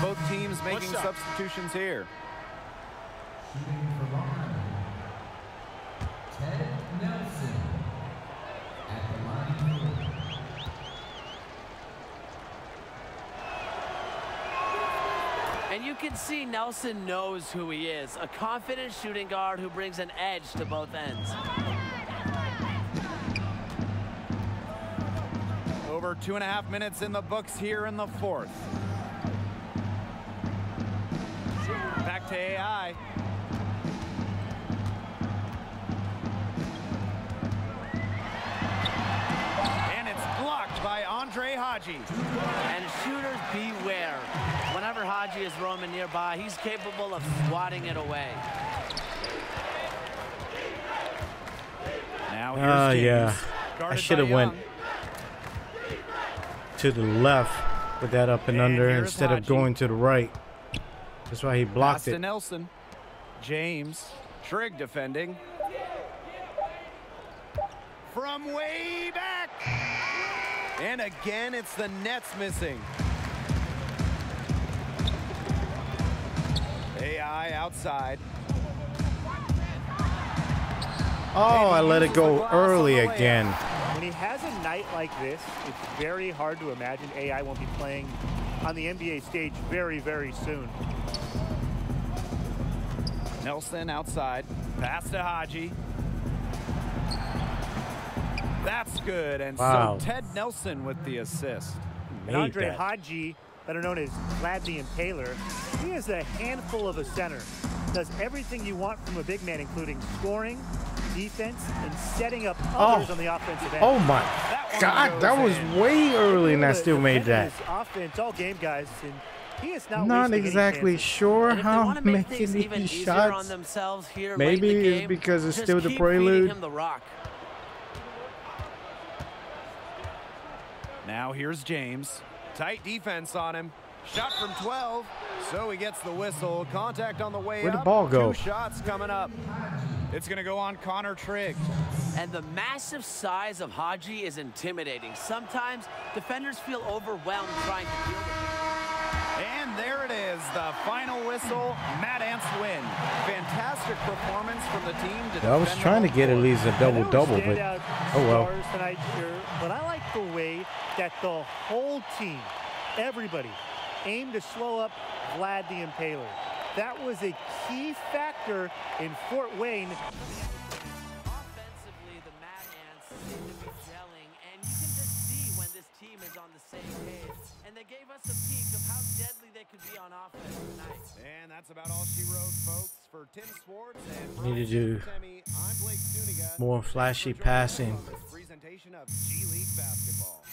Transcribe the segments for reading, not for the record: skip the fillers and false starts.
Both teams making substitutions here. Ted Nelson at the line. And you can see Nelson knows who he is, a confident shooting guard who brings an edge to both ends. Over 2.5 minutes in the books here in the fourth. Back to AI. And it's blocked by Andre Haji. And shooters beware. Whenever Haji is roaming nearby, he's capable of swatting it away. Now here's James. Yeah. I should have went to the left with that up and under instead of going to the right. That's why he blocked it. Nelson. James. Trigg defending. From way back. And again, it's the Nets missing. AI outside. Oh, I let it go early again. When he has a night like this, it's very hard to imagine AI won't be playing on the NBA stage very, very soon. Nelson outside. Pass to Haji. That's good. And wow. So Ted Nelson with the assist. And Andre Haji, better known as Gladney and Taylor, he is a handful of a center. Does everything you want from a big man, including scoring, defense, and setting up others on the offensive end. Oh my God, that was way early, and I still made that. Offense all game, guys, and he is not. Not exactly sure how I'm making these shots. Maybe it's because it's still the prelude. Now here's James. Tight defense on him. Shot from 12. So he gets the whistle. Contact on the way up. Where'd the ball go? 2 shots coming up. It's going to go on Connor Trigg. And the massive size of Haji is intimidating. Sometimes defenders feel overwhelmed trying to deal with it. And there it is, the final whistle. Matt Ants win. Fantastic performance from the team. I was trying to get at least a double-double, but oh well. Tonight, but I like the way that the whole team, everybody, aimed to slow up Vlad the Impaler. That was a key factor in Fort Wayne. Offensively, the Mad Ants seem to be gelling, and you can just see when this team is on the same page. And they gave us a peek of how deadly they could be on offense tonight. And that's about all she wrote, folks. For Tim Swartz and need to do I'm Blake Suniga. more flashy passing. Presentation of G League basketball.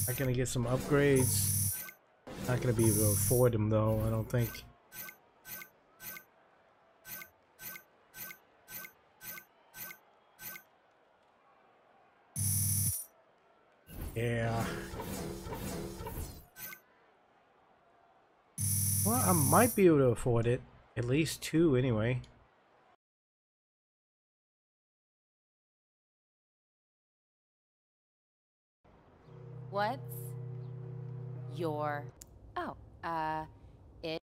I'm gonna get some upgrades. Not gonna be able to afford them though, I don't think. Yeah. Well, I might be able to afford it. At least 2 anyway. What's your... Oh, it...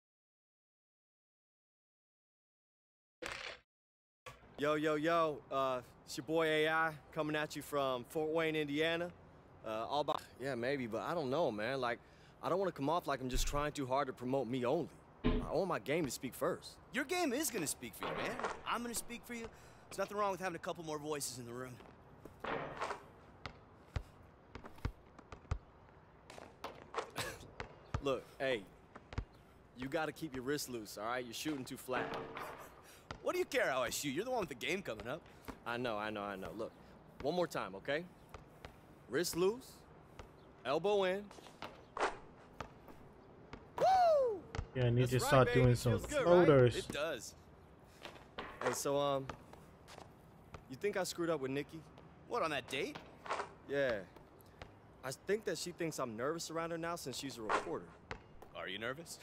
Yo, it's your boy AI coming at you from Fort Wayne, Indiana. All about... Yeah, maybe, but I don't know, man. Like, I don't want to come off like I'm just trying too hard to promote me only. I want my game to speak first. Your game is going to speak for you, man. I'm going to speak for you. There's nothing wrong with having a couple more voices in the room. Look, hey, you got to keep your wrist loose, all right? You're shooting too flat. What do you care how I shoot? You're the one with the game coming up. I know. Look, one more time, okay? Wrist loose, elbow in. Woo! Yeah, I need That's to right, start baby. doing some Feels good, floaters. Right? It does. Hey, so, you think I screwed up with Nikki? What, on that date? Yeah. I think that she thinks I'm nervous around her now since she's a reporter. Are you nervous?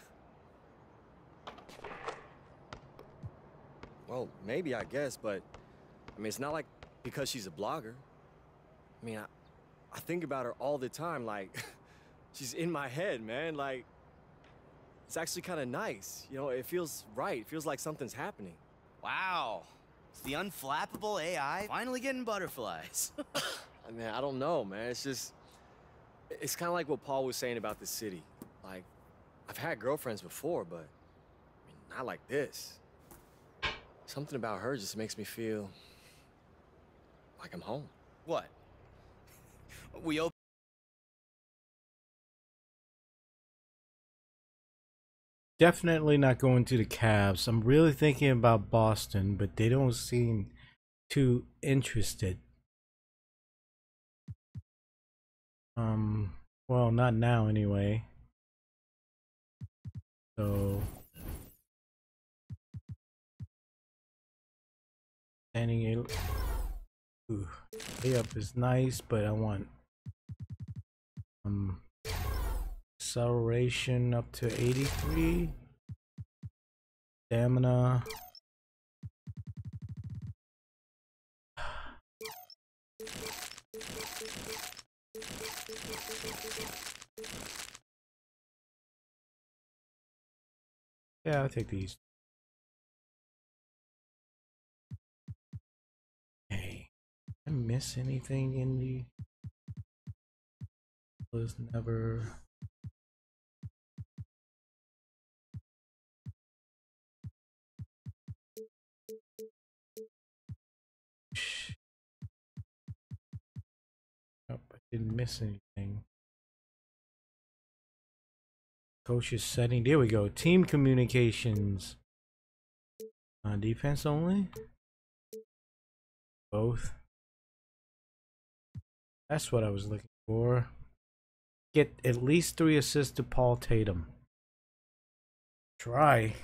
Well, maybe, I guess, but, I mean, it's not like because she's a blogger. I mean, I think about her all the time. Like, she's in my head, man. Like, it's actually kind of nice. You know, it feels right. It feels like something's happening. Wow. It's the unflappable AI finally getting butterflies. I mean, I don't know, man. It's just, it's kind of like what Paul was saying about the city. Like, I've had girlfriends before, but I mean, not like this. Something about her just makes me feel like I'm home. What? We open. Definitely not going to the Cavs. I'm really thinking about Boston, but they don't seem too interested. Well, not now anyway. So standing layup is nice, but I want acceleration up to 83. Stamina. Yeah, I'll take these. Hey, did I miss anything in the... Was never... Nope, I didn't miss anything. Coach's setting. There we go. Team communications. Defense only. Both. That's what I was looking for. Get at least 3 assists to Paul Tatum. Try.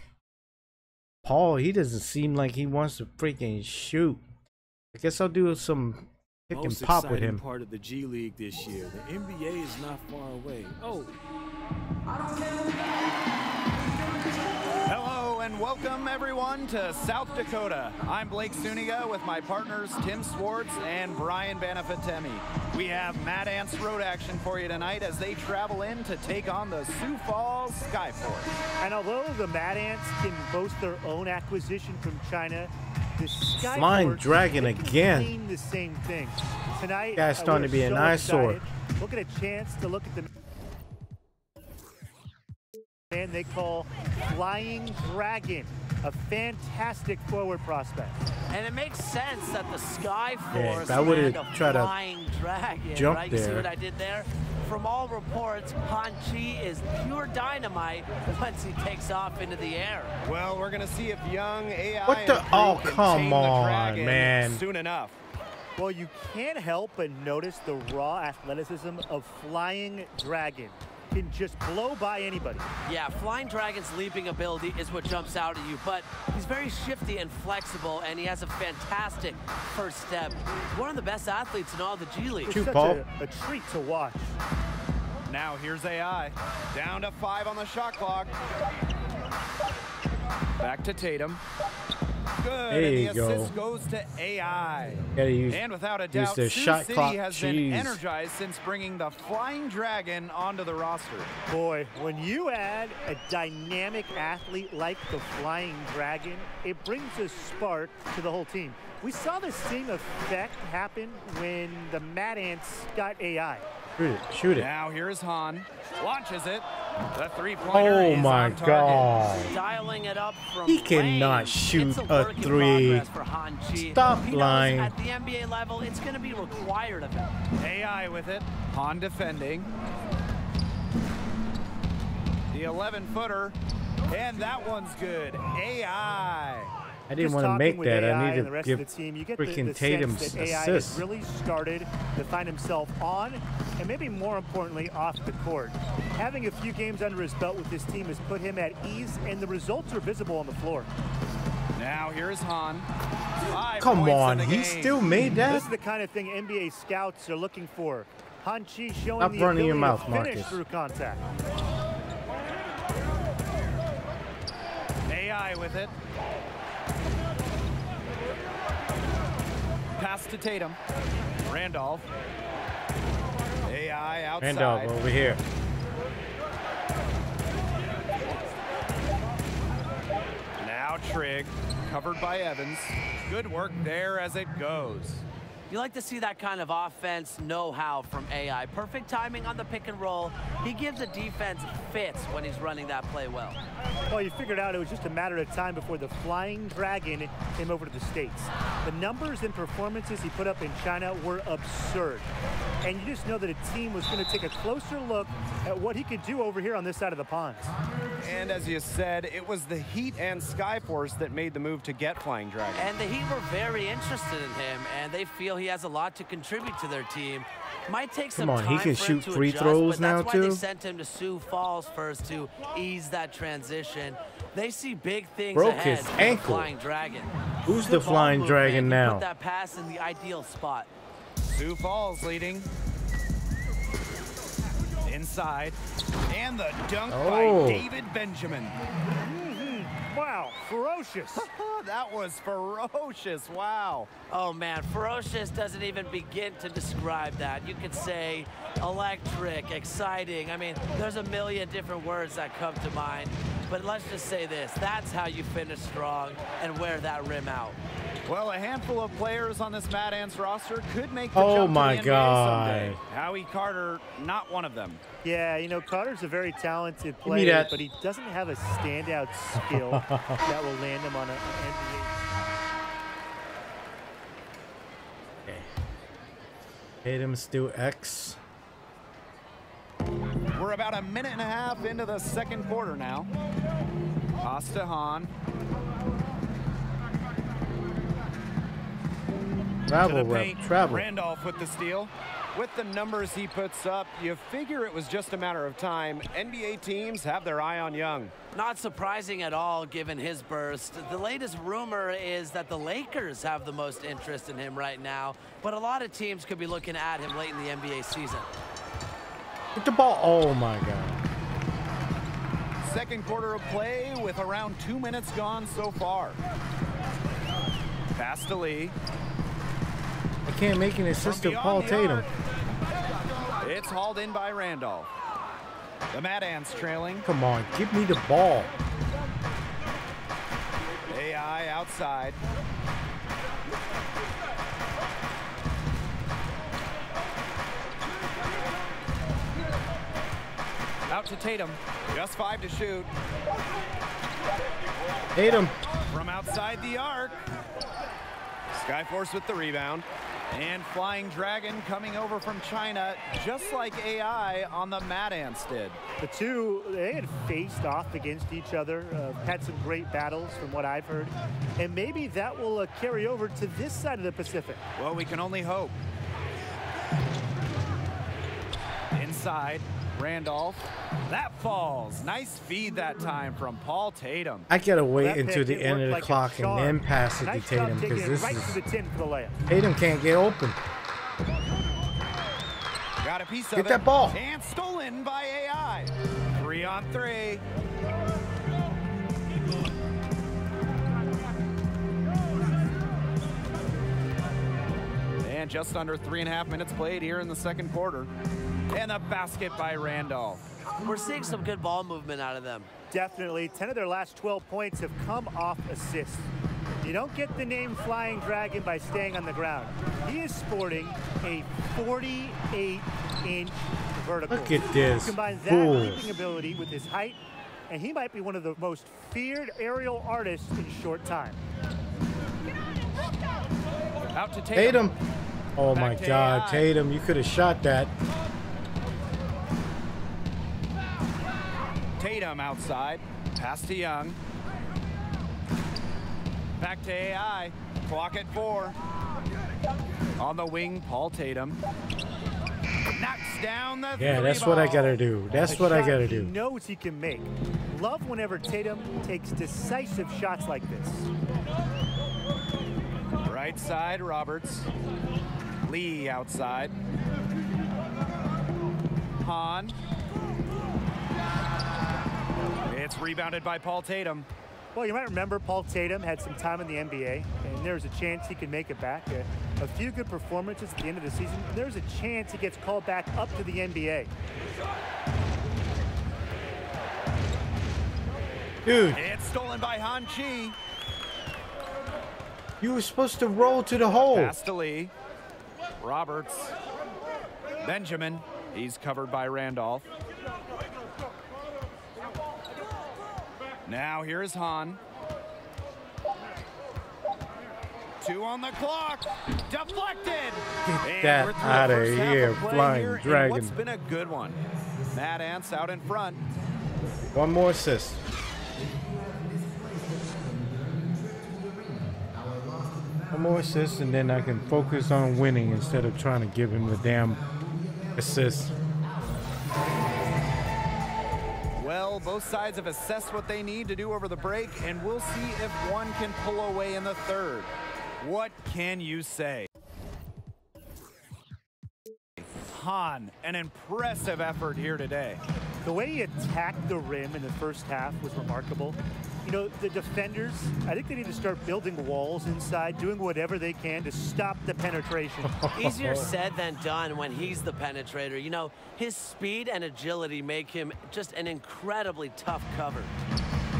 Paul, he doesn't seem like he wants to freaking shoot. I guess I'll do some pick and pop with him. Part of the G League this year. The NBA is not far away. Oh. Hello and welcome everyone to South Dakota. I'm Blake Suniga with my partners Tim Swartz and Brian Banafitemi. We have Mad Ants road action for you tonight as they travel in to take on the Sioux Falls Skyforce. And although the Mad Ants can boast their own acquisition from China, the Skyforce Flying Dragon again. The same thing. Tonight, guy's starting to be an eyesore. Look at a chance to look at the man they call Flying Dragon, a fantastic forward prospect. And it makes sense that the Skyforce I would have tried to Flying Dragon, jump right? there. You see what I did there? From all reports, Han Chi is pure dynamite once he takes off into the air. Well, we're going to see if young AI What the? Oh, can come tame the on, dragon man. soon enough. Well, you can't help but notice the raw athleticism of Flying Dragon. Can just blow by anybody. Yeah, Flying Dragon's leaping ability is what jumps out at you, but he's very shifty and flexible, and he has a fantastic first step. He's one of the best athletes in all the G League. It's such a treat to watch. Now here's AI. Down to 5 on the shot clock. Back to Tatum. Good. There you and the assist goes to AI. Gotta use, and without a doubt, the Sioux shot City clock. has been energized since bringing the Flying Dragon onto the roster. Boy, when you add a dynamic athlete like the Flying Dragon, it brings a spark to the whole team. We saw the same effect happen when the Mad Ants got AI. Shoot it, shoot it. Now here's Han. Launches it. The three-pointer Oh is my on target. God. Dialing it up from he cannot range. shoot it's a 3. For Han Chi. Stop he lying. knows at the NBA level, it's going to be required of him. AI with it. Han defending. The 11-footer. And that one's good. AI. I didn't want to make that. I need to give freaking Tatum assists. assists. Really started to find himself on, and maybe more importantly, off the court. Having a few games under his belt with this team has put him at ease, and the results are visible on the floor. Now here's Han. 5 Come points on, in the he game. still made that? This is the kind of thing NBA scouts are looking for. Han Chi showing Stop the running your ability mouth, to finish Marcus. through contact. AI with it. Pass to Tatum. Randolph. AI outside. Randolph over here. Now Trigg, covered by Evans. Good work there as it goes. You like to see that kind of offense know-how from AI. Perfect timing on the pick and roll. He gives the defense fits when he's running that play well. Well, you figured out it was just a matter of time before the Flying Dragon came over to the States. The numbers and performances he put up in China were absurd. And you just know that a team was going to take a closer look at what he could do over here on this side of the pond. And as you said, it was the Heat and Skyforce that made the move to get Flying Dragon. And the Heat were very interested in him, and they feel he has a lot to contribute to their team. Might take some time he can for him shoot to free adjust, throws but now that's why they too. sent him to Sioux Falls first to ease that transition. They see big things Broke ahead his for the ankle. Flying Dragon. Who's Good the ball Flying movement. Dragon He now? Put that pass in the ideal spot. Sioux Falls leading. Inside. And the dunk by David Benjamin. Wow, ferocious. That was ferocious. Wow. Oh man, ferocious doesn't even begin to describe that. You could say electric, exciting. I mean, there's a million different words that come to mind. But let's just say this, that's how you finish strong and wear that rim out. Well, a handful of players on this Mad Ants roster could make the Oh jump my to the NBA someday. God. Howie Carter, not one of them. Yeah, you know, Carter's a very talented me player, that. but he doesn't have a standout skill that will land him on an NBA. Tatum still X. We're about a minute and a half into the second quarter now. Pass to Hahn. Travel To the rep. paint. Travel. Randolph with the steal. With the numbers he puts up, you figure it was just a matter of time. NBA teams have their eye on Young. Not surprising at all, given his burst. The latest rumor is that the Lakers have the most interest in him right now, but a lot of teams could be looking at him late in the NBA season. Get the ball. Oh my God. Second quarter of play with around 2 minutes gone so far. Pass to Lee. I can't make an assist to From Paul beyond the Tatum. arc. It's hauled in by Randolph. The Mad Ants trailing. Come on, give me the ball. AI outside. Out to Tatum. Just 5 to shoot. Tatum. From outside the arc. Skyforce with the rebound. And Flying Dragon coming over from China, just like AI on the Mad Ants did. The two, they had faced off against each other, had some great battles from what I've heard, and maybe that will carry over to this side of the Pacific. Well, we can only hope. Inside, Randolph. That falls. Nice feed that time from Paul Tatum. I gotta wait That until pick, the it end of worked the like a clock and charm. then pass it to Nice job Tatum taking because it this right is to the 10 for the layup. Tatum can't get open. Got a piece of Get it. that ball. And stolen by AI. 3 on 3. And just under 3.5 minutes played here in the second quarter. And a basket by Randolph. We're seeing some good ball movement out of them. Definitely. 10 of their last 12 points have come off assists. You don't get the name Flying Dragon by staying on the ground. He is sporting a 48-inch vertical. Look at this. Combine that Fool. leaping ability with his height, and he might be one of the most feared aerial artists in short time. Out to Tatum. Tatum. Oh Back my to God, AI. Tatum, you could have shot that. Tatum outside. Pass to Young. Back to AI. Clock at 4. On the wing, Paul Tatum. Knocks down the Yeah, three that's what I ball. gotta do. That's A what I shot gotta he do. knows he can make. Love whenever Tatum takes decisive shots like this. Right side, Roberts. Lee outside. Hahn. It's rebounded by Paul Tatum. Well, you might remember Paul Tatum had some time in the NBA, and there's a chance he could make it back. A few good performances at the end of the season, and there's a chance he gets called back up to the NBA. Dude, It's stolen by Han Chi. you were supposed to roll to the hole. Pass to Lee. Roberts. Benjamin. He's covered by Randolph. Now here's Han. 2 on the clock. Deflected. Get that out of here, Flying Dragon. What's been a good one. Mad Ants out in front. One more assist. One more assist, and then I can focus on winning instead of trying to give him the damn assist. Well, both sides have assessed what they need to do over the break, and we'll see if one can pull away in the third. What can you say? Han, an impressive effort here today. The way he attacked the rim in the first half was remarkable. You know, the defenders, I think they need to start building walls inside, doing whatever they can to stop the penetration. Easier said than done when he's the penetrator. You know, his speed and agility make him just an incredibly tough cover.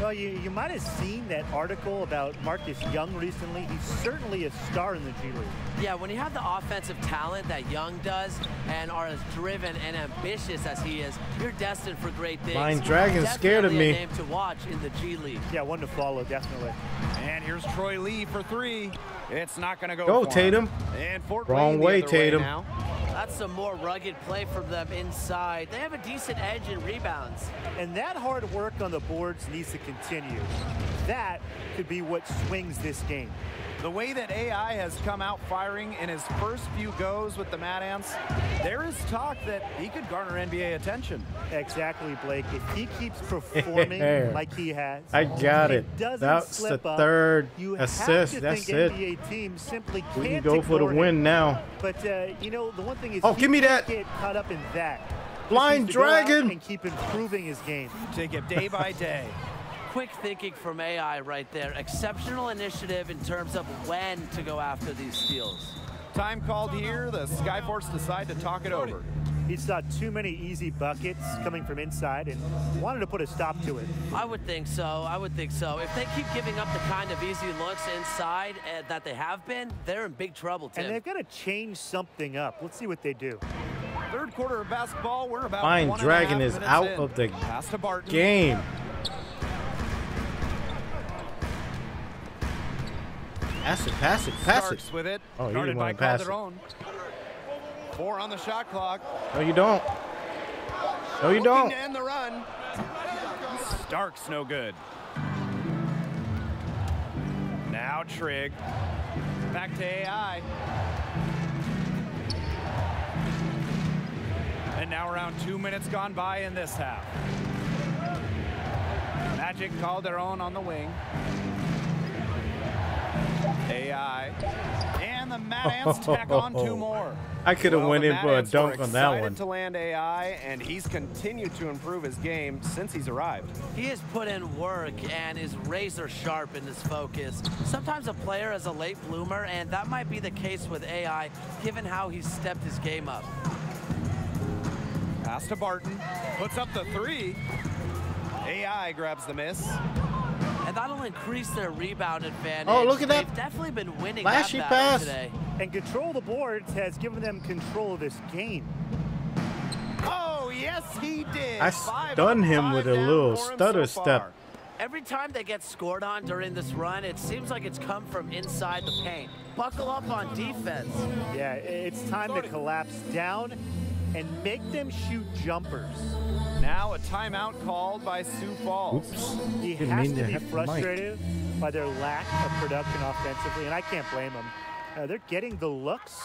Well, you might have seen that article about Marcus Young recently. He's certainly a star in the G League. Yeah, when you have the offensive talent that Young does and are as driven and ambitious as he is, you're destined for great things. Flying Dragon's scared of me. Definitely a name to watch in the G League. Yeah, one to follow, definitely. And here's Troy Lee for 3. It's not going to go. Go, for Tatum. him. And Fort Wrong Wayne the way, other Tatum. now. That's some more rugged play from them inside. They have a decent edge in rebounds. And that hard work on the boards needs to continue. That could be what swings this game. The way that AI has come out firing in his first few goes with the Mad Ants, there is talk that he could garner NBA attention. Exactly, Blake. If he keeps performing like he has, I got it. doesn't That's the slip up, third you assist. have to That's think it. NBA teams simply We can't can go for the ignore him. win now. But you know, the one thing is, Oh, he give me can't that. get caught up in that. Flying Just needs to go out Dragon. and keep improving his game. Take it day by day. Quick thinking from AI right there. Exceptional initiative in terms of when to go after these steals. Time called here. The Skyforce decide to talk it over. He saw too many easy buckets coming from inside and wanted to put a stop to it. I would think so. I would think so. If they keep giving up the kind of easy looks inside that they have been, they're in big trouble, Tim. And they've got to change something up. Let's see what they do. Third quarter of basketball. We're about Flying 1.5 Dragon is minutes out in. of the Pass to Barton. game. Pass it, pass it, pass it. Starks with it. Oh, you Guarded didn't by want to pass it. Calderon. 4 on the shot clock. No, you don't. No, you Looking don't. to end the run. Starks no good. Now Trigg. Back to AI. And now around 2 minutes gone by in this half. Magic Calderon on the wing. AI. And the Mad Ants tack on 2 more. I could have went the in Mad for a Ants dunk were on that excited one. to land AI, and he's continued to improve his game since he's arrived. He has put in work and is razor sharp in his focus. Sometimes a player is a late bloomer, and that might be the case with AI, given how he's stepped his game up. Pass to Barton. Puts up the 3. AI grabs the miss. And that'll increase their rebound advantage. Oh, look at that. They've definitely been winning Flashy that battle pass. today. And control the boards has given them control of this game. Oh, yes, he did. I 5 stunned up, him 5 with a down little for him stutter so step. far. Every time they get scored on during this run, it seems like it's come from inside the paint. Buckle up on defense. Yeah, it's time to collapse down and make them shoot jumpers. Now a timeout called by Sioux Falls. Oops. He Didn't has mean to to be hit the mic. frustrated by their lack of production offensively, and I can't blame them. They're getting the looks,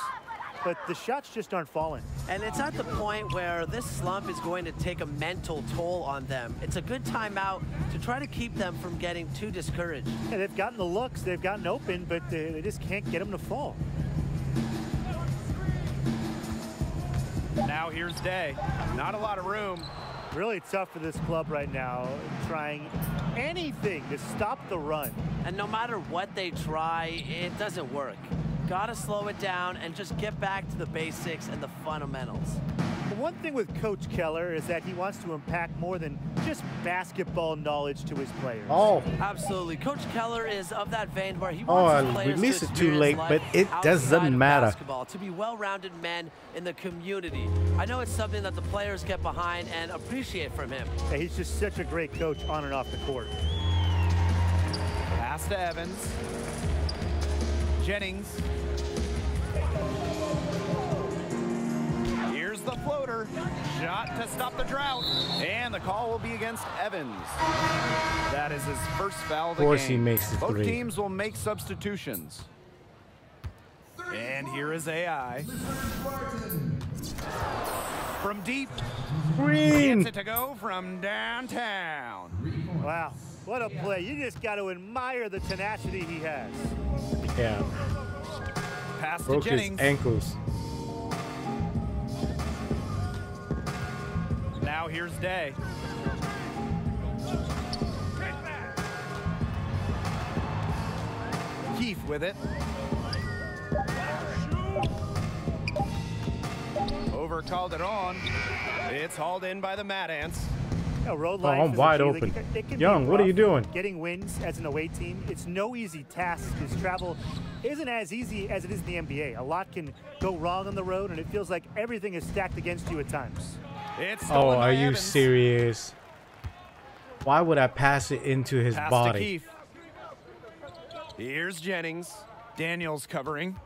but the shots just aren't falling. And it's at the point where this slump is going to take a mental toll on them. It's a good timeout to try to keep them from getting too discouraged. Yeah, they've gotten the looks, they've gotten open, but they just can't get them to fall. Now here's Day. Not a lot of room. Really tough for this club right now, trying anything to stop the run. And no matter what they try, it doesn't work. Gotta slow it down and just get back to the basics and the fundamentals. The one thing with Coach Keller is that he wants to impact more than just basketball knowledge to his players. Oh. Absolutely. Coach Keller is of that vein where he wants his players release to it too late, experience but life it outside doesn't of matter. basketball, to be well-rounded men in the community. I know it's something that the players get behind and appreciate from him. Yeah, he's just such a great coach on and off the court. Pass to Evans. Jennings. Here's the floater. Shot to stop the drought. And the call will be against Evans. That is his first foul of the game. Of course he makes the Both three. teams will make substitutions. And here is AI. From deep. Green. Gets it to go from downtown. Wow, what a play. You just got to admire the tenacity he has. Yeah. Pass to Broke his Jennings. ankles. Now here's Day. Keefe with it. Over Calderon. It's hauled in by the Mad Ants. Road life I'm is wide a key. open. It can be Young, what are rough. you doing? Getting wins as an away team, it's no easy task because travel isn't as easy as it is in the NBA. A lot can go wrong on the road, and it feels like everything is stacked against you at times. It's Oh, stolen by are you Evans. serious? Why would I pass it into his Pass to body? Keefe. Here's Jennings. Daniels covering.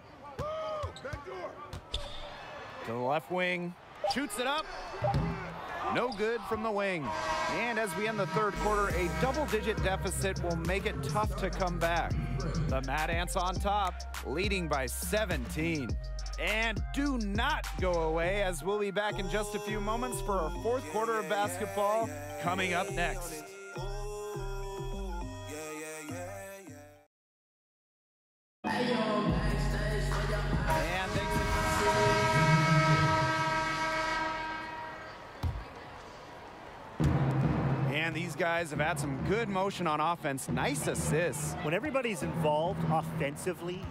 To the left wing. Shoots it up. No good from the wing. And as we end the third quarter, a double-digit deficit will make it tough to come back. The Mad Ants on top, leading by 17. And do not go away, as we'll be back in just a few moments for our fourth quarter of basketball coming up next. And And these guys have had some good motion on offense. Nice assists. When everybody's involved offensively,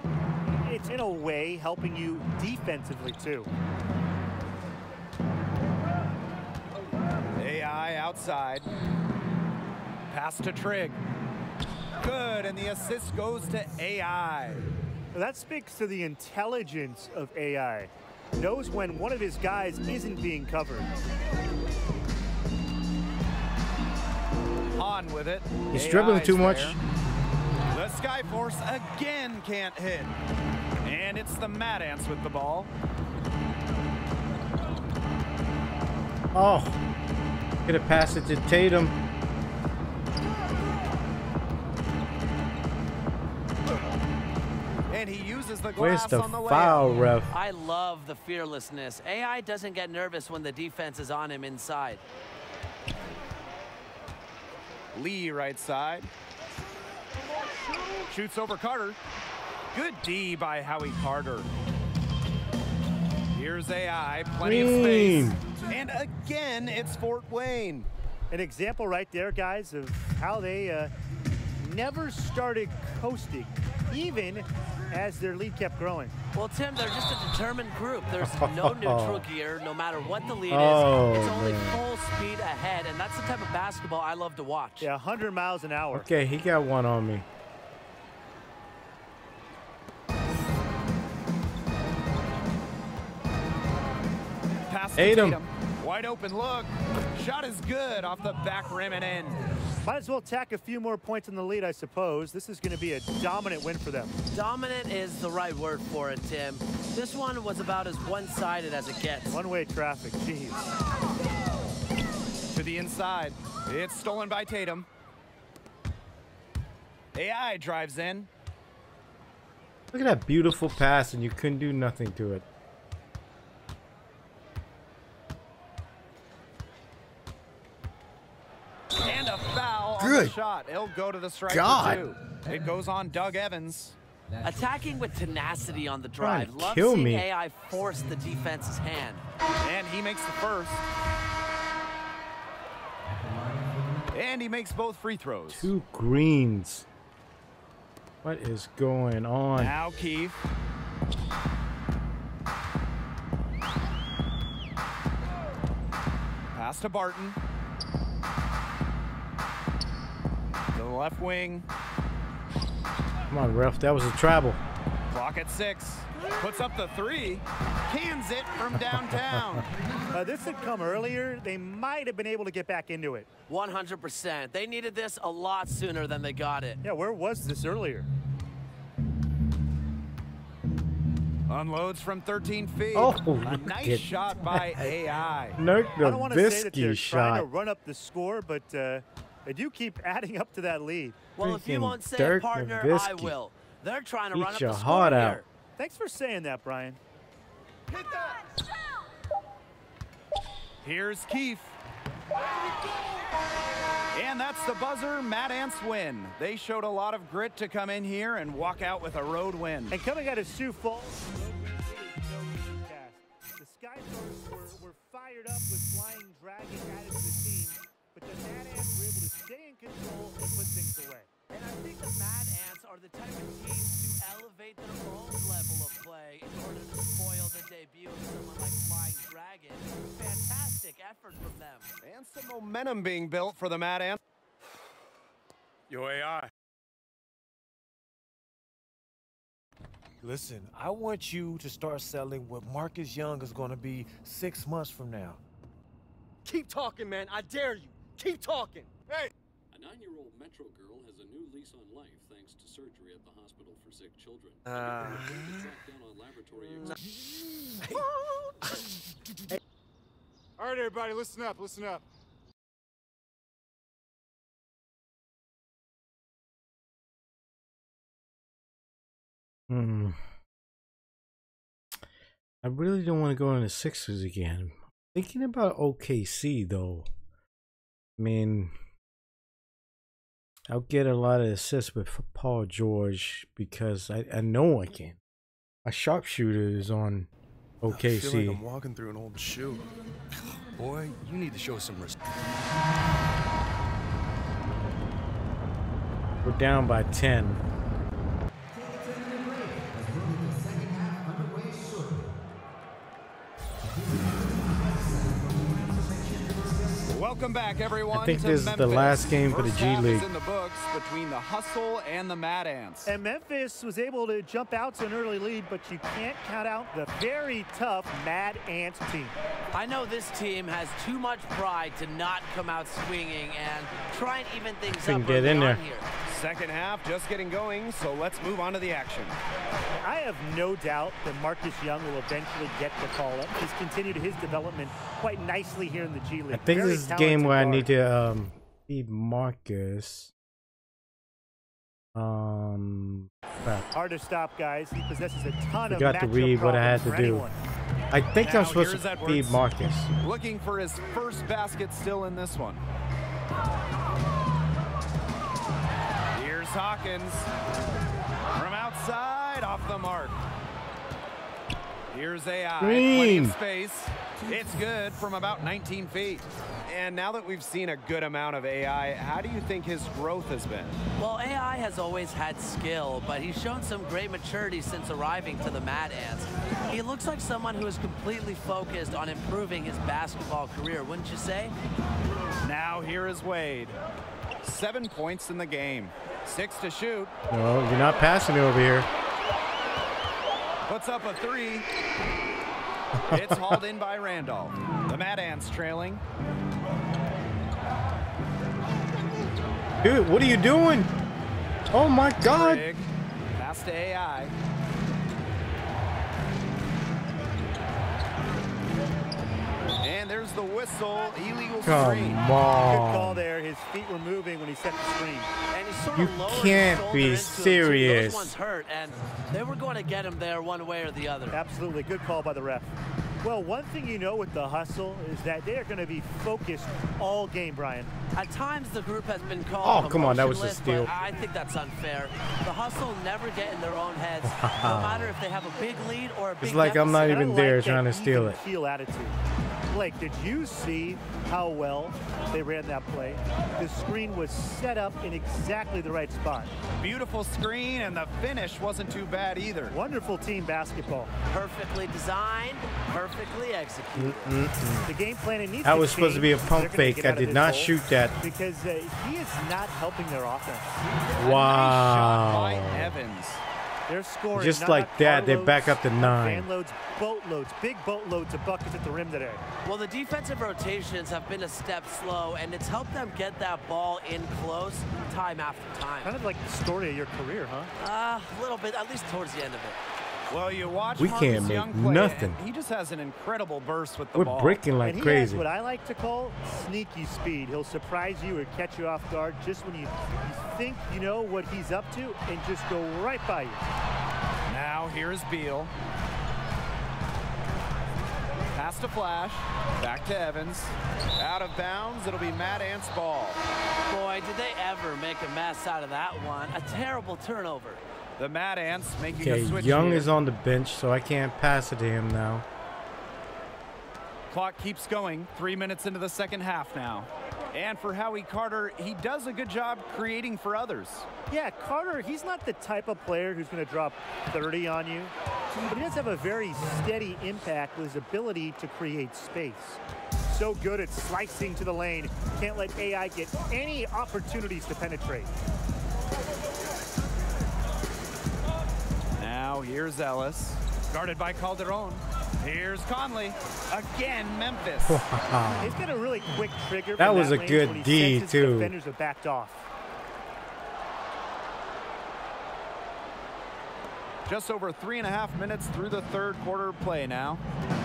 it's in a way helping you defensively too. AI outside. Pass to Trigg. Good, and the assist goes to AI. Well, that speaks to the intelligence of AI. Knows when one of his guys isn't being covered. On with it. He's dribbling too much. The Skyforce again can't hit. And it's the Mad Ants with the ball. Oh, gonna pass it to Tatum. And he uses the Where's glass the on the foul, layup. ref? I love the fearlessness. AI doesn't get nervous when the defense is on him inside. Lee right side. Shoots over Carter. Good D by Howie Carter. Here's AI, plenty of Green. space. And again, it's Fort Wayne. An example right there, guys, of how they never started coasting, even as their lead kept growing. Well, Tim, they're just a determined group. There's no neutral gear, no matter what the lead Oh, is. It's only man. full speed ahead, and that's the type of basketball I love to watch. Yeah, 100 miles an hour. Okay, he got one on me. Pass to Tatum. Wide open look. Shot is good off the back rim and in. Might as well tack a few more points in the lead, I suppose. This is going to be a dominant win for them. Dominant is the right word for it, Tim. This one was about as one-sided as it gets. One-way traffic, jeez. To the inside. It's stolen by Tatum. AI drives in. Look at that beautiful pass, and you couldn't do nothing to it. And a foul on the Good shot. It'll go to the strike God. for two. It goes on Doug Evans. Attacking with tenacity on the Trying drive. to Love kill seeing me. AI force the defense's hand. And he makes the first. And he makes both free throws. Two greens. What is going on? Now Keefe. Pass to Barton. To the left wing. Come on, ref. That was a travel. Clock at 6. Puts up the 3. Cans it from downtown. This had come earlier. They might have been able to get back into it. 100%. They needed this a lot sooner than they got it. Yeah, where was this earlier? Unloads from 13 feet. Oh, a nice shot by AI. Nurk I don't want to say that they're Nowitzki trying to shot. run up the score, but they do keep adding up to that lead. Well, if you Freaking won't say Dirk it, partner, I Nowitzki. will. They're trying to Eat run up your the score heart here. out. Thanks for saying that, Brian. Here's Keefe. And that's the buzzer. Mad Ants win. They showed a lot of grit to come in here and walk out with a road win. And coming out of Sioux Falls, the Skyforce were fired up with Flying Dragon added to the team, but the Mad Ants were able to stay in control and put things away. And I think the Mad Ants are the type of teams to elevate their own level of play in order to spoil the debut of someone like Flying Dragon. Fantastic effort from them. And some momentum being built for the Mad Ants. Yo, AI. Listen, I want you to start selling what Marcus Young is going to be 6 months from now. Keep talking, man. I dare you. Keep talking. Hey! A 9-year-old Metro girl has a new lease on life thanks to surgery at the hospital for sick children. To track down on laboratory All right, everybody, listen up, listen up. I really don't want to go into Sixers again. Thinking about OKC though. I mean, I'll get a lot of assists with Paul George because I know I can. A sharpshooter is on OKC. I feel like I'm walking through an old shoe. Boy, you need to show some respect. We're down by 10. Welcome back, everyone. I think to this is Memphis. the last game for the First G half League. is in the books between the Hustle and the Mad Ants. And Memphis was able to jump out to an early lead, but you can't count out the very tough Mad Ants team. I know this team has too much pride to not come out swinging and try and even things Can up get early in there. on here. Second half just getting going, so let's move on to the action. I have no doubt that Marcus Young will eventually get the call up. He's continued his development quite nicely here in the G League. I think Very this is the game talented where I guard. need to feed Marcus. Crap. Hard to stop, guys. He possesses a ton of Forgot to matchup read what I had problems to for do. anyone. I think Now I'm supposed here's to Edwards. feed Marcus. Looking for his first basket still in this one. Here's Hawkins. From outside, off the mark. Here's AI. Plenty Green. of space. It's good from about 19 feet. And now that we've seen a good amount of AI, how do you think his growth has been? Well, AI has always had skill, but he's shown some great maturity since arriving to the Mad Ants. He looks like someone who is completely focused on improving his basketball career, wouldn't you say? Now here is Wade. 7 points in the game. 6 to shoot. No, you're not passing it over here. Puts up a 3. It's hauled in by Randolph. The Mad Ants trailing. Dude, what are you doing? Oh my God. Rig. Pass to AI. And there's the whistle. Illegal screen. Come Good call on. there. His feet were moving when he set the screen. And he sort You of lowered his can't shoulder be into him, too. serious. Those ones hurt, and they were going to get him there one way or the other. Absolutely. Good call by the ref. Well, one thing you know with the Hustle is that they are going to be focused all game, Brian. At times, the group has been called Oh, come on, that was a emotionless, steal. but I think that's unfair. The Hustle never get in their own heads, no matter if they have a big lead or a big It's like I'm deficit. not even I there like trying that to steal even it. keel attitude. Blake, did you see how well they ran that play? The screen was set up in exactly the right spot. Beautiful screen, and the finish wasn't too bad either. Wonderful team basketball. Perfectly designed, perfectly executed. The game plan needs That to was supposed to be a change. pump They're gonna fake. get I out of did this not hole shoot that. because he is not helping their offense. Nice shot by Wow. Evans. They're scoring Just not like that, they're back up to 9. Fan loads, boatloads, big boatloads of buckets at the rim today. Well, the defensive rotations have been a step slow, and it's helped them get that ball in close time after time. Kind of like the story of your career, huh? A little bit, at least towards the end of it. Well, you watch We Marcus can't make Young play, nothing. and he just has an incredible burst with the We're ball. breaking like And he crazy. has what I like to call sneaky speed. He'll surprise you or catch you off guard just when you think you know what he's up to and just go right by you. Now here's Beal. Pass to Flash. Back to Evans. Out of bounds. It'll be Matt Ant's ball. Boy, did they ever make a mess out of that one. A terrible turnover. The Mad Ants making Okay, a switch Young here. is on the bench, so I can't pass it to him now. Clock keeps going. 3 minutes into the second half now. And for Howie Carter, he does a good job creating for others. Yeah, Carter, he's not the type of player who's going to drop 30 on you, but he does have a very steady impact with his ability to create space. So good at slicing to the lane. Can't let AI get any opportunities to penetrate. Now here's Ellis, guarded by Calderon. Here's Conley. Again, Memphis. He's got a really quick trigger. That from was a range good when he D, senses too. Defenders have backed off. Just over 3.5 minutes through the third quarter play now.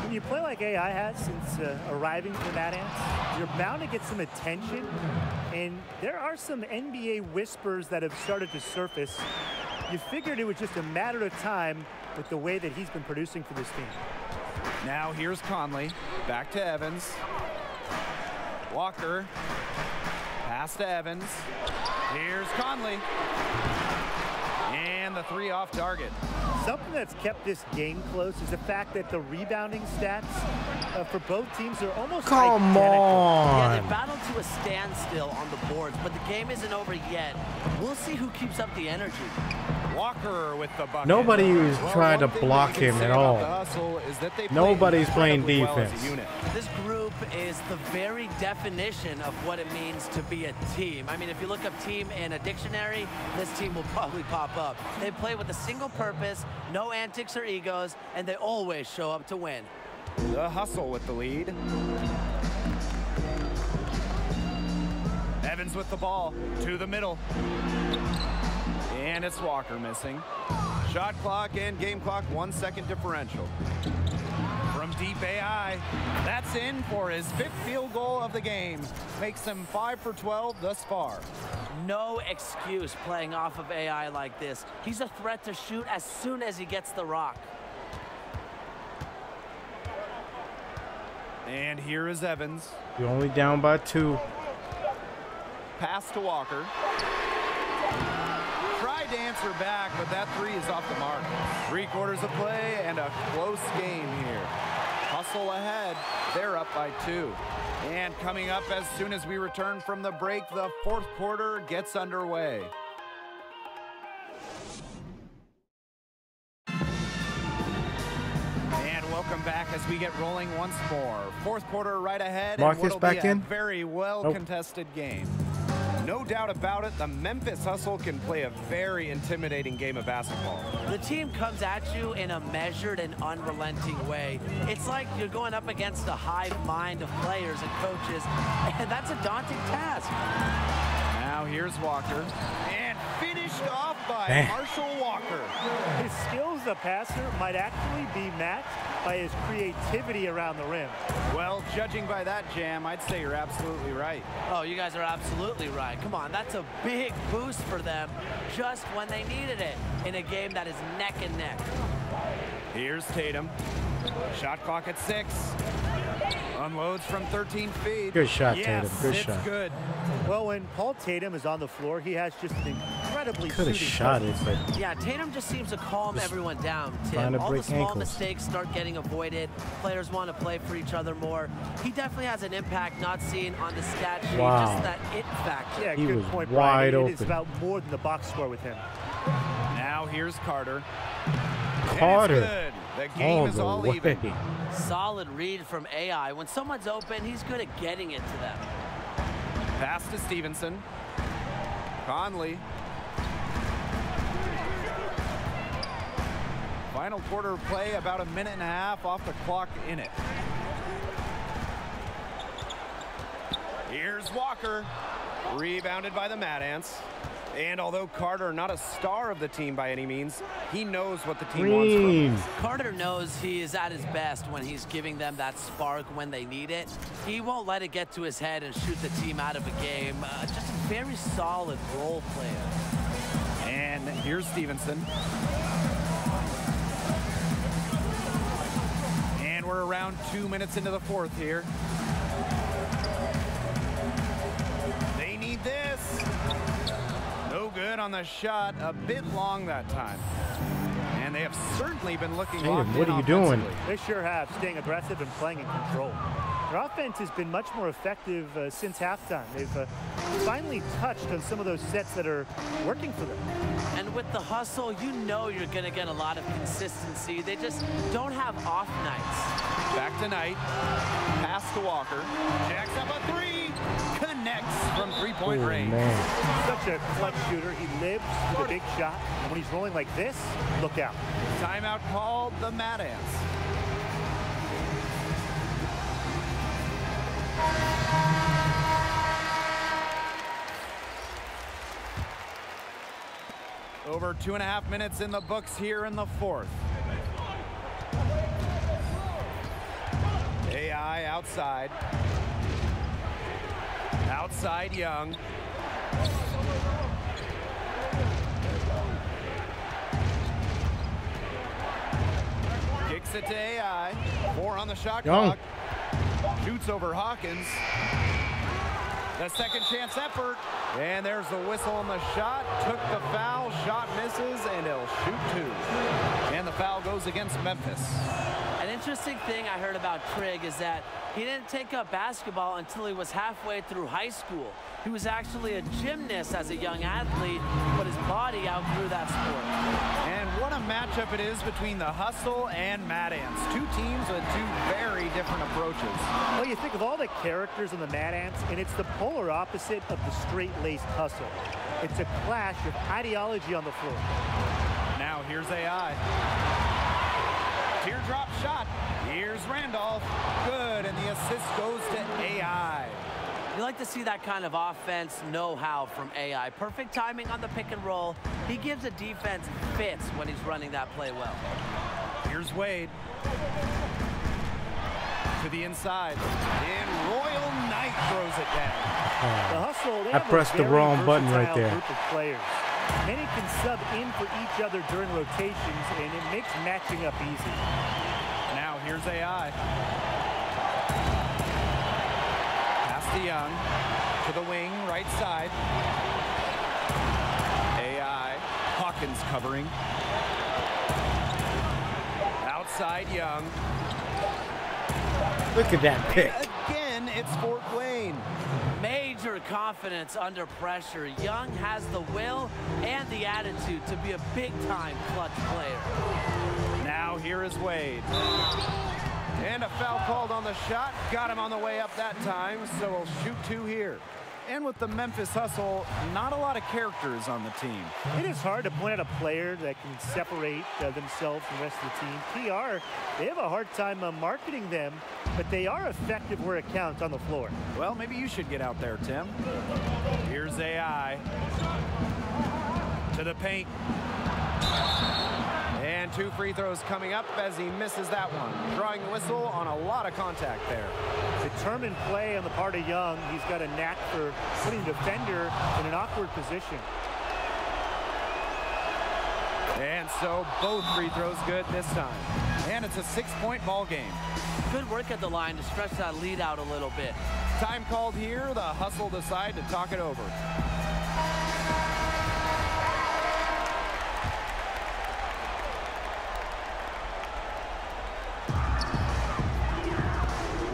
When you play like AI has since arriving to the Mad Ants, you're bound to get some attention. And there are some NBA whispers that have started to surface. You figured it was just a matter of time with the way that he's been producing for this team. Now here's Conley. Back to Evans. Walker. Pass to Evans. Here's Conley. And the three off target. Something that's kept this game close is the fact that the rebounding stats for both teams are almost Come identical. on. Yeah, they battled to a standstill on the boards, but the game isn't over yet. We'll see who keeps up the energy. Walker with the bucket. Nobody is Well, trying to one thing block we can him say at about all. the hustle is that they play Nobody's playing incredibly well as a defense. unit. This group is the very definition of what it means to be a team. I mean, if you look up team in a dictionary, this team will probably pop up. They play with a single purpose, no antics or egos, and they always show up to win. The hustle with the lead. Evans with the ball to the middle. And it's Walker missing. Shot clock and game clock 1 second differential. From deep AI, that's in for his 5th field goal of the game. Makes him 5 for 12 thus far. No excuse playing off of AI like this. He's a threat to shoot as soon as he gets the rock. And here is Evans. You're only down by 2. Pass to Walker. Tried to answer back, but that three is off the mark. 3 quarters of play and a close game here. Hustle ahead. They're up by 2. And coming up as soon as we return from the break, the 4th quarter gets underway. And welcome back as we get rolling once more. 4th quarter right ahead. Marcus and what'll back be a in? very well Nope. contested game. No doubt about it, the Memphis Hustle can play a very intimidating game of basketball. The team comes at you in a measured and unrelenting way. It's like you're going up against a hive mind of players and coaches, and that's a daunting task. Now here's Walker, and finished off by Man. Marshall Walker. His skills as a passer might actually be matched by his creativity around the rim. Well, judging by that, Jam, I'd say you're absolutely right. Oh, you guys are absolutely right. Come on, that's a big boost for them just when they needed it in a game that is neck and neck. Here's Tatum. Shot clock at 6. Unloads from 13 feet. Good shot, yes, Tatum. Good it's shot. good. Well, when Paul Tatum is on the floor, he has just an incredible incredibly Could have shooting shot it, presence. but Yeah, Tatum just seems to calm everyone down, trying Tim. to All the break small ankles. mistakes start getting avoided. Players want to play for each other more. He definitely has an impact not seen on the stat sheet, Wow. just that it factor. Yeah, He good was point, wide Brian. It is open. about more than the box score with him. Now here's Carter. Carter. And it's good. The game is the all way. even. Solid read from AI. When someone's open, he's good at getting it to them. Pass to Stevenson. Conley. Final quarter play, about a minute and a half off the clock in it. Here's Walker. Rebounded by the Mad Ants. And although Carter not a star of the team by any means, he knows what the team wants from him. Carter knows he is at his best when he's giving them that spark when they need it. He won't let it get to his head and shoot the team out of a game. Just a very solid role player. And here's Stevenson. And we're around 2 minutes into the fourth here. They need this. No good on the shot, a bit long that time. And they have certainly been looking locked in what are you doing? offensively. They sure have, staying aggressive and playing in control. Their offense has been much more effective since halftime. They've finally touched on some of those sets that are working for them. And with the hustle, you know you're going to get a lot of consistency. They just don't have off nights. Back to Knight. Pass to Walker. Jacks up a three. Connects from three-point range. Man. Such a clutch shooter. He lives with a big shot. And when he's rolling like this, look out. Timeout called, the Mad Ants. Over 2.5 minutes in the books here in the fourth. AI outside. Outside Young. Kicks it to AI. 4 on the shot Young. clock. Shoots over Hawkins. The second chance effort. And there's the whistle on the shot. Took the foul. Shot misses, and he'll shoot 2. And the foul goes against Memphis. An interesting thing I heard about Trigg is that he didn't take up basketball until he was halfway through high school. He was actually a gymnast as a young athlete, but his body outgrew that sport. And what a matchup it is between the Hustle and Mad Ants. Two teams with two very different approaches. Well, you think of all the characters on the Mad Ants, and it's the polar opposite of the straight-laced Hustle. It's a clash of ideology on the floor. Now here's AI. Teardrop shot. Here's Randolph. Good, and the assist goes to AI. You like to see that kind of offense know-how from AI. Perfect timing on the pick and roll. He gives a defense fits when he's running that play well. Here's Wade. To the inside. And Royal Knight throws it down. The Hustle, they I have pressed a the very wrong button right versatile there. group of players. Many can sub in for each other during rotations, and it makes matching up easy. Now here's AI. Pass to Young. To the wing, right side. AI. Hawkins covering. Outside Young. Look at that pick. Again, it's Fort Wayne. Major confidence under pressure. Young has the will and the attitude to be a big-time clutch player. Now here is Wade. And a foul called on the shot. Got him on the way up that time, so we'll shoot 2 here. And with the Memphis Hustle, not a lot of characters on the team. It is hard to point out a player that can separate themselves from the rest of the team. TR, they have a hard time marketing them, but they are effective where it counts on the floor. Well, maybe you should get out there, Tim. Here's AI. To the paint. And 2 free throws coming up as he misses that one. Drawing the whistle on a lot of contact there. Determined play on the part of Young. He's got a knack for putting the defender in an awkward position. And so both free throws good this time. And it's a 6-point ball game. Good work at the line to stretch that lead out a little bit. Time called here. The Hustle decide to talk it over.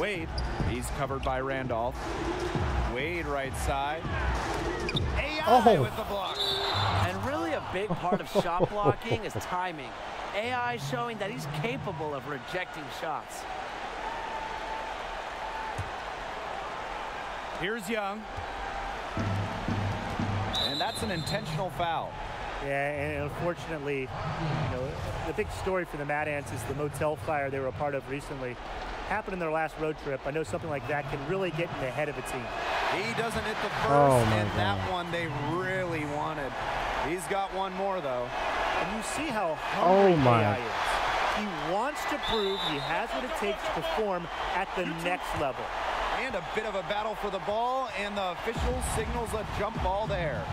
Wade. He's covered by Randolph. Wade right side. AI with the block. And really a big part of shot blocking is timing. AI showing that he's capable of rejecting shots. Here's Young. And that's an intentional foul. Yeah, and unfortunately, you know, the big story for the Mad Ants is the motel fire they were a part of recently. Happened in their last road trip. I know something like that can really get in the head of a team. He doesn't hit the first, and that one they really wanted. He's got one more, though. And you see how hungry AI is. He wants to prove he has what it takes to perform at the next level. And a bit of a battle for the ball, and the official signals a jump ball there.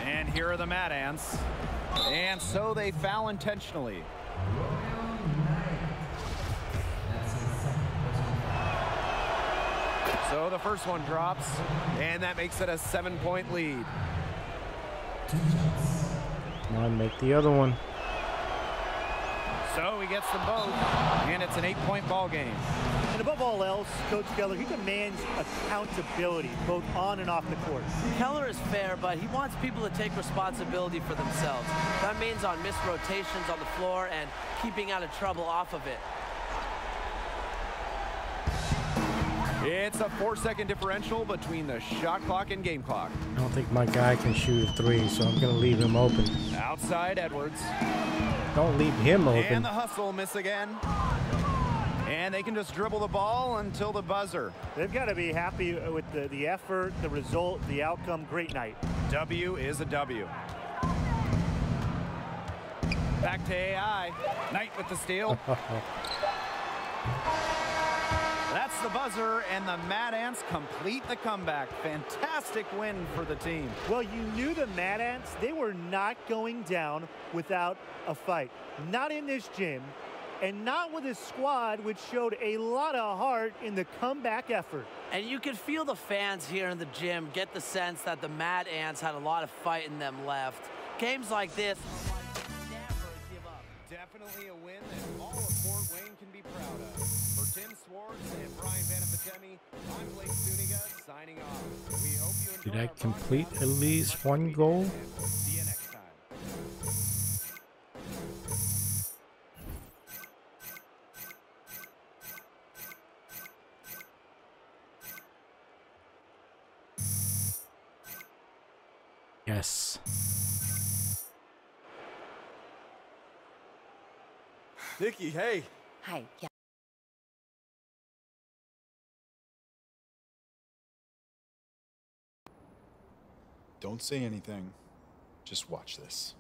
And here are the Mad Ants. And so they foul intentionally. So the first one drops, and that makes it a 7-point lead. Come on, make the other one. So he gets them both, and it's an 8-point ball game. And above all else, Coach Keller, he demands accountability, both on and off the court. Keller is fair, but he wants people to take responsibility for themselves. That means on missed rotations on the floor and keeping out of trouble off of it. It's a 4-second differential between the shot clock and game clock. I don't think my guy can shoot a 3, so I'm going to leave him open. Outside Edwards. Don't leave him open. And the hustle miss again. And they can just dribble the ball until the buzzer. They've got to be happy with the effort, the result, the outcome. Great night. W is a W. Back to AI. Knight with the steal. That's the buzzer, and the Mad Ants complete the comeback. Fantastic win for the team. Well, you knew the Mad Ants, they were not going down without a fight. Not in this gym, and not with a squad which showed a lot of heart in the comeback effort. And you could feel the fans here in the gym get the sense that the Mad Ants had a lot of fight in them left. Games like this never give up. Definitely a win that all of Fort Wayne can be proud of. For Tim Swartz and Brian Banafitemi, I'm Blake Zuniga signing off. We hope you enjoyed. Did I complete at least one goal? See you next time. Yes. Nikki, hey. Hi, yeah. Don't say anything. Just watch this.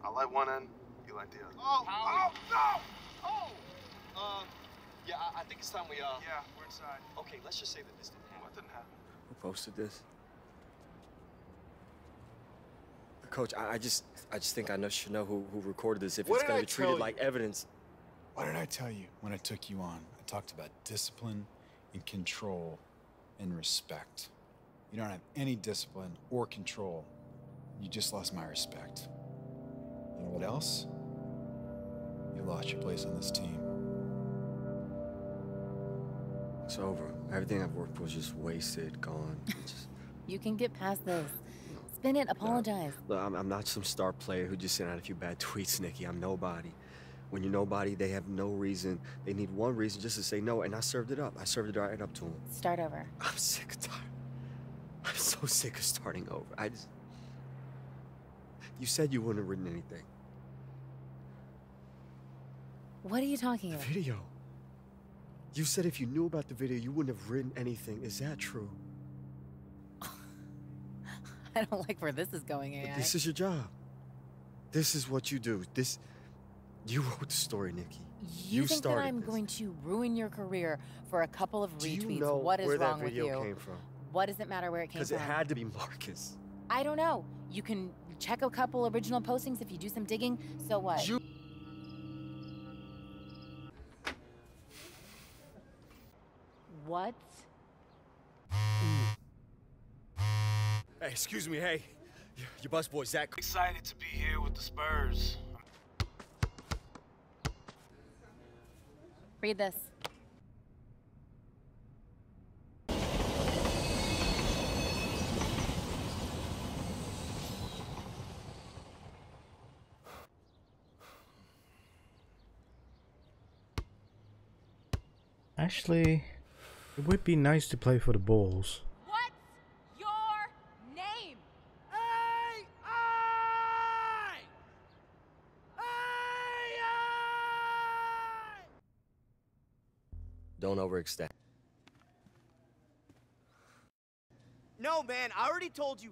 I light one end, you light the other. Oh, no! Oh! Yeah, I think it's time we, Yeah, we're inside. Okay, let's just say that this didn't happen. What didn't happen? Who posted this? Coach, I just think I should know who recorded this if What it's did going I to be treated tell like you? evidence. What did I tell you when I took you on? I talked about discipline and control and respect. You don't have any discipline or control. You just lost my respect. You know what else? You lost your place on this team. It's over. Everything I've worked for was just wasted, gone. You can get past this. Spin it, apologize. Look, I'm not some star player who just sent out a few bad tweets, Nikki. I'm nobody. When you're nobody, they have no reason. They need one reason just to say no, and I served it up. I served it right up to them. Start over. I'm sick and tired. I'm so sick of starting over. You said you wouldn't have written anything. What are you talking The about? video. You said if you knew about the video, you wouldn't have written anything. Is that true? I don't like where this is going, AI. But this is your job. This is what you do. You wrote the story, Nikki. You think that I'm going to ruin your career for a couple of retweets? Do you know what is where wrong that with video you? came from? What does it matter where it came from? Because it had to be Marcus. I don't know. You can check a couple original postings if you do some digging. So what? What? Hey, excuse me, hey. Your busboy, Zach. Excited to be here with the Spurs. Read this. Actually, it would be nice to play for the Bulls. What's your name? Don't overextend. No, man, I already told you.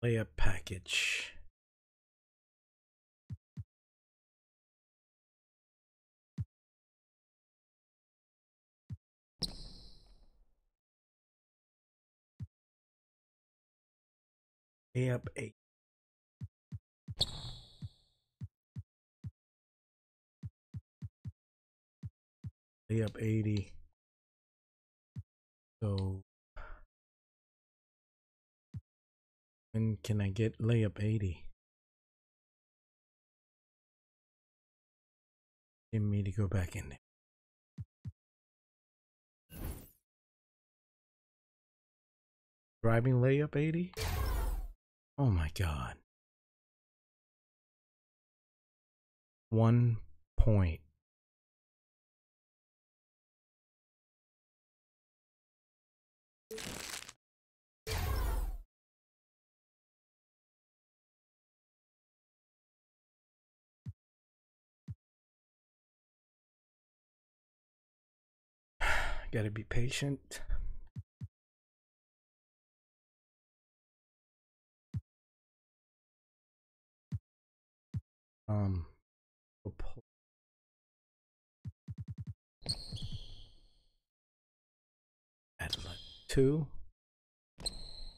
Layup package. Layup 8. Layup 80. So when can I get layup 80? Didn't mean to go back in there. Driving layup 80? Oh my god. 1 point. Gotta be patient. At 2.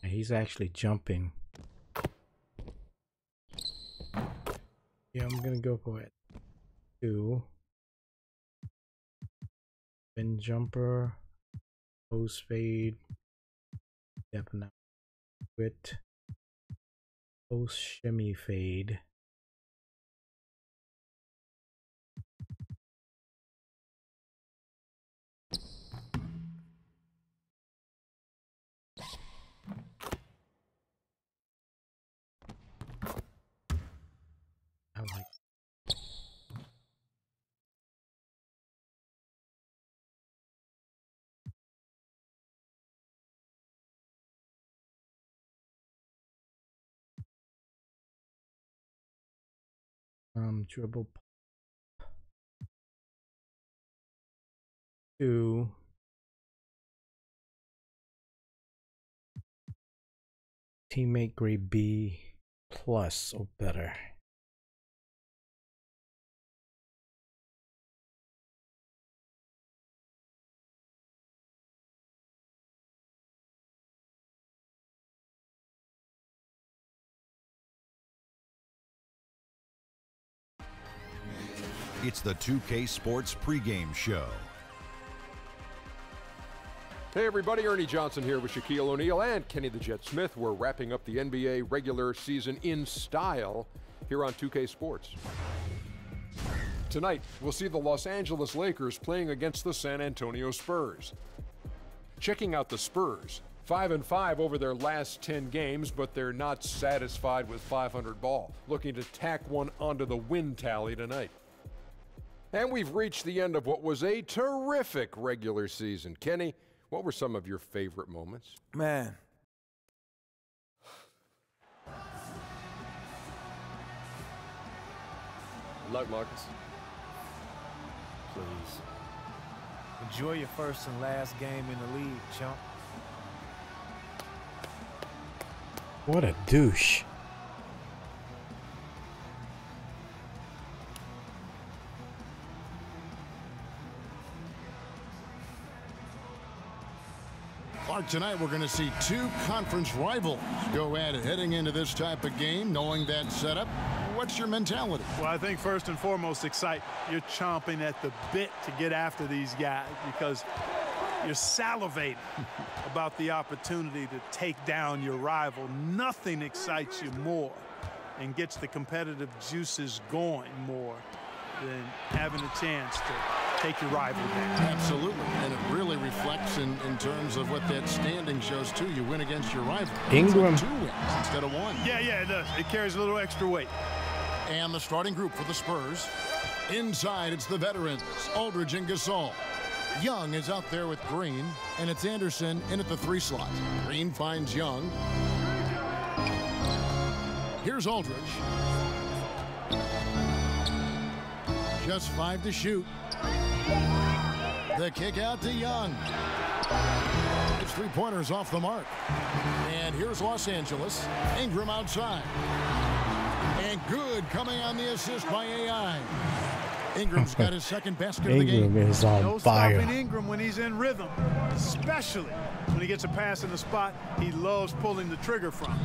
He's actually jumping. Yeah, I'm gonna go for it. 2. Spin jumper. Post fade. Definitely. Quit. Post shimmy fade. I like dribble 2. Teammate grade B plus or better. It's the 2K Sports pregame show. Hey everybody, Ernie Johnson here with Shaquille O'Neal and Kenny the Jet Smith. We're wrapping up the NBA regular season in style here on 2K Sports. Tonight, we'll see the Los Angeles Lakers playing against the San Antonio Spurs. Checking out the Spurs, 5-5 over their last 10 games, but they're not satisfied with 500 ball. Looking to tack one onto the win tally tonight. And we've reached the end of what was a terrific regular season. Kenny, what were some of your favorite moments? Man. Good luck, Marcus. Please. Enjoy your first and last game in the league, chump. What a douche. Mark, tonight we're going to see two conference rivals go at it. Heading into this type of game, knowing that setup, what's your mentality? Well, I think first and foremost, excitement. You're chomping at the bit to get after these guys because you're salivating about the opportunity to take down your rival. Nothing excites you more and gets the competitive juices going more than having a chance to take your rival down. Absolutely, and it really reflects in terms of what that standing shows too. You win against your rival. Ingram. 2 wins instead of 1. Yeah, it does. It carries a little extra weight. And the starting group for the Spurs. Inside, it's the veterans, Aldridge and Gasol. Young is out there with Green, and it's Anderson in at the 3 slot. Green finds Young. Here's Aldridge. Just 5 to shoot. The kick out to Young. It's 3-pointers off the mark. And here's Los Angeles. Ingram outside. And good coming on the assist by AI. Ingram's got his second basket of the game. Ingram is on No fire. stopping Ingram when he's in rhythm, especially when he gets a pass in the spot he loves pulling the trigger from.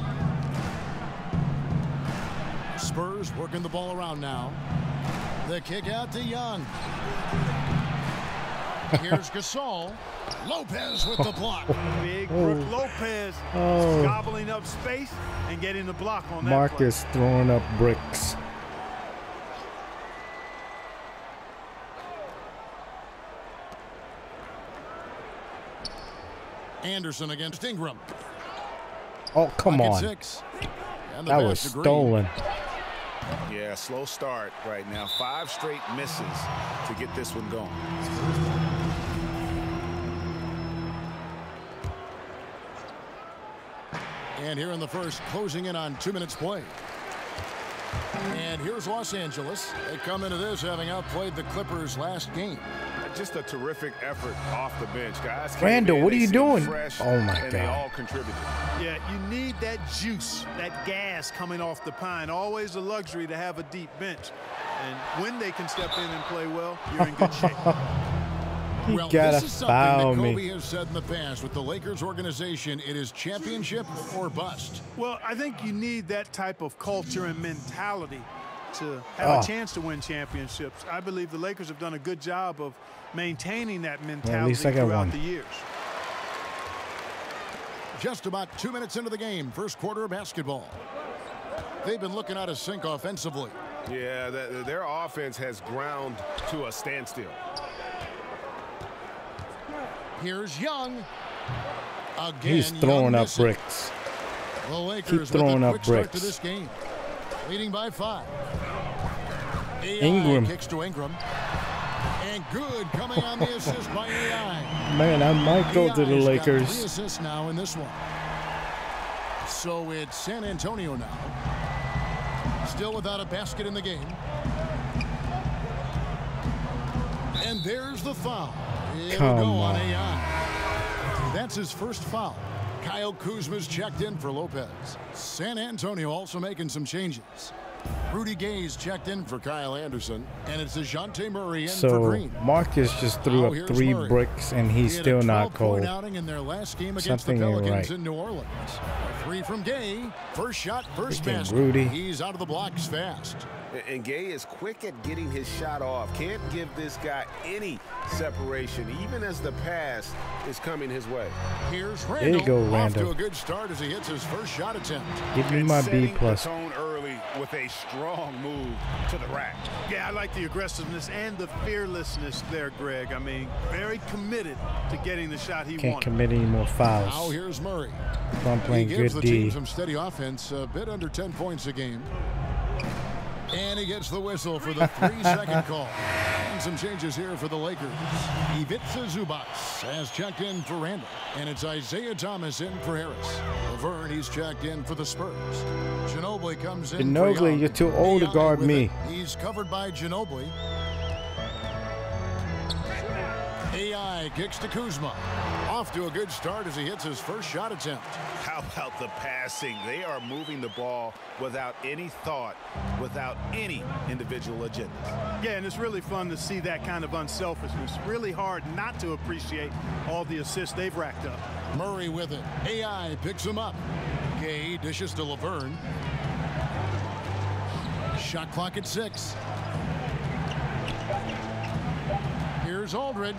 Spurs working the ball around now. The kick out to Young. Here's Gasol. Lopez with the block. Big Brook Lopez gobbling up space and getting the block on that Marcus throwing up bricks. Anderson against Ingram. Oh, come Bucket on. 6. And the That pass was to Green. stolen. Yeah, slow start right now. 5 straight misses to get this one going. And here in the first, closing in on 2 minutes play. And here's Los Angeles. They come into this having outplayed the Clippers last game. Just a terrific effort off the bench, guys. Randall, what are you doing? Fresh, Oh, my and they God. all contributed. Yeah, you need that juice, that gas coming off the pine. Always a luxury to have a deep bench. And when they can step in and play well, you're in good shape. Well, gotta this is something foul that me. Kobe has said in the past with the Lakers organization. It is championship or bust. Well, I think you need that type of culture and mentality to have a chance to win championships. I believe the Lakers have done a good job of maintaining that mentality least I got throughout one. the years. Just about 2 minutes into the game, first quarter of basketball. They've been looking out of sync offensively. Yeah, their offense has ground to a standstill. Here's Young. Again, He's throwing Young up missing. bricks. The Lakers throwing with a up quick start to bricks. this game, leading by 5. AI Ingram. kicks to Ingram. And good coming on the assist by AI. Man, I might go to the AI's got 3 Lakers. assists now in this one. So it's San Antonio now. Still without a basket in the game. And there's the foul. It'll Come go on on. AI. That's his first foul. Kyle Kuzma's checked in for Lopez. San Antonio also making some changes. Rudy Gay's checked in for Kyle Anderson, and it's DeJounte Murray in for So Green. Marcus just threw Now up here's 3 Murray. bricks and he's He had still a not 12-point cold. outing in their last game against Something the ain't Pelicans right. in New Orleans. A 3 from Gay. First shot, first Freaking basket. Rudy. He's out of the blocks fast. And Gay is quick at getting his shot off. Can't give this guy any separation, even as the pass is coming his way. Here's There Randall. you go, Off Randall. to a good start as he hits his first shot attempt. Give me my B+. Setting the tone early with a strong move to the rack. Yeah, I like the aggressiveness and the fearlessness there, Greg. I mean, very committed to getting the shot he Can't wanted. commit any more Now fouls. here's Murray. So I'm He playing gives good the team D. some steady offense, a bit under 10 points a game. And he gets the whistle for the 3-second call. And some changes here for the Lakers. Ivica Zubac has checked in for Randall. And it's Isaiah Thomas in for Harris. Laverne, he's checked in for the Spurs. Ginobili comes in for Ginobili, Young. you're too old to Young guard with me. it. He's covered by Ginobili. AI kicks to Kuzma. Off to a good start as he hits his first shot attempt. How about the passing? They are moving the ball without any thought, without any individual agenda. Yeah, and it's really fun to see that kind of unselfishness. Really hard not to appreciate all the assists they've racked up. Murray with it. AI picks him up. Gay dishes to Laverne. Shot clock at 6. Here's Aldridge.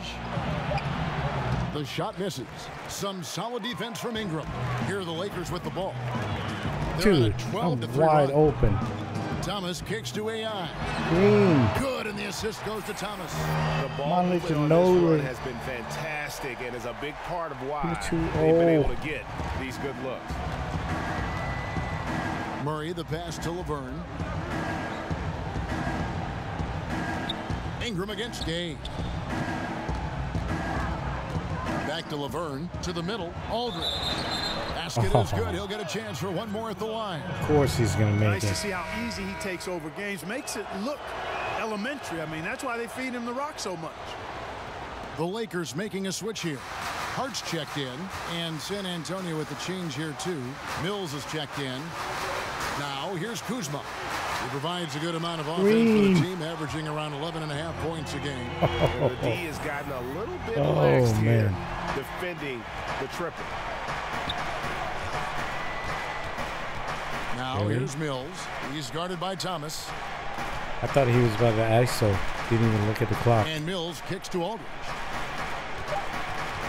The shot misses. Some solid defense from Ingram. Here are the Lakers with the ball. Dude, I'm wide open. Thomas kicks to AI. Green. Good, and the assist goes to Thomas. The ball movement on this run has been fantastic and is a big part of why they've been able to get these good looks. Murray, the pass to Laverne. Ingram against Gay. Back to Laverne, to the middle, Aldridge. Basket is good. He'll get a chance for one more at the line. Of course he's going to make Nice it. to see how easy he takes over games. Makes it look elementary. I mean, that's why they feed him the rock so much. The Lakers making a switch here. Hart's checked in, and San Antonio with the change here too. Mills is checked in. Now here's Kuzma. He provides a good amount of offense for the team, averaging around 11.5 points a game. The D has gotten a little bit lax here, man. defending the triple. Now here's Mills. He's guarded by Thomas. I thought he was about to ISO. Didn't even look at the clock. And Mills kicks to Aldridge.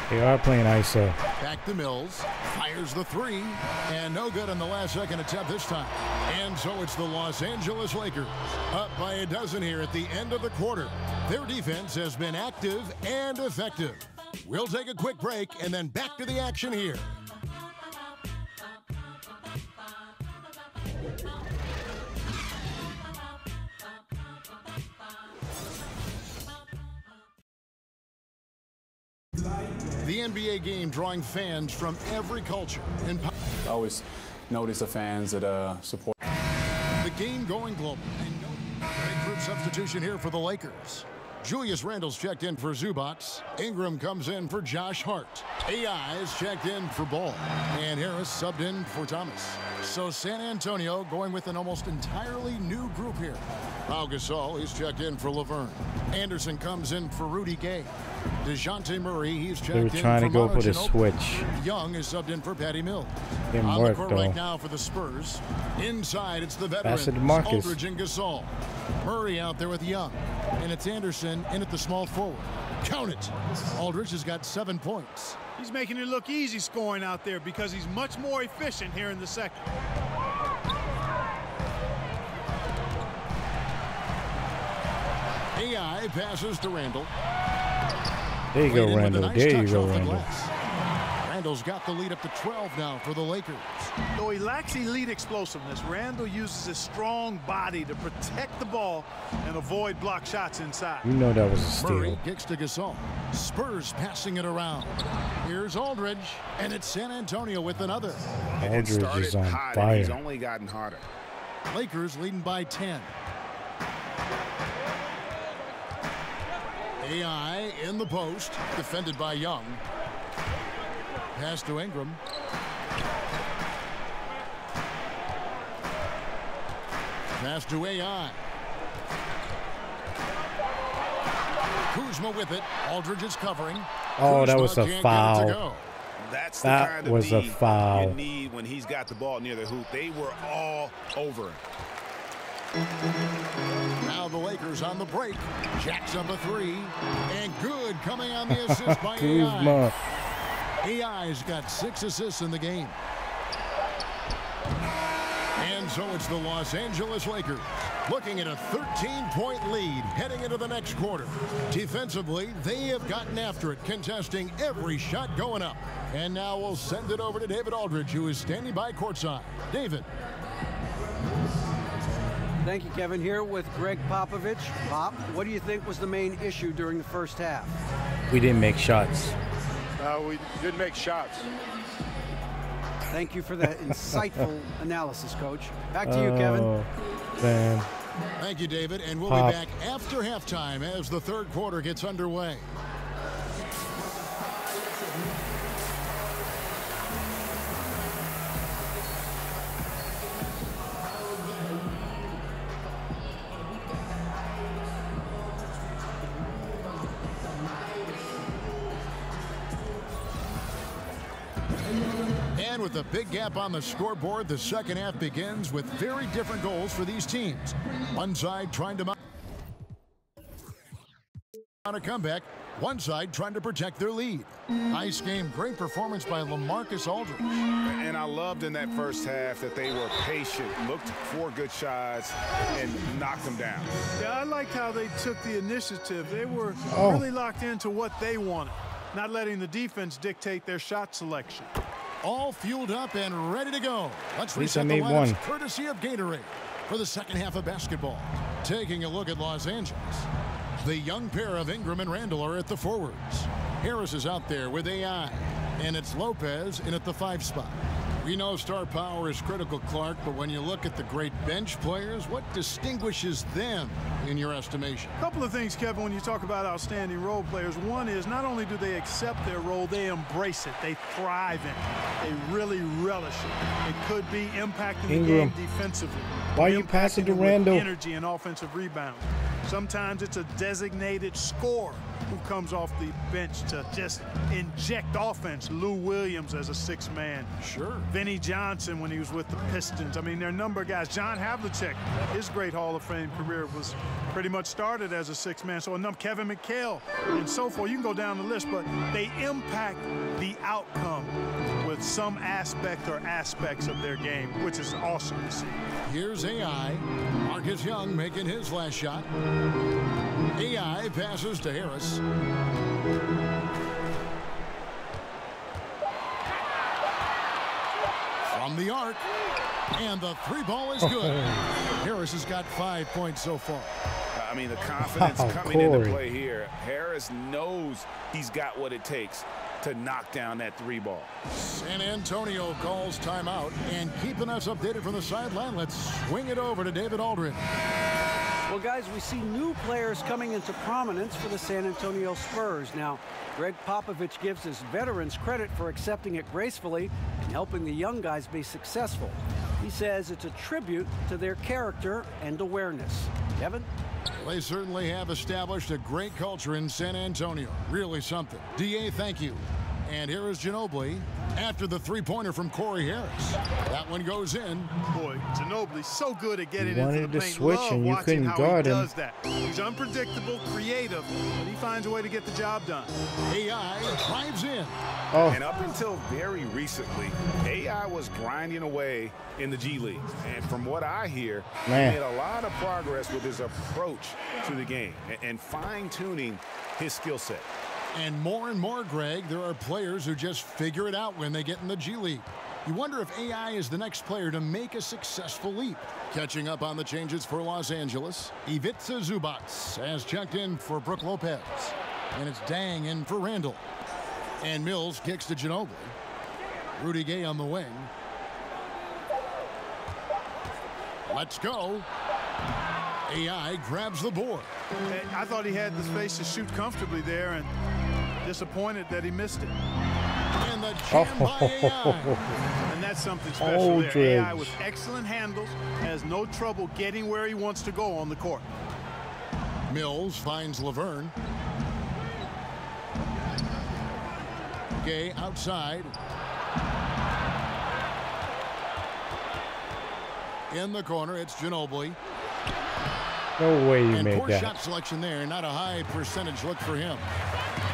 They are playing ISO. Back to Mills. Fires the 3. And no good on the last second attempt this time. And so it's the Los Angeles Lakers. Up by a dozen here at the end of the quarter. Their defense has been active and effective. We'll take a quick break and then back to the action here. The NBA game drawing fans from every culture. And I always notice the fans that support. The game going global. And no group substitution here for the Lakers. Julius Randle's checked in for Zubac. Ingram comes in for Josh Hart. AI is checked in for Ball. And Harris subbed in for Thomas. So San Antonio going with an almost entirely new group here. Pau Gasol, he's checked in for Laverne. Anderson comes in for Rudy Gay. DeJounte Murray, he's checked in for They were trying to go for the switch. Young is subbed in for Patty Mills. Didn't On work, the court though. right now for the Spurs. Inside, it's the Pass it veterans, to Marcus. Aldridge and Gasol. Murray out there with Young. And it's Anderson in at the small forward. Count it. Aldridge has got 7 points. He's making it look easy scoring out there because he's much more efficient here in the second. AI passes to Randle. There you go, Played in with a Randle. nice There you touch go, off the Randle. glass. Randle's got the lead up to 12 now for the Lakers. Though he lacks elite explosiveness, Randle uses his strong body to protect the ball and avoid block shots inside. You know that was a Murray steal. kicks to Gasol. Spurs passing it around. Here's Aldridge, and it's San Antonio with another. Aldridge is on hot, and he's fire. only gotten hotter. Lakers leading by 10. AI in the post, defended by Young. Pass to Ingram. Pass to AI. Kuzma with it. Aldridge is covering. Oh, that Kuzma was a can't get it to foul. go. That's the That kind of was a D foul. you need when he's got the ball near the hoop. They were all over him. Now the Lakers on the break. Jacks up a 3. And good coming on the assist by AI. Kuzma. AI's got 6 assists in the game. And so it's the Los Angeles Lakers looking at a 13-point lead heading into the next quarter. Defensively, they have gotten after it, contesting every shot going up. And now we'll send it over to David Aldridge, who is standing by courtside. David. Thank you, Kevin. Here with Greg Popovich. Pop, what do you think was the main issue during the first half? We didn't make shots. We didn't make shots. Thank you for that insightful analysis, Coach. Back to you, Kevin. Oh, man. Thank you, David. And we'll Pop. be back after halftime as the third quarter gets underway. And with a big gap on the scoreboard, the second half begins with very different goals for these teams. One side trying to mount a comeback, one side trying to protect their lead. Nice game, great performance by LaMarcus Aldridge. And I loved in that first half that they were patient, looked for good shots, and knocked them down. Yeah, I liked how they took the initiative. They were really locked into what they wanted, not letting the defense dictate their shot selection. All fueled up and ready to go. Let's At least I reset the made lineups one. courtesy of Gatorade for the second half of basketball. Taking a look at Los Angeles. The young pair of Ingram and Randall are at the forwards. Harris is out there with AI, and it's Lopez in at the 5 spot. We know star power is critical, Clark, but when you look at the great bench players, what distinguishes them in your estimation? A couple of things, Kevin, when you talk about outstanding role players. One is not only do they accept their role, they embrace it. They thrive in it. They really relish it. It could be impacting the game defensively. Why are you passing to Randall? Energy and offensive rebounds. Sometimes it's a designated scorer who comes off the bench to just inject offense. Lou Williams as a 6th man. Sure. Vinnie Johnson when he was with the Pistons. I mean, there are a number of guys. John Havlicek, his great Hall of Fame career was pretty much started as a 6th man. So a number, Kevin McHale and so forth. You can go down the list, but they impact the outcome with some aspect or aspects of their game, which is awesome to see. Here's AI. Marcus Young making his last shot. AI passes to Harris. From the arc. And the 3 ball is good. Harris has got 5 points so far. I mean, the confidence coming into play here. Harris knows he's got what it takes to knock down that 3 ball. San Antonio calls timeout, and keeping us updated from the sideline, let's swing it over to David Aldridge. Well, guys, we see new players coming into prominence for the San Antonio Spurs. Now, Greg Popovich gives his veterans credit for accepting it gracefully and helping the young guys be successful. He says it's a tribute to their character and awareness. Kevin? They certainly have established a great culture in San Antonio. Really something. DA, thank you. And here is Ginobili after the 3-pointer from Corey Harris. That one goes in. Boy, Ginobili's so good at getting You into wanted the to paint. switch Love and you watching couldn't how guard he him. does that. He's unpredictable, creative, but he finds a way to get the job done. AI drives in. And up until very recently, AI was grinding away in the G League. And from what I hear, he made a lot of progress with his approach to the game and fine-tuning his skill set. And more, Greg, there are players who just figure it out when they get in the G League. You wonder if AI is the next player to make a successful leap. Catching up on the changes for Los Angeles, Ivica Zubac has checked in for Brook Lopez. And it's Dang in for Randall. And Mills kicks to Ginobili. Rudy Gay on the wing. Let's go. AI grabs the board. I thought he had the space to shoot comfortably there, and disappointed that he missed it. And the jam by AI. And that's something special there. AI with excellent handles, has no trouble getting where he wants to go on the court. Mills finds Laverne. Gay outside. In the corner, it's Ginobili. No way you and made poor that. shot selection there. Not a high percentage look for him.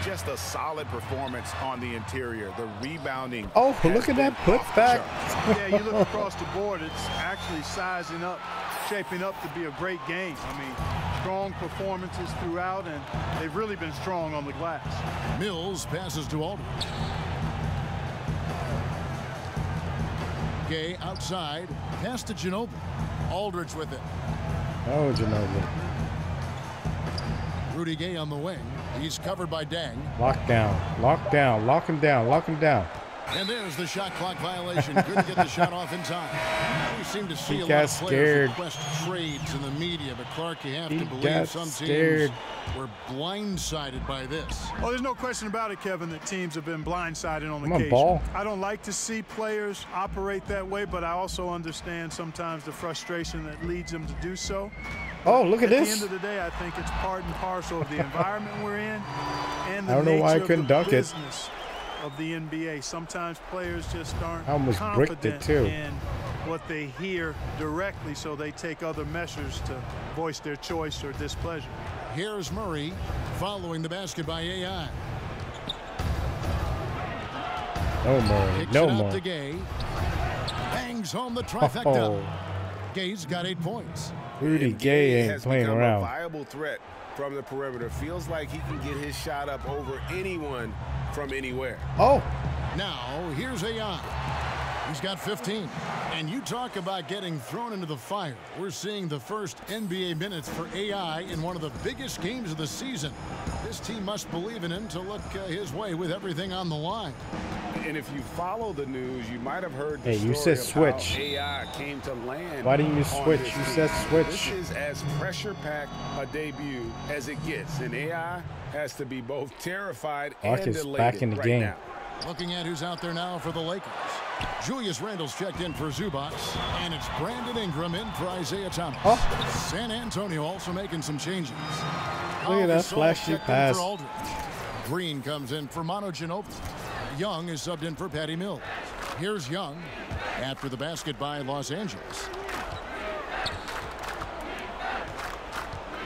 Just a solid performance on the interior. The rebounding. Oh, look at that putback. Yeah, you look across the board, it's actually sizing up, shaping up to be a great game. I mean, strong performances throughout, and they've really been strong on the glass. Mills passes to Aldridge. Gay outside. Pass to Ginobili. Aldridge with it. Oh, Ginobili. Rudy Gay on the wing. He's covered by Dang. Lock down. Lock down. Lock him down. Lock him down. And there's the shot clock violation. Couldn't get the shot off in time. We seem to see He a lot got of players scared. request trades in the media, but Clark, you have He to believe got some scared. teams were blindsided by this. Oh, there's no question about it, Kevin, that teams have been blindsided on Come on, occasion. ball. I don't like to see players operate that way, but I also understand sometimes the frustration that leads them to do so. Oh, look at At this. the end of the day, I think it's part and parcel of the environment we're in and the I don't know why I nature of couldn't the dunk it. business of the NBA. Sometimes players just aren't I almost bricked it, confident too. in what they hear directly, so they take other measures to voice their choice or displeasure. Here's Murray following the basket by AI. No more. Kicks No it out more. to Gay. Bangs home the trifecta. Oh. Gay's got 8 points. Rudy Gay ain't has playing become a around. viable threat from the perimeter. Feels like he can get his shot up over anyone from anywhere. Oh. Now, here's AI. He's got 15. And you talk about getting thrown into the fire. We're seeing the first NBA minutes for AI in one of the biggest games of the season. This team must believe in him to look his way with everything on the line. And if you follow the news, you might have heard the Hey, you story said of switch. how AI came to land. Why didn't you on switch? this You team. said switch. This is as pressure-packed a debut as it gets, and AI has to be both terrified and Marcus elated back in the right game. now. Looking at who's out there now for the Lakers. Julius Randle's checked in for Zubac, and it's Brandon Ingram in for Isaiah Thomas. Oh. San Antonio also making some changes. Look at that Gasol flashy checked in pass. for Aldridge. Green comes in for Manu Ginobili. Young is subbed in for Patty Mills. Here's Young after the basket by Los Angeles.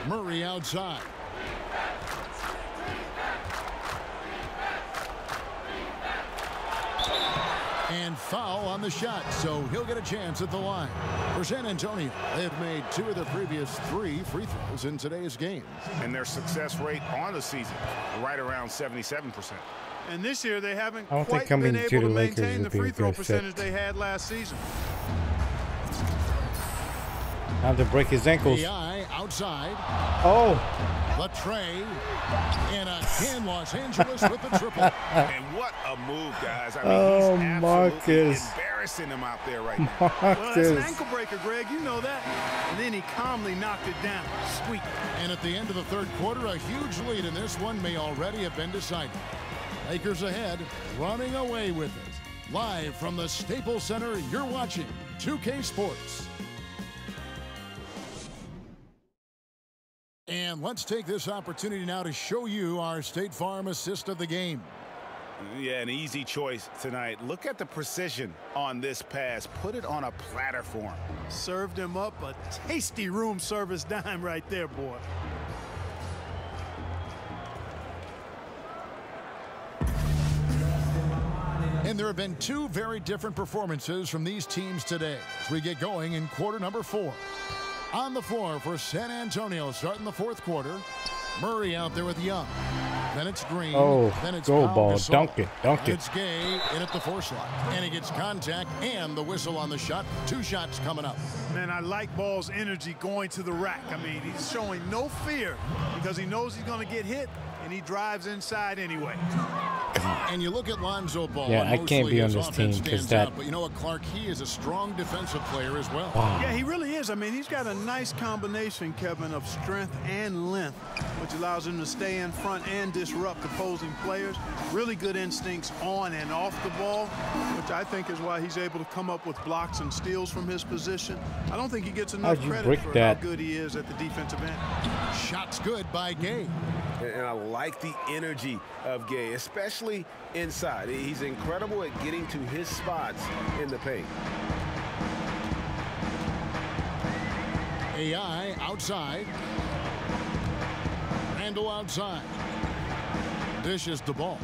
Murray outside. And foul on the shot, so he'll get a chance at the line. For San Antonio, they've made 2 of their previous 3 free throws in today's game. And their success rate on the season, right around 77%. And this year, they haven't I don't think quite coming been to able the to Lakers maintain the would be a free throw good fit. percentage they had last season. Time to break his ankles. AI outside. Oh. Latrey. And again, Los Angeles with the triple. And what a move, guys. I mean, Oh, he's absolutely Marcus. embarrassing them out there right now. Well, that's an Marcus. ankle breaker, Greg. You know that. And then he calmly knocked it down. Sweet. And at the end of the third quarter, a huge lead in this one may already have been decided. Lakers ahead, running away with it. Live from the Staples Center, you're watching 2K Sports. And let's take this opportunity now to show you our State Farm assist of the game. Yeah, an easy choice tonight. Look at the precision on this pass. Put it on a platter for him. Served him up a tasty room service dime right there, boy. And there have been 2 very different performances from these teams today as we get going in quarter number 4. On the floor for San Antonio starting the 4th quarter. Murray out there with Young. Then it's Green. Oh, then it's go Pau ball. Gasol. Dunk it. Dunk Then it. it's Gay in at the 4 slot. And he gets contact and the whistle on the shot. 2 shots coming up. Man, I like Ball's energy going to the rack. I mean, he's showing no fear because he knows he's going to get hit, and he drives inside anyway. And you look at Lonzo Ball. Yeah, and I can't mostly be on his this offense team 'cause stands that- out. But you know what, Clark? He is a strong defensive player as well. Yeah, he really is. I mean, he's got a nice combination, Kevin, of strength and length, which allows him to stay in front and disrupt opposing players. Really good instincts on and off the ball, which I think is why he's able to come up with blocks and steals from his position. I don't think he gets enough How'd you credit break for that? how good he is at the defensive end. Shots good by Gay. And I like the energy of Gay, especially inside. He's incredible at getting to his spots in the paint. AI outside. Randle outside. Dishes the ball.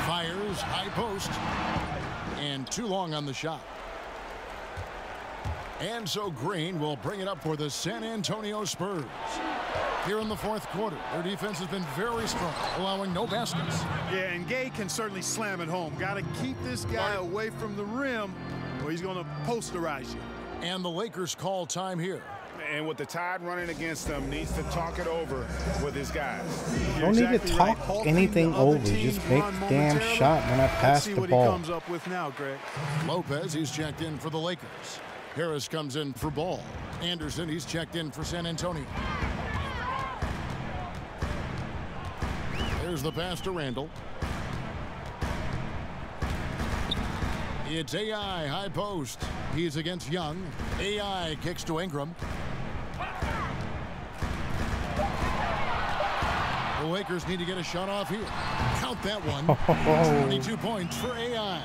Fires, high post. And too long on the shot. And so Green will bring it up for the San Antonio Spurs. Here in the 4th quarter, their defense has been very strong, allowing no baskets. Yeah, and Gay can certainly slam it home. Got to keep this guy away from the rim or he's going to posterize you. And the Lakers call time here. And with the Tide running against them, needs to talk it over with his guys. Don't need to talk anything over. Just make the damn shot when I pass the Let's see what ball. he comes up with now, Greg. Lopez, he's checked in for the Lakers. Harris comes in for Ball. Anderson, he's checked in for San Antonio. There's the pass to Randle. It's AI, high post. He's against Young. AI kicks to Ingram. The Lakers need to get a shot off here. Count that one. 22 points for AI.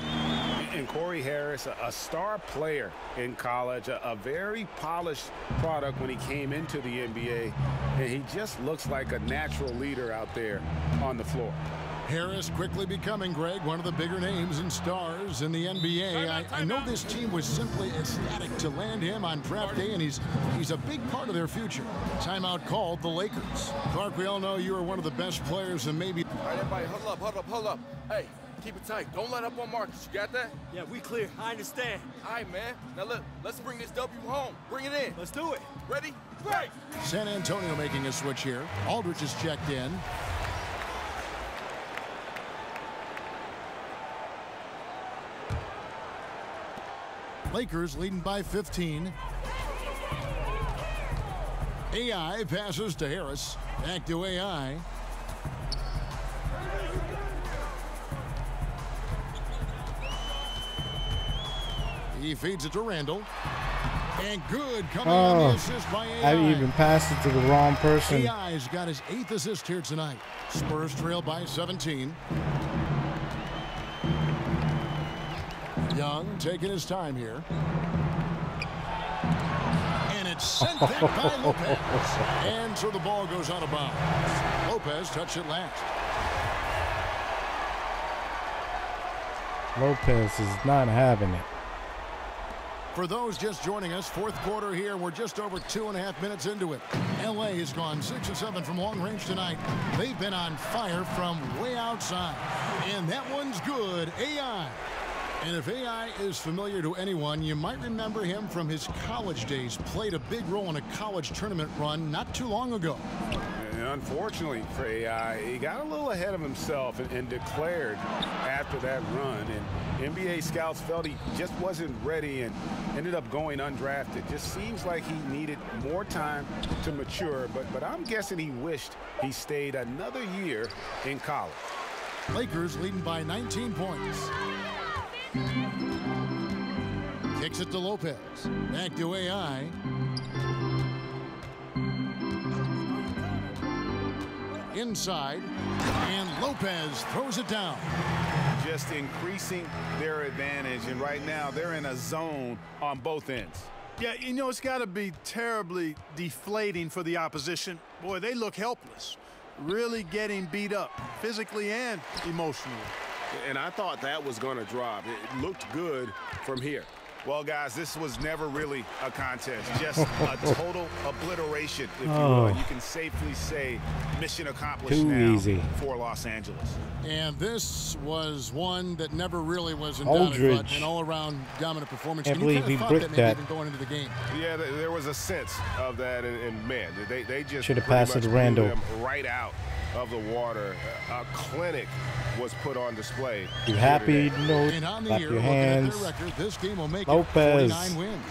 And Corey Harris, a star player in college, a very polished product when he came into the NBA, and he just looks like a natural leader out there on the floor. Harris quickly becoming, Greg, one of the bigger names and stars in the NBA. I know this team was simply ecstatic to land him on draft day, and he's a big part of their future. Timeout called the Lakers. Clark, we all know you are one of the best players and maybe... All right, everybody, hold up. Hey, keep it tight. Don't let up on Marcus. You got that? Yeah, we clear. I understand. All right, man. Now, look, let's bring this W home. Bring it in. Let's do it. Ready? Right. San Antonio making a switch here. Aldridge is checked in. Lakers leading by 15. AI passes to Harris. Back to AI. He feeds it to Randall. And good coming on the assist by AI. I even passed it to the wrong person. AI's got his 8th assist here tonight. Spurs trail by 17. Young taking his time here. And it's sent back by Lopez. And so the ball goes out of bounds. Lopez touched it last. Lopez is not having it. For those just joining us, fourth quarter here. We're just over 2.5 minutes into it. LA has gone 6 of 7 from long range tonight. They've been on fire from way outside. And that one's good. AI. And if AI is familiar to anyone, you might remember him from his college days. Played a big role in a college tournament run not too long ago. And unfortunately for AI, he got a little ahead of himself and declared after that run. And NBA scouts felt he just wasn't ready and ended up going undrafted. Just seems like he needed more time to mature. But I'm guessing he wished he stayed another year in college. Lakers leading by 19 points. Kicks it to Lopez. Back to AI. Inside. And Lopez throws it down. Just increasing their advantage. And right now, they're in a zone on both ends. Yeah, you know, it's got to be terribly deflating for the opposition. Boy, they look helpless. Really getting beat up, physically and emotionally. And I thought that was going to drop. It looked good from here. Well, guys, this was never really a contest. Just a total obliteration, if you will. You can safely say mission accomplished now for Los Angeles. And this was one that never really was in doubt, but an all-around dominant performance. Can't believe he bricked that. Even going into the game. Yeah, there was a sense of that, and man, they just should have passed it to Randall. Right out of the water. A clinic was put on display. You happy? No. Clap your hands. Record, this game will make Lopez. 49 wins.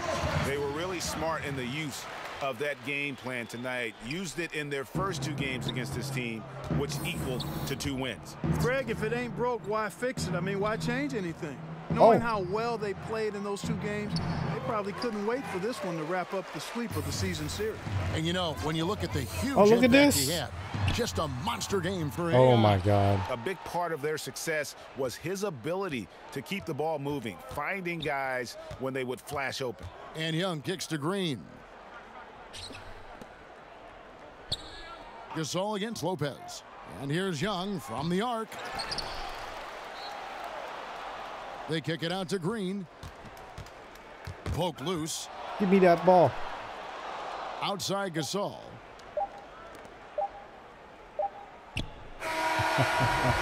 They were really smart in the use of that game plan tonight. Used it in their first 2 games against this team, which equaled to 2 wins. Greg, if it ain't broke, why fix it? I mean, why change anything? Knowing how well they played in those 2 games, they probably couldn't wait for this one to wrap up the sweep of the season series. And you know, when you look at the huge look at this. he had, just a monster game for Oh AI. my God. A big part of their success was his ability to keep the ball moving, finding guys when they would flash open. And Young kicks to Green. Gasol against Lopez. And here's Young from the arc. They kick it out to Green. Poke loose. Give me that ball. Outside Gasol.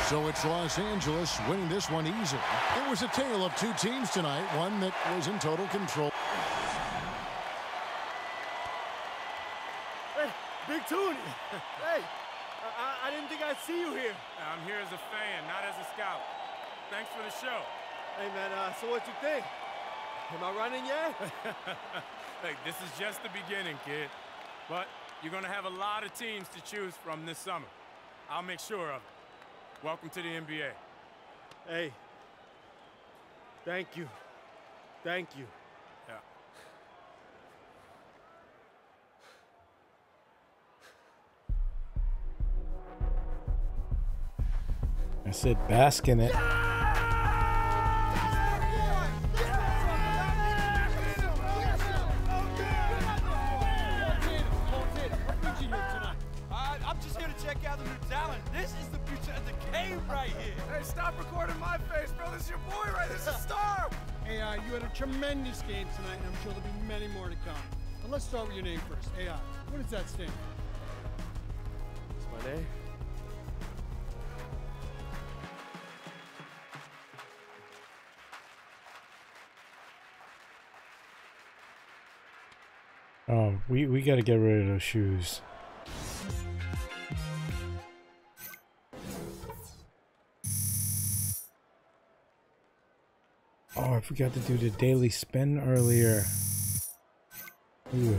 So it's Los Angeles winning this one easily. It was a tale of 2 teams tonight, one that was in total control. Hey, Big Toonie. Hey, I didn't think I'd see you here. I'm here as a fan, not as a scout. Thanks for the show. Hey, man, so what you think? Am I running yet? Look, this is just the beginning, kid. But you're going to have a lot of teams to choose from this summer. I'll make sure of it. Welcome to the NBA. Hey, thank you. Thank you. Yeah. I said bask in it. I'm just here to check out the new talent. This is the future of the game right here. Hey, stop recording my face, bro. This is your boy, right? This is a star. AI, you had a tremendous game tonight, and I'm sure there'll be many more to come. But let's start with your name first. AI, what does that stand for? What's my name? Oh, we gotta get rid of those shoes. Oh, I forgot to do the daily spin earlier. Ooh.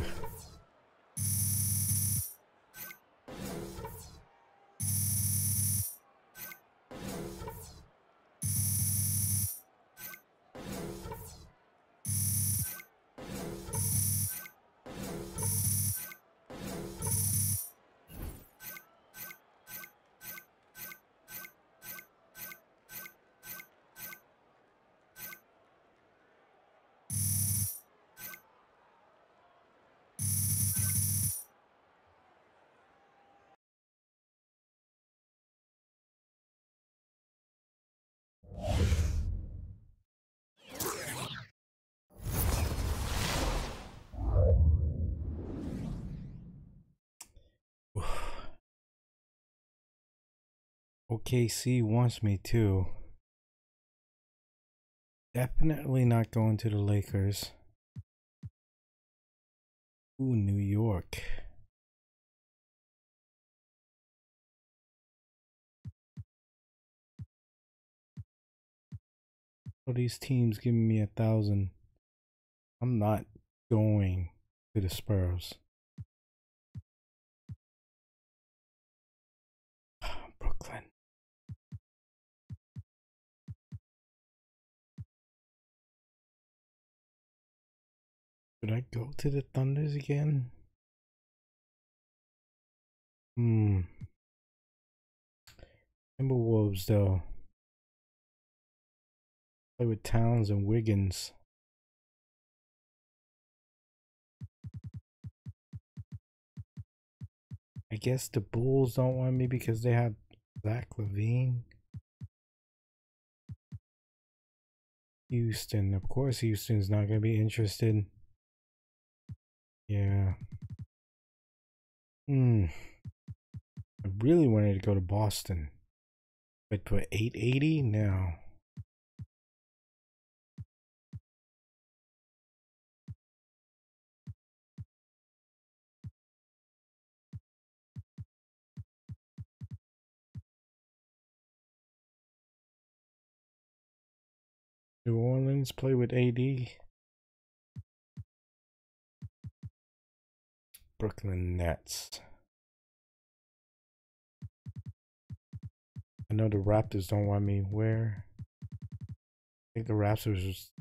OKC wants me to. Definitely not going to the Lakers. Ooh, New York. All these teams giving me 1,000. I'm not going to the Spurs. Brooklyn. Should I go to the Thunders again? Timberwolves though. Play with Towns and Wiggins. I guess the Bulls don't want me because they have Zach LaVine. Houston, of course Houston's not going to be interested. Yeah. I really wanted to go to Boston. But for 880? No. New Orleans play with AD. Brooklyn Nets. I know the Raptors don't want me. Where? I think the Raptors was...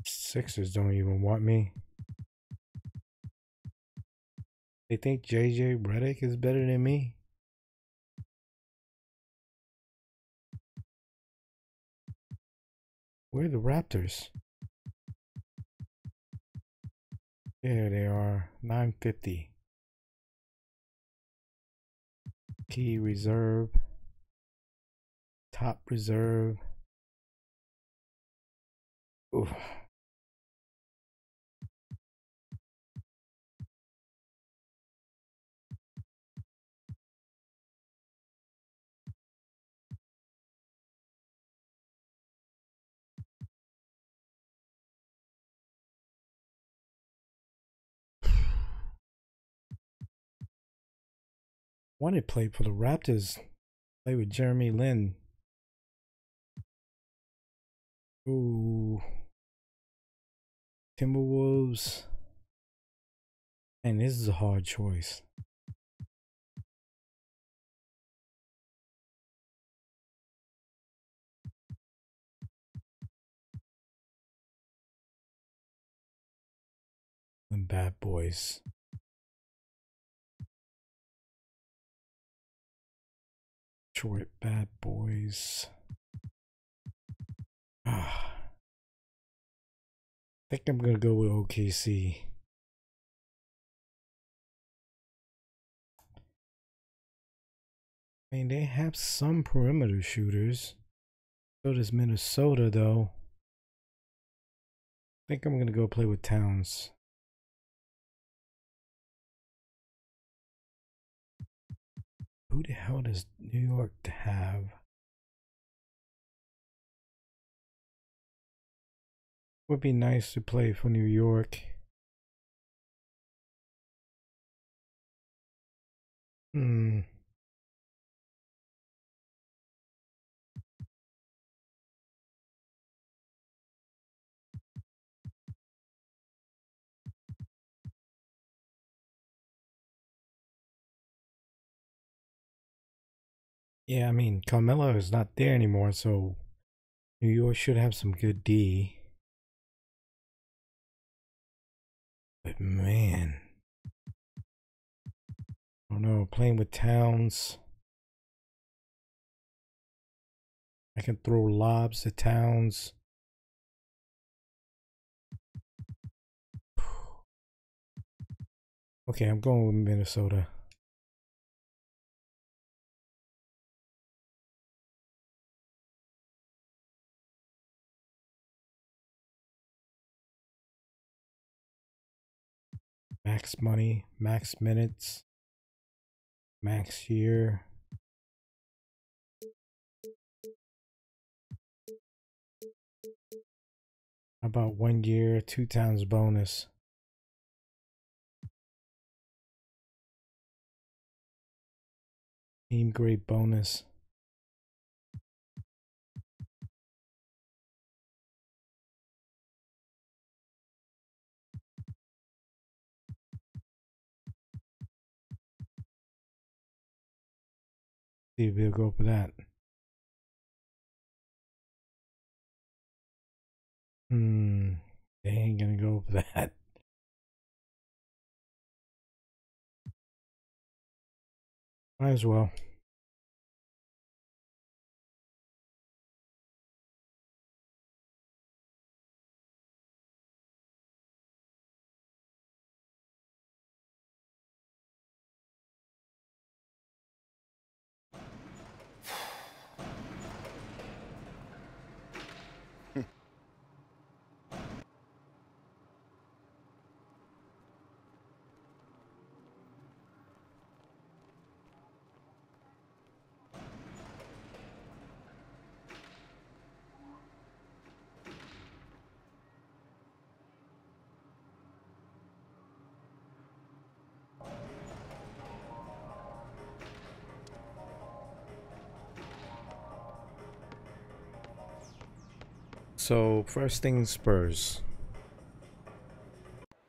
Sixers don't even want me. They think JJ Redick is better than me. Where are the Raptors? There they are. 950. Key reserve. Top reserve. Oof. Wanted to play for the Raptors. Play with Jeremy Lin. Ooh. Timberwolves. And this is a hard choice. bad boys. Detroit bad boys. I think I'm gonna go with OKC. I mean, they have some perimeter shooters. So does Minnesota, though. I think I'm gonna go play with Towns. Who the hell does New York have? Would be nice to play for New York. Yeah, I mean, Carmelo is not there anymore, so New York should have some good D. But man, I don't know, playing with Towns. I can throw lobs to Towns. Okay, I'm going with Minnesota. Max money, max minutes, max year. How about 1 year, 2 times bonus? Team grade bonus. See if we'll go for that. They ain't gonna go for that. Might as well. So first thing, Spurs.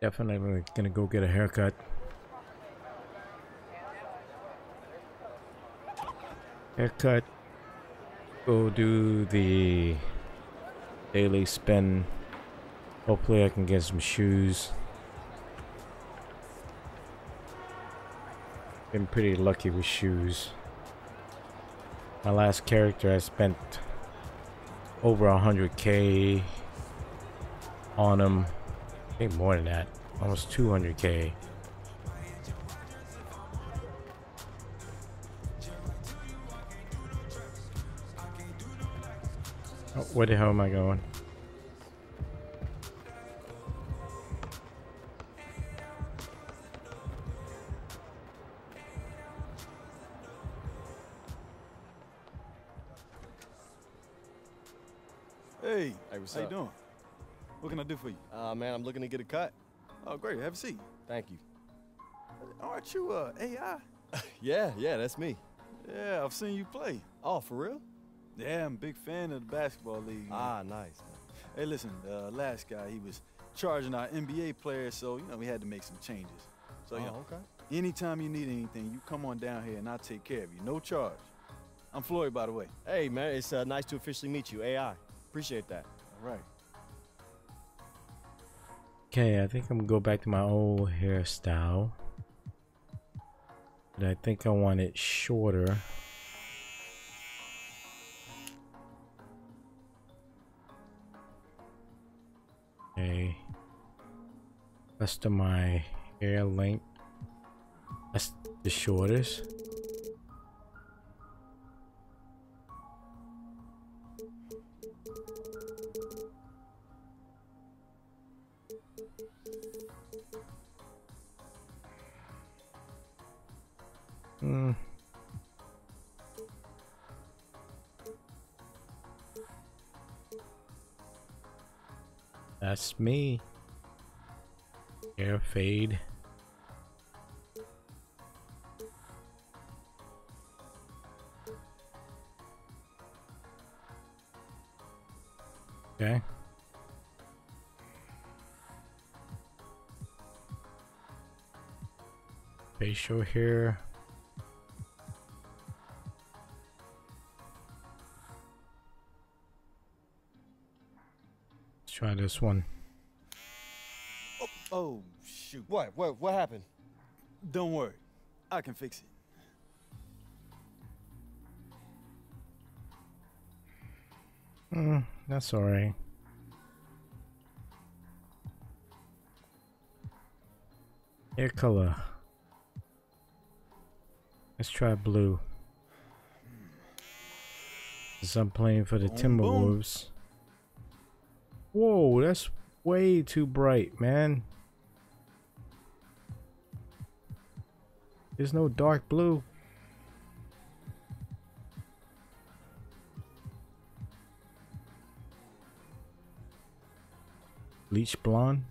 Definitely gonna go get a haircut. Haircut. Go do the daily spin. Hopefully I can get some shoes. Been pretty lucky with shoes. My last character I spent over 100K on him. I think more than that. Almost 200K. Oh, where the hell am I going? Hey, what's how up? you doing? What can I do for you? Man, I'm looking to get a cut. Oh, great. Have a seat. Thank you. Aren't you AI? Yeah, that's me. Yeah, I've seen you play. Oh, for real? Yeah, I'm a big fan of the basketball league. Ah, nice. Hey, listen, the last guy, he was charging our NBA players, so, we had to make some changes. So, okay. Anytime you need anything, you come on down here and I'll take care of you. No charge. I'm Floyd, by the way. Hey, man, it's nice to officially meet you, AI. Appreciate that. All right. Okay, I think I'm gonna go back to my old hairstyle. But I think I want it shorter. Okay. Custom my hair length. That's the shortest. That's me. Hair fade. Okay. Facial hair. Let's try this one. Oh, shoot. What happened? Don't worry. I can fix it. That's alright. Hair color. Let's try blue. Since I'm playing for the Timberwolves. Whoa, that's way too bright, man. There's no dark blue. Bleach blonde.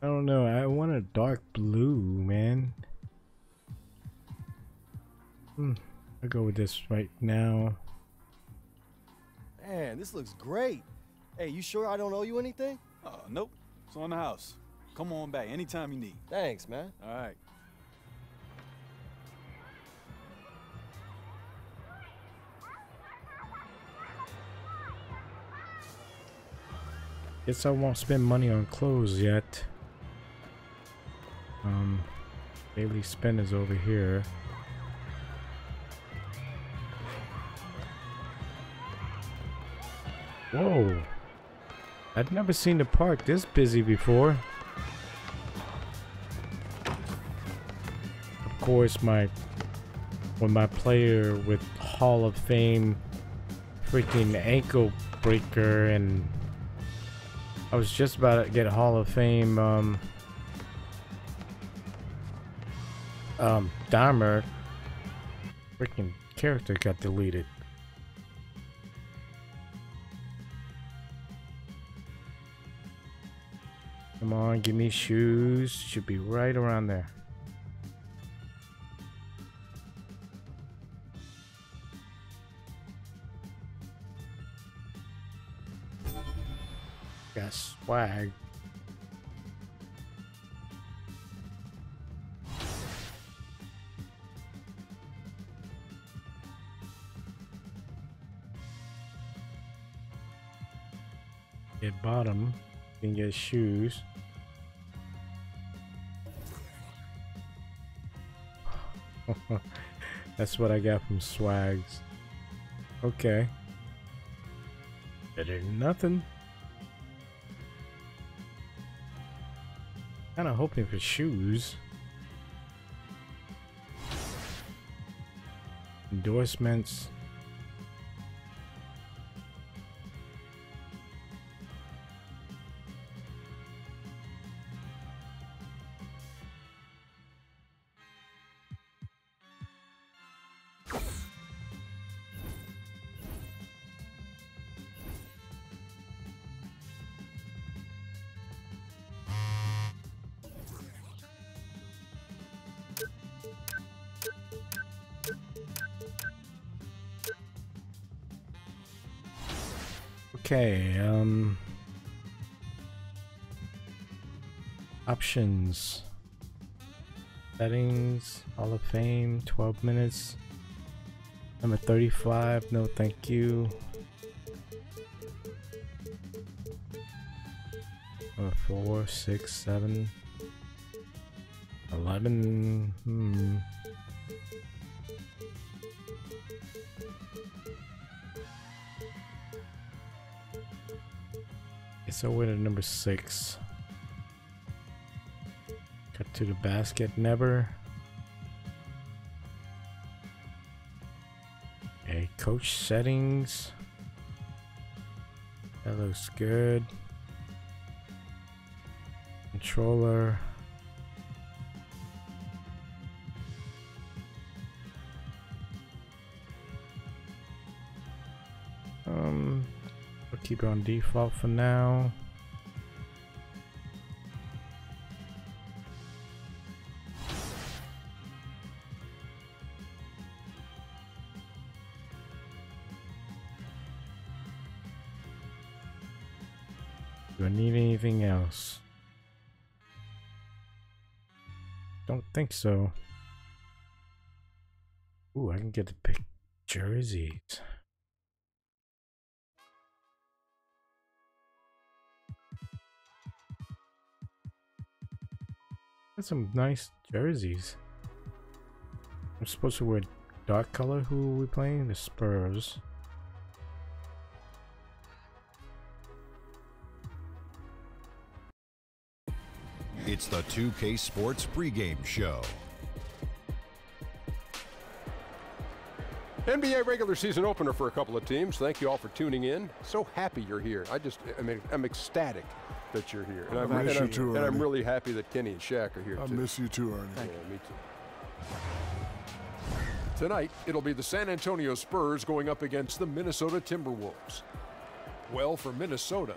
I don't know. I want a dark blue, man. I'll go with this right now. Man, this looks great. Hey, you sure I don't owe you anything? Nope. It's on the house. Come on back anytime you need. Thanks, man. All right. Guess I won't spend money on clothes yet. Daily spend is over here. Whoa. I've never seen the park this busy before. Of course, when my player with Hall of Fame freaking ankle breaker, and I was just about to get Hall of Fame Dahmer freaking character got deleted. Come on, give me shoes. Should be right around there. Got swag. Get bottom. You can get shoes. That's what I got from swags. Okay. Better than nothing. Kinda hoping for shoes. Endorsements. Okay, options. Settings, Hall of Fame, 12 minutes. Number 35, no thank you. Number 4, 6, 7, 11. So we're at number 6. Cut to the basket, never. Okay, coach settings. That looks good. Controller. We'll keep it on default for now. Do I need anything else? Don't think so. Ooh, I can get to pick jerseys. That's some nice jerseys. I'm supposed to wear dark color. Who are we playing? The Spurs. It's the 2K Sports pregame show. NBA regular season opener for a couple of teams. Thank you all for tuning in. So happy you're here. I'm ecstatic that you're here. And I'm really happy that Kenny and Shaq are here too. I miss you too, Arnie. Yeah, me too. Tonight, it'll be the San Antonio Spurs going up against the Minnesota Timberwolves. Well, for Minnesota,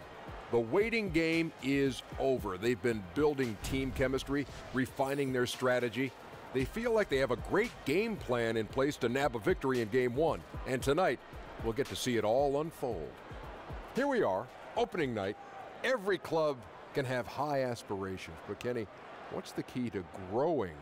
the waiting game is over. They've been building team chemistry, refining their strategy. They feel like they have a great game plan in place to nab a victory in Game 1. And tonight, we'll get to see it all unfold. Here we are, opening night. Every club can have high aspirations. But Kenny, what's the key to growing?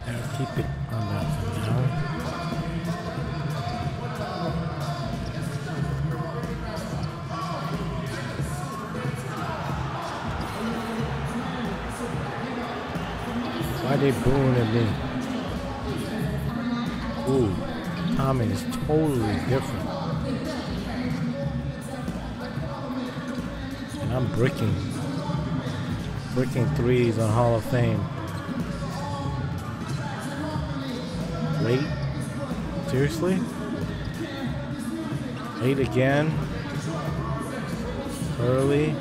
I'll keep it on that for now. Why they booing at me? Ooh, timing is totally different. And I'm bricking threes on Hall of Fame. Late? Seriously? Late again? Early?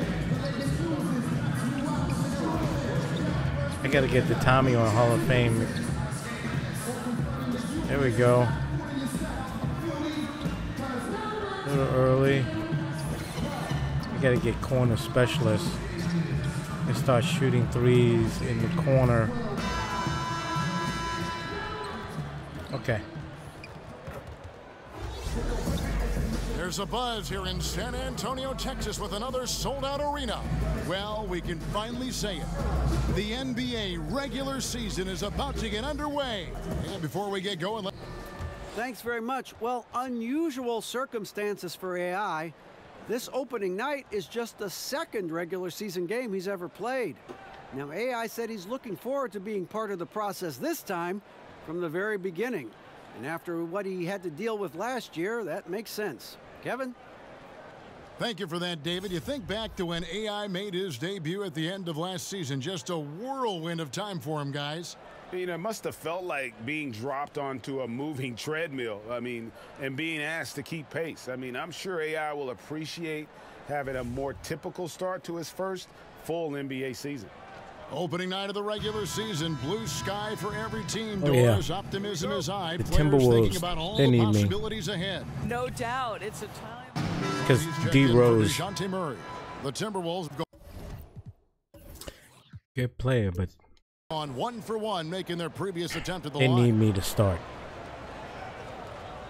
I gotta get the Tommy on Hall of Fame. There we go. A little early. I gotta get corner specialists and start shooting threes in the corner. Okay. There's a buzz here in San Antonio, Texas with another sold-out arena. Well, we can finally say it. The NBA regular season is about to get underway. And before we get going... Thanks very much. Well, unusual circumstances for AI. This opening night is just the second regular season game he's ever played. Now, AI said he's looking forward to being part of the process this time from the very beginning. And after what he had to deal with last year, that makes sense. Kevin? Thank you for that, David. You think back to when AI made his debut at the end of last season. Just a whirlwind of time for him, guys. You know, it must have felt like being dropped onto a moving treadmill. I mean, and being asked to keep pace. I mean, I'm sure AI will appreciate having a more typical start to his first full NBA season. Opening night of the regular season, blue sky for every team. Oh, yeah. Optimism is high. The Players Timberwolves, thinking about all they the need me. possibilities ahead. No doubt. It's a time Because He's checked D in for Rose, DeJounte Murray. The Timberwolves go good player, but on 1-for-1, making their previous attempt at the they line. need me to start.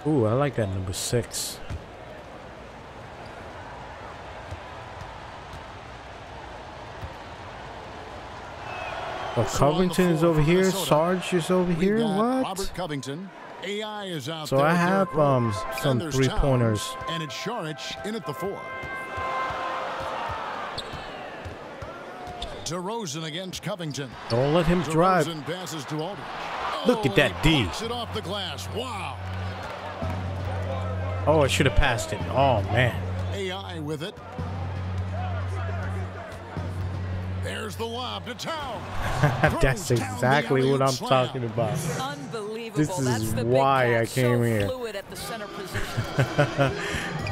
Ooh, I like that number 6. Oh, Covington is over here. Sarge is over here. What? Robert Covington. AI is out So there. I have Derrick Rose. some And there's 3-pointers. Towns, and it's Saric in at the 4. DeRozan against Covington. Don't let him drive. DeRozan passes to Aldridge. Look at that D. Knocks it off the glass. Wow. Oh, I should have passed it. Oh, man. AI with it. There's the lob to Town. That's exactly what I'm talking about. This is why I came here.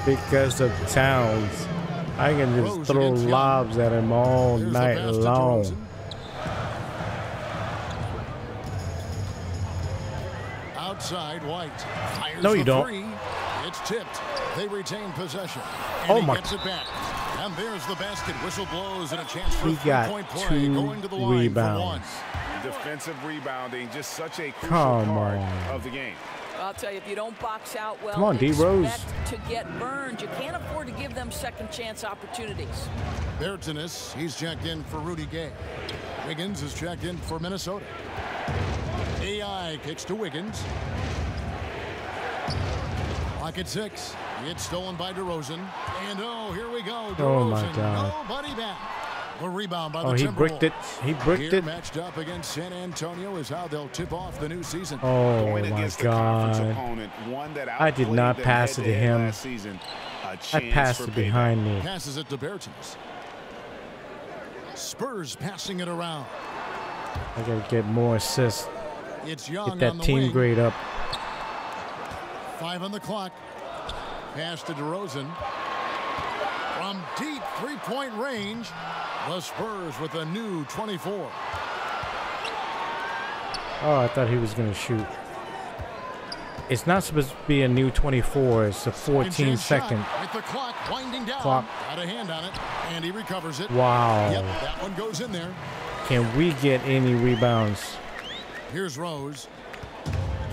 Because of Towns. I can just throw lobs at him all night long. Outside White. Fires No, you the don't. 3. It's tipped. They retain possession. Oh, And he my. gets it back. And there's the basket. Whistle blows and a chance for He a got three-point play. 2 Going to the line rebounds. for 1. Defensive rebounding, just such a crucial Come part on. of the game. I'll tell you, if you don't box out well, Come on, D. Rose. expect to get burned. You can't afford to give them second chance opportunities. Bertanis, he's checked in for Rudy Gay. Wiggins is checked in for Minnesota. AI kicks to Wiggins. Clock at 6. It's stolen by DeRozan. And oh, here we go. DeRozan. Oh, my God. Nobody back. The rebound by the Oh, he Timberwolves. bricked it. He bricked Here it. matched up against San Antonio is how they'll tip off the new season. Oh, Going my against the conference God. opponent, one that I did not outplayed them pass it to head-to-head him. last season. A I chance passed for it payback. behind me. Passes it to Bertanis. Spurs passing it around. I gotta get more assists. It's Young Get that on the team wing. grade up. 5 on the clock. Pass to DeRozan. From deep three-point range, the Spurs with a new 24. Oh, I thought he was gonna shoot. It's not supposed to be a new 24. It's a 14-second. With the clock winding down. Clock. Got a hand on it, and he recovers it. Wow. Yep, that one goes in there. Can we get any rebounds? Here's Rose.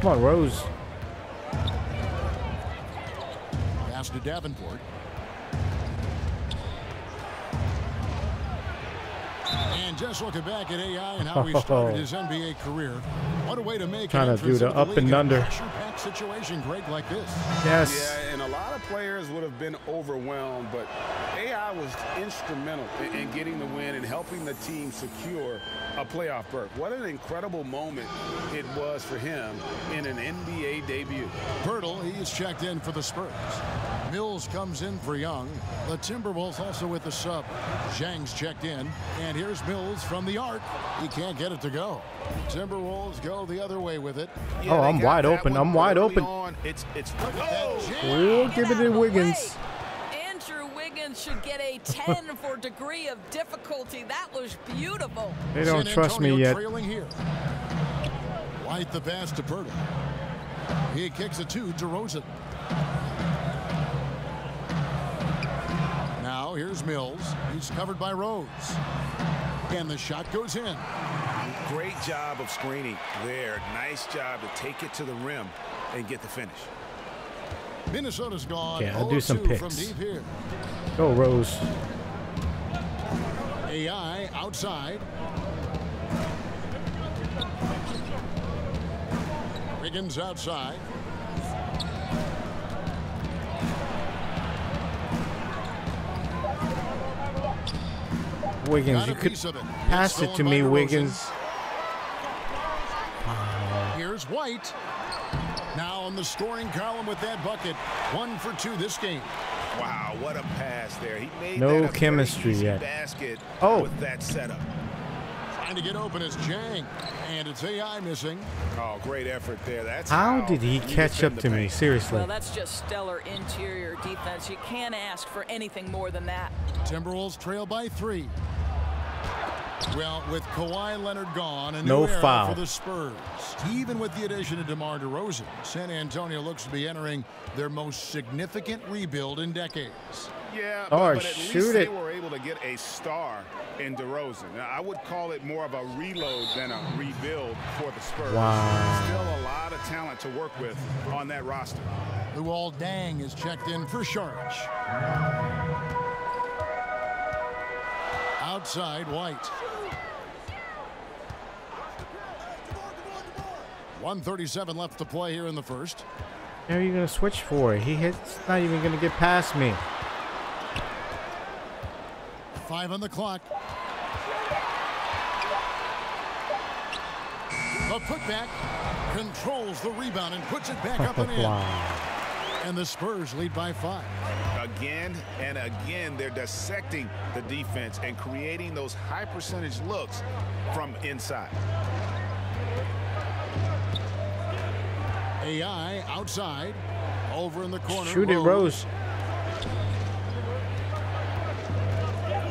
Come on, Rose. Pass to Davenport. And just looking back at AI and how he started his NBA career, what a way to make Trying an to do entrance the into up league and in a under. pressure-packed situation, Greg, like this. Yes. Yeah, and a lot of players would have been overwhelmed, but AI was instrumental in getting the win and helping the team secure a playoff berth. What an incredible moment it was for him in an NBA debut. Pirtle, he's checked in for the Spurs. Mills comes in for Young. The Timberwolves also with the sub. Zhang's checked in. And here's Mills from the arc. He can't get it to go. Timberwolves go the other way with it. Oh, I'm wide open. I'm wide open. It's Oh, give it to Wiggins. Andrew Wiggins should get a 10 for degree of difficulty. That was beautiful. They don't San trust me Antonio yet. trailing here. White the pass to Pirtle. He kicks it to DeRozan. Now here's Mills. He's covered by Rose. And the shot goes in. Great job of screening there. Nice job to take it to the rim and get the finish. Minnesota's gone. Yeah, I'll do some 0-2 from picks. deep here. Go, Rose. AI outside. Wiggins outside. Wiggins, Got you a could piece of it. pass it It's to stolen me, by DeRozan. Wiggins. Here's White. Now on the scoring column with that bucket. 1 for 2 this game. Wow, what a pass there. He made No that a chemistry very easy yet. basket Oh. with that setup. Trying to get open is Zhang. And it's AI missing. Oh, great effort there. That's How did he you catch defend up the to me? paint. Seriously. Well, that's just stellar interior defense. You can't ask for anything more than that. Timberwolves trail by 3. Well, with Kawhi Leonard gone, a No new era foul. for the Spurs. Even with the addition of DeMar DeRozan, San Antonio looks to be entering their most significant rebuild in decades. Yeah, Oh, but at shoot least they it. were able to get a star in DeRozan. Now, I would call it more of a reload than a rebuild for the Spurs. Wow. Still a lot of talent to work with on that roster. Luol Deng is checked in for Sharch. Outside, White. 1:37 left to play here in the first. How are you gonna switch for? He's not even gonna get past me. 5 on the clock. The putback controls the rebound and puts it back up and in. Wow. And the Spurs lead by 5. Again and again, they're dissecting the defense and creating those high percentage looks from inside. AI outside. Over in the corner. Shoot it, Rose.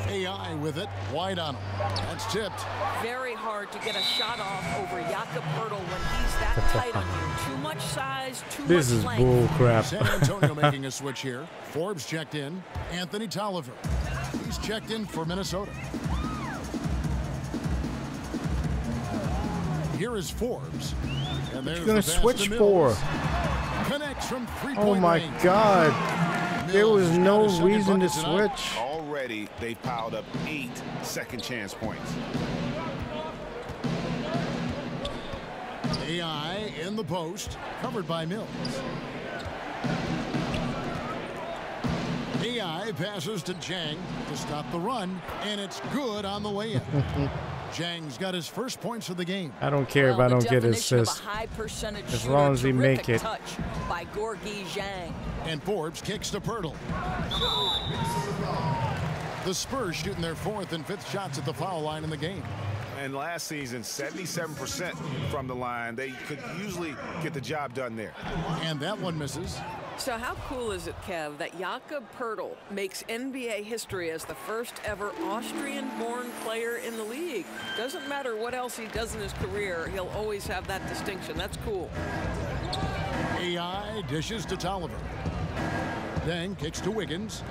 AI with it. Wide on him. That's tipped. Very hard to get a shot off over Jakob Poeltl when he's that tight on you. Too much size, too This much is length. bull crap. San Antonio making a switch here. Forbes checked in. Anthony Tolliver. He's checked in for Minnesota. Here is Forbes. And there's You're gonna the pass switch to for. Mills. Connects from three-point Oh my range. God. There was Mills no got a second reason to bucket tonight. switch. Already, they've piled up 8 second chance points. AI in the post, covered by Mills. AI passes to Jang to stop the run, and it's good on the way in. Jang's got his first points of the game. I don't care if I don't get assists. As long as he make it. Touch by Gorgui Zhang. And Forbes kicks to Poeltl. The Spurs shooting their 4th and 5th shots at the foul line in the game. And last season, 77% from the line. They could usually get the job done there. And that one misses. So how cool is it, Kev, that Jakob Poeltl makes NBA history as the first ever Austrian-born player in the league? Doesn't matter what else he does in his career, he'll always have that distinction. That's cool. AI dishes to Tolliver. Then kicks to Wiggins.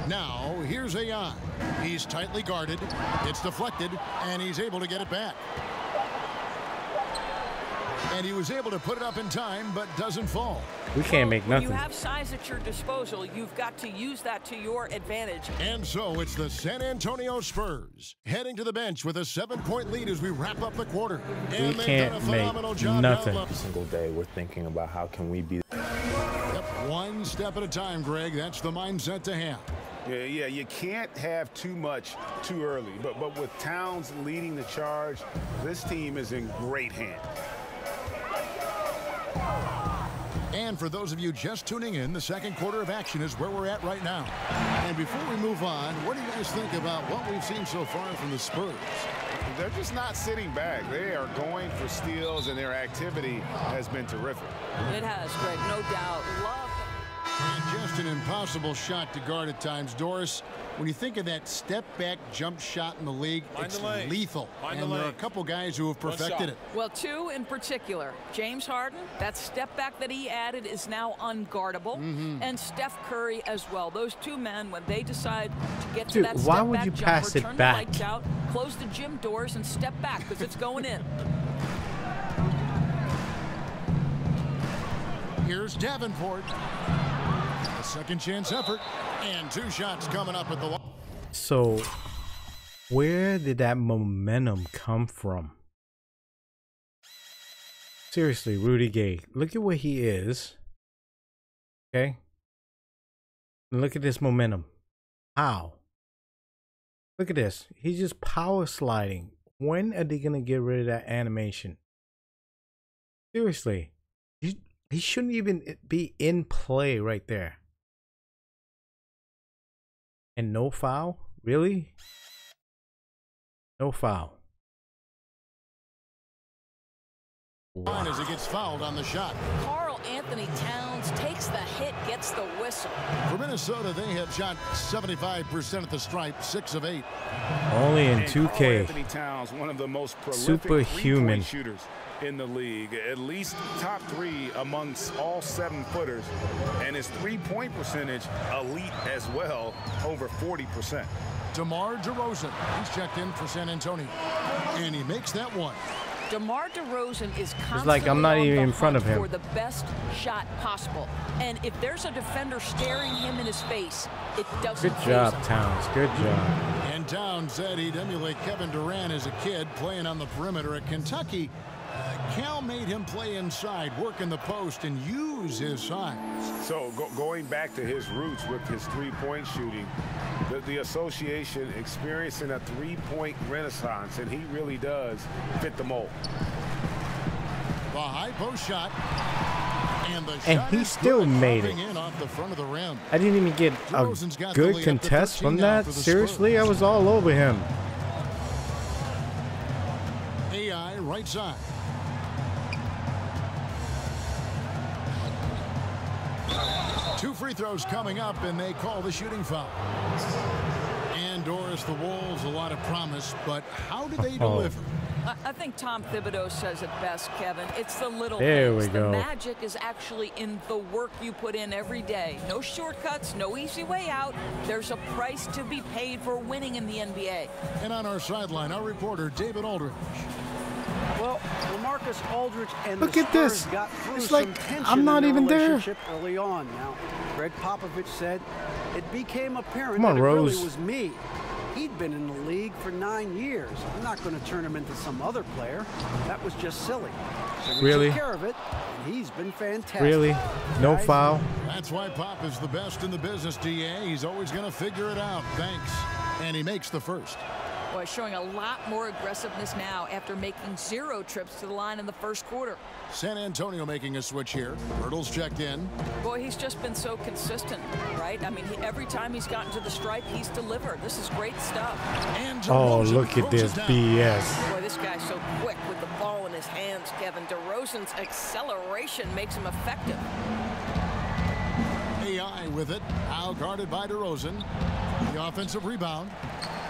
Now, here's AI. He's tightly guarded. It's deflected, and he's able to get it back. And he was able to put it up in time, but doesn't fall. We can't make When nothing. you have size at your disposal, you've got to use that to your advantage. And so it's the San Antonio Spurs heading to the bench with a 7-point lead as we wrap up the quarter. And they've done a phenomenal job nothing. down Every single day we're thinking about how can we be. Yep, one step at a time, Greg. That's the mindset to have. Yeah, you can't have too much too early. But with Towns leading the charge, this team is in great hands. And for those of you just tuning in, the second quarter of action is where we're at right now. And before we move on, what do you guys think about what we've seen so far from the Spurs? They're just not sitting back. They are going for steals, and their activity has been terrific. It has, Greg, no doubt. Love. And just an impossible shot to guard at times. Doris, when you think of that step-back jump shot in the league, it's lethal. And there are a couple guys who have perfected it. Well, 2 in particular. James Harden, that step back that he added is now unguardable. And Steph Curry as well. Those 2 men, when they decide to get to Dude, that why step would back you jumper, pass it turn back? the lights out, close the gym doors, and step back because it's going in. Here's Davenport. A second chance effort. And 2 shots coming up at the line. So, where did that momentum come from? Seriously, Rudy Gay, look at where he is. Okay? And look at this momentum. How? Look at this. He's just power sliding. When are they going to get rid of that animation? Seriously. He shouldn't even be in play right there. And no foul? Really? No foul. As he gets fouled on the shot. Carl Anthony Towns takes the hit, gets the whistle. For Minnesota, they have shot 75% at the stripe, 6 of 8. Only in 2K. Anthony Towns, one of the most prolific Superhuman three-point shooters in the league, at least top 3 amongst all 7-footers, and his three-point percentage elite as well, over 40%. DeMar DeRozan, he's checked in for San Antonio, and he makes that one. DeMar DeRozan is constantly It's like I'm not even in front of him. for the best shot possible. And if there's a defender staring him in his face, it doesn't Good job, faze him. Towns. Good job. And Towns said he'd emulate Kevin Durant as a kid playing on the perimeter at Kentucky. Cal made him play inside, work in the post, and use his size. So going back to his roots with his three-point shooting, the association experiencing a three-point renaissance, and he really does fit the mold. The high post shot. And the And shot he is still good, made it. popping in off the front of the rim. I didn't even get a DeRozan's got the good lead up to contest 13 from now that. for the Seriously, Spurs. I was all over him. AI right side. Two free throws coming up, and they call the shooting foul. And Doris, the Wolves, a lot of promise, but how do they deliver? I think Tom Thibodeau says it best, Kevin. It's the little There things. we go. The magic is actually in the work you put in every day. No shortcuts, no easy way out. There's a price to be paid for winning in the NBA. And on our sideline, our reporter, David Aldridge. Well, LaMarcus Aldridge and Look the at this. Spurs got through It's some like tension I'm not in their even there. relationship early on. Now, Greg Popovich said it became apparent Come on, that it Rose. really was me. He'd been in the league for 9 years. I'm not going to turn him into some other player. That was just silly. So we Really? took care of it, and he's been fantastic. Really? No Guys, foul? That's why Pop is the best in the business, DA. He's always going to figure it out. Thanks. And he makes the first. Boy, showing a lot more aggressiveness now after making 0 trips to the line in the first quarter. San Antonio making a switch here. Hurdle's checked in. Boy, he's just been so consistent, right? I mean, every time he's gotten to the stripe, he's delivered. This is great stuff. And Oh, DeRozan look at throws this it down. BS. Boy, this guy's so quick with the ball in his hands, Kevin. DeRozan's acceleration makes him effective. AI with it. Out guarded by DeRozan. The offensive rebound.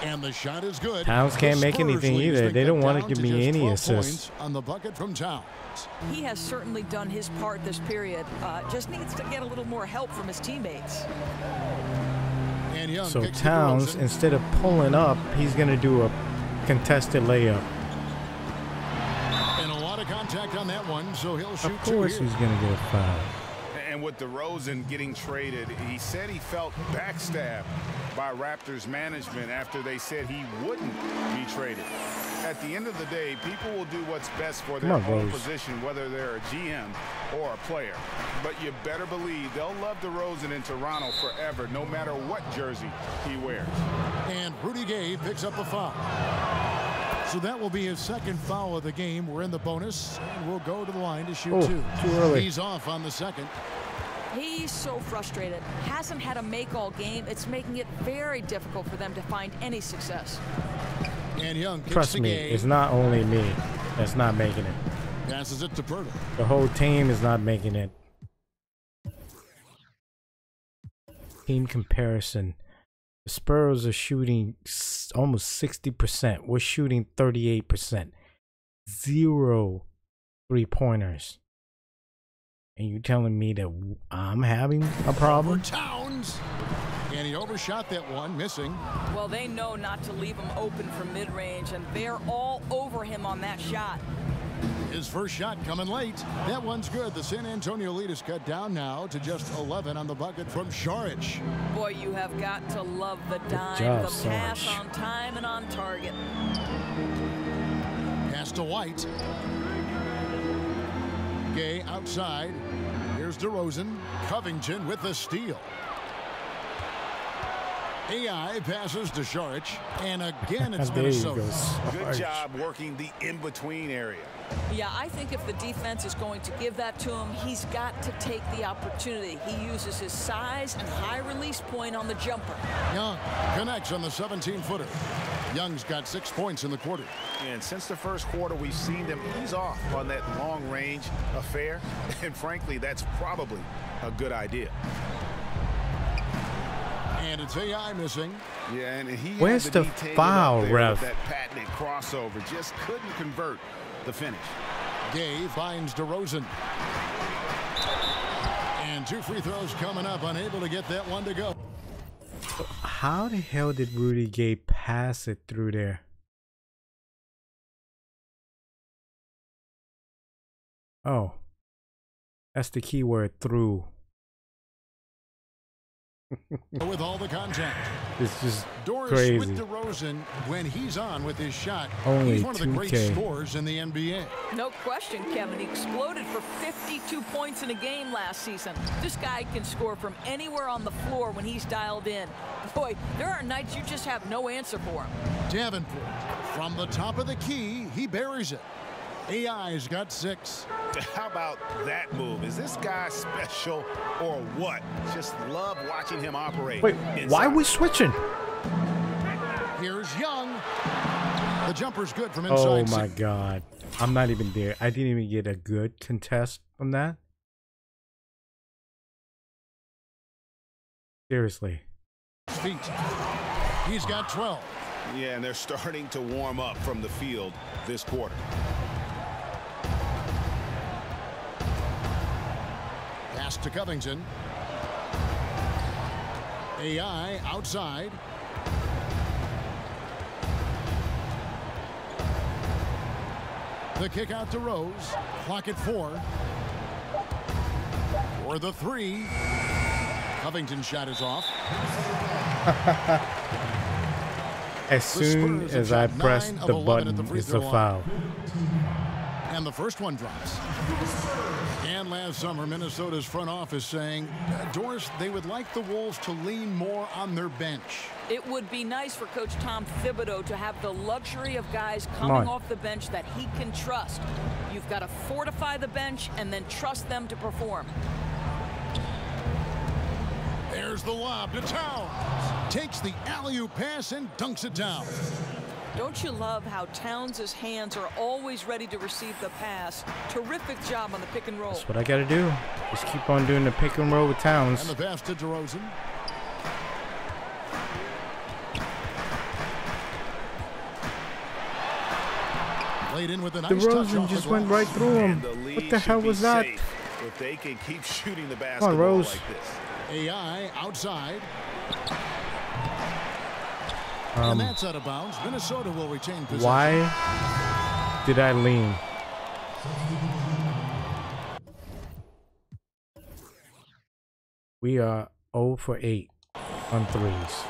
And the shot is good. Towns can't The make Spurs anything lead either. take They that don't want down to give to me just any 12 assists. points on the bucket from Towns. He has certainly done his part this period. Just needs to get a little more help from his teammates. And Young So kicks to Towns, DeRozan. instead of pulling up, he's going to do a contested layup. And a lot of contact on that one, so he'll shoot Of two course here. he's going to get a foul. And with DeRozan getting traded, he said he felt backstabbed by Raptors management after they said he wouldn't be traded. At the end of the day, people will do what's best for their Come on, own Rose. position, whether they're a GM or a player. But you better believe they'll love DeRozan in Toronto forever, no matter what jersey he wears. And Rudy Gay picks up a foul. So that will be his second foul of the game. We're in the bonus, and we'll go to the line to shoot Oh, two. too early. He's off on the second. He's so frustrated. Hasn't had a make-all game. It's making it very difficult for them to find any success. And Young kicks Trust to me, Gay. it's not only me that's not making it. Passes it to Pirtle. The whole team is not making it. Team comparison. The Spurs are shooting almost 60%. We're shooting 38%. 0 3-pointers. And you telling me that I'm having a problem? Towns. And he overshot that one, missing. Well, they know not to leave him open from mid-range, and they're all over him on that shot. His first shot coming late. That one's good. The San Antonio lead is cut down now to just 11 on the bucket from Šarić. Boy, you have got to love the dime, job, the pass Sarge. on time and on target. Pass to White. Gay outside. Here's DeRozan. Covington with the steal. AI passes to Šarić. And again, it's There you Minnesota. go. Good job working the in-between area. Yeah, I think if the defense is going to give that to him, he's got to take the opportunity. He uses his size and high release point on the jumper. Young connects on the 17-footer. Young's got 6 points in the quarter. And since the first quarter, we've seen them ease off on that long-range affair. And frankly, that's probably a good idea. And it's AI missing. Yeah, and he Where's had the detail foul, up there ref? with that patented crossover, just couldn't convert the finish. Gay finds DeRozan. And 2 free throws coming up, unable to get that one to go. How the hell did Rudy Gay pass it through there? Oh, that's the key word, through. With all the contact. It's just Doris crazy. with DeRozan, when he's on with his shot, Only he's one of the great 2K. scorers in the NBA. No question, Kevin. He exploded for 52 points in a game last season. This guy can score from anywhere on the floor when he's dialed in. Boy, there are nights you just have no answer for him. Davenport, from the top of the key, he buries it. AI's got 6. How about that move? Is this guy special or what? Just love watching him operate. Wait, inside. why are we switching? Here's Young. The jumper's good from inside. Oh my God. I'm not even there. I didn't even get a good contest from that. Seriously. Feet. He's got 12. Yeah, and they're starting to warm up from the field this quarter. Pass to Covington. AI outside. The kick out to Rose. Clock at 4. For the 3. Covington's shot is off. As soon as I press the button, it's a foul. And the first one drops. And last summer, Minnesota's front office saying, Doris, they would like the Wolves to lean more on their bench. It would be nice for Coach Tom Thibodeau to have the luxury of guys coming off the bench that he can trust. You've got to fortify the bench and then trust them to perform. There's the lob to Towns. Takes the alley-oop pass and dunks it down. Don't you love how Towns' hands are always ready to receive the pass? Terrific job on the pick and roll. That's what I got to do. Just keep on doing the pick and roll with Towns. And the pass to DeRozan. Played in with a nice DeRozan just went right through him. What the hell was that? If they can keep shooting the Come basketball on, Rose. like this. AI outside. And that's out of bounds. Minnesota will retain possession. Why did I lean? We are 0 for 8 on threes.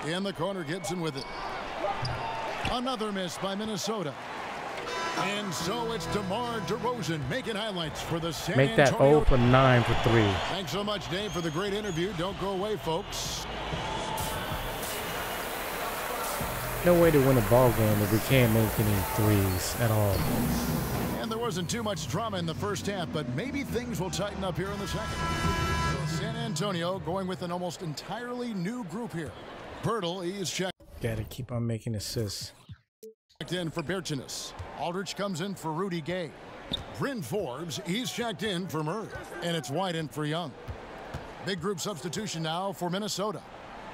In the corner, Gibson with it. Another miss by Minnesota. And so it's DeMar DeRozan making highlights for the San Make that Antonio. 0 for 9 for 3. Thanks so much, Dave, for the great interview. Don't go away, folks. No way to win a ball game if we can't make any threes at all. And there wasn't too much drama in the first half, but maybe things will tighten up here in the second. So San Antonio going with an almost entirely new group here. Pirtle, he is checked Gotta keep on making assists. in for Bertinus. Aldridge comes in for Rudy Gay. Bryn Forbes, he's checked in for Murray. And it's White in for Young. Big group substitution now for Minnesota.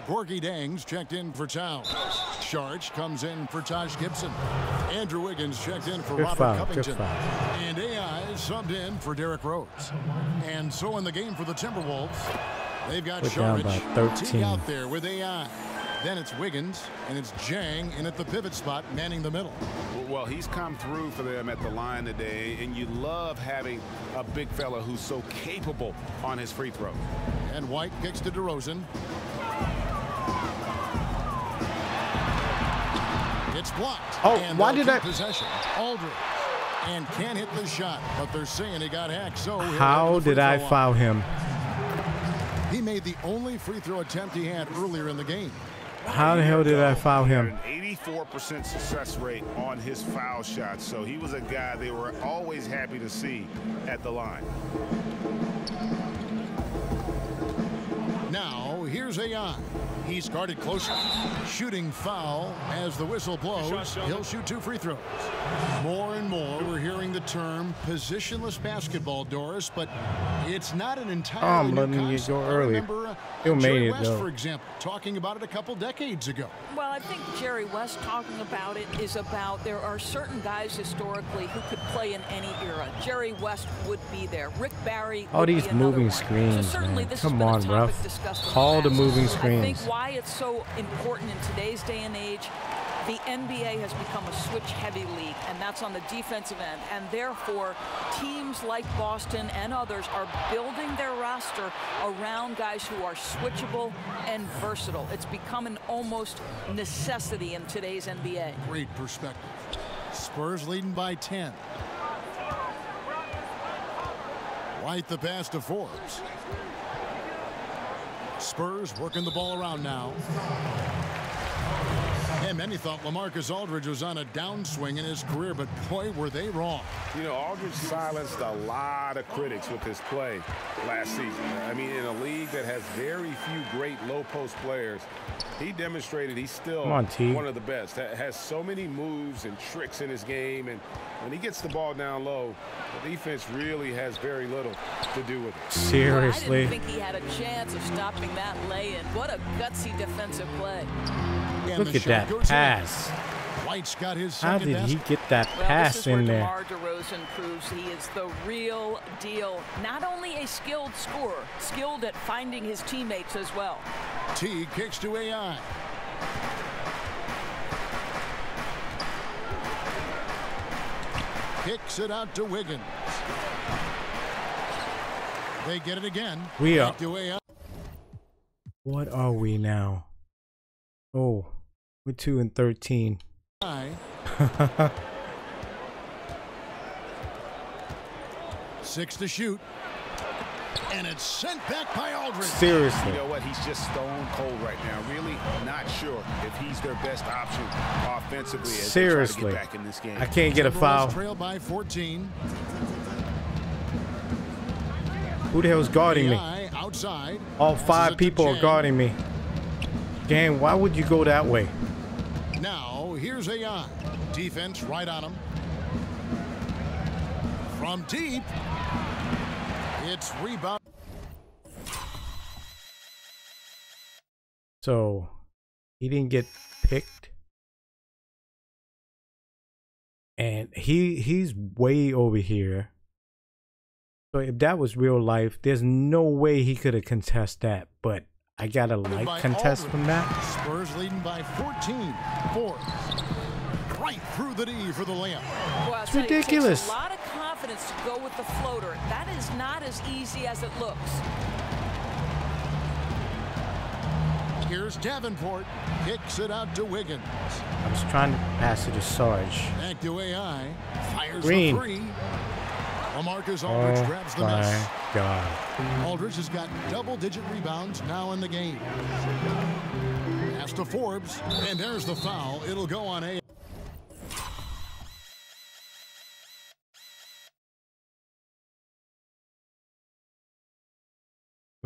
Gorgie Dangs checked in for Towns. Sharch comes in for Taj Gibson. Andrew Wiggins checked in for Good Robert foul, Covington. good foul. And AI subbed in for Derrick Rose. And so in the game for the Timberwolves, they've got We're down by Sharch 13. out there with AI. Then it's Wiggins, and it's Jang in at the pivot spot, manning the middle. Well, he's come through for them at the line today, and you love having a big fella who's so capable on his free throw. And White kicks to DeRozan. It's blocked. Oh, and why they'll did keep possession. Aldridge. And can't hit the shot, but they're saying he got hacked, so he'll How head to the did free I throw line. foul him? He made the only free throw attempt he had earlier in the game. How the hell did I foul him? An 84% success rate on his foul shots, so he was a guy they were always happy to see at the line. Now, here's AI. He's guarded closely. Shooting foul as the whistle blows. He'll shoot 2 free throws. More and more, we're hearing the term positionless basketball, Doris, but it's not an entirely I'm letting you go early. You made Jerry it, West, though. for example, talking about it a couple decades ago. Well, I think Jerry West talking about it is about there are certain guys historically who could play in any era. Jerry West would be there. Rick Barry All would these be another moving one. screens, So certainly man. this has Come been a on, topic bruv. discussed in the Call the past. moving I screens. think why it's so important in today's day and age, the NBA has become a switch-heavy league, and that's on the defensive end. And therefore, teams like Boston and others are building their roster around guys who are switchable and versatile. It's become an almost necessity in today's NBA. Great perspective. Spurs leading by 10. White the pass to Forbes. Spurs working the ball around now. And many thought LaMarcus Aldridge was on a downswing in his career, but boy, were they wrong. You know, Aldridge silenced a lot of critics with his play last season. I mean, in a league that has very few great low-post players, he demonstrated he's still Come on, T. one of the best. Has so many moves and tricks in his game, and when he gets the ball down low, the defense really has very little to do with it. Seriously? Well, I didn't think he had a chance of stopping that lay-in. What a gutsy defensive play. Look at that pass. White's got his How second did he basket. get that Well, pass this is where in there? DeMar DeRozan proves he is the real deal. Not only a skilled scorer, skilled at finding his teammates as well. T kicks to AI. Kicks it out to Wiggins. They get it again. We are. Back to AI. What are we now? Oh, we're 2-13. 6 to shoot. And it's sent back by Aldridge. Seriously. You know what? He's just stone cold right now. Really not sure if he's their best option offensively as they try to get back in this game. I can't get a foul. Trail by 14. Who the hell's guarding me? Outside. All 5 people are guarding me. Gang, why would you go that way? Now, here's AI. Defense right on him. From deep. It's rebound. So, he didn't get picked. And he's way over here. So if that was real life, there's no way he could have contested that. But I got a light contest from that. Spurs leading by 14. Forbes. Right through the D for the layup. Well, It's ridiculous. It takes a lot of confidence to go with the floater. That is not as easy as it looks. Here's Davenport. Kicks it out to Wiggins. I was trying to pass it to Sarge. Back to AI. Fires Green. the 3. LaMarcus Aldridge grabs the miss. My God. Aldridge has got double-digit rebounds now in the game. Pass to Forbes. And there's the foul. It'll go on AI.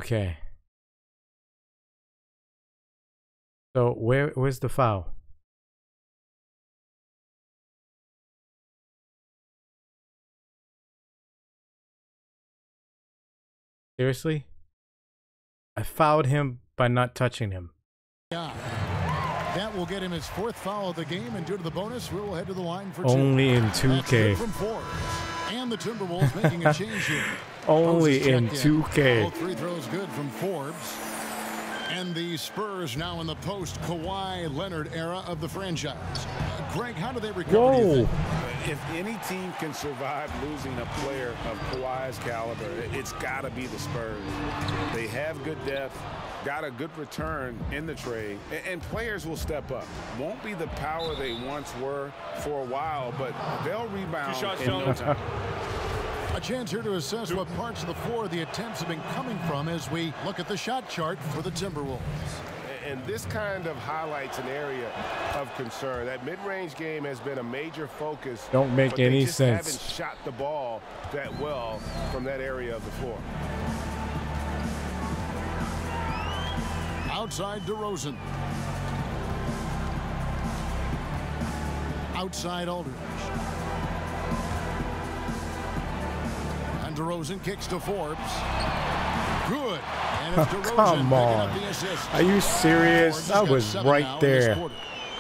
Okay. So where's the foul? Seriously? I fouled him by not touching him. Yeah. That will get him his 4th foul of the game, and due to the bonus, we will head to the line for 2. Only in That's 2K. good from Forbes. And the Timberwolves making a change here. Only Poses in check 2K. All 3 throws good from Forbes. And the Spurs now in the post-Kawhi Leonard era of the franchise. Greg, how do they recover, do you think? If any team can survive losing a player of Kawhi's caliber, it's got to be the Spurs. They have good depth, got a good return in the trade, and players will step up. Won't be the power they once were for a while, but they'll rebound in no time. A chance here to assess what parts of the floor the attempts have been coming from as we look at the shot chart for the Timberwolves. And this kind of highlights an area of concern. That mid-range game has been a major focus. Don't make but any they just sense. haven't shot the ball that well from that area of the floor. Outside DeRozan. Outside Aldridge. And DeRozan kicks to Forbes. Good. And it's DeRozan Come on. picking up the assist. Are you serious? I was right there.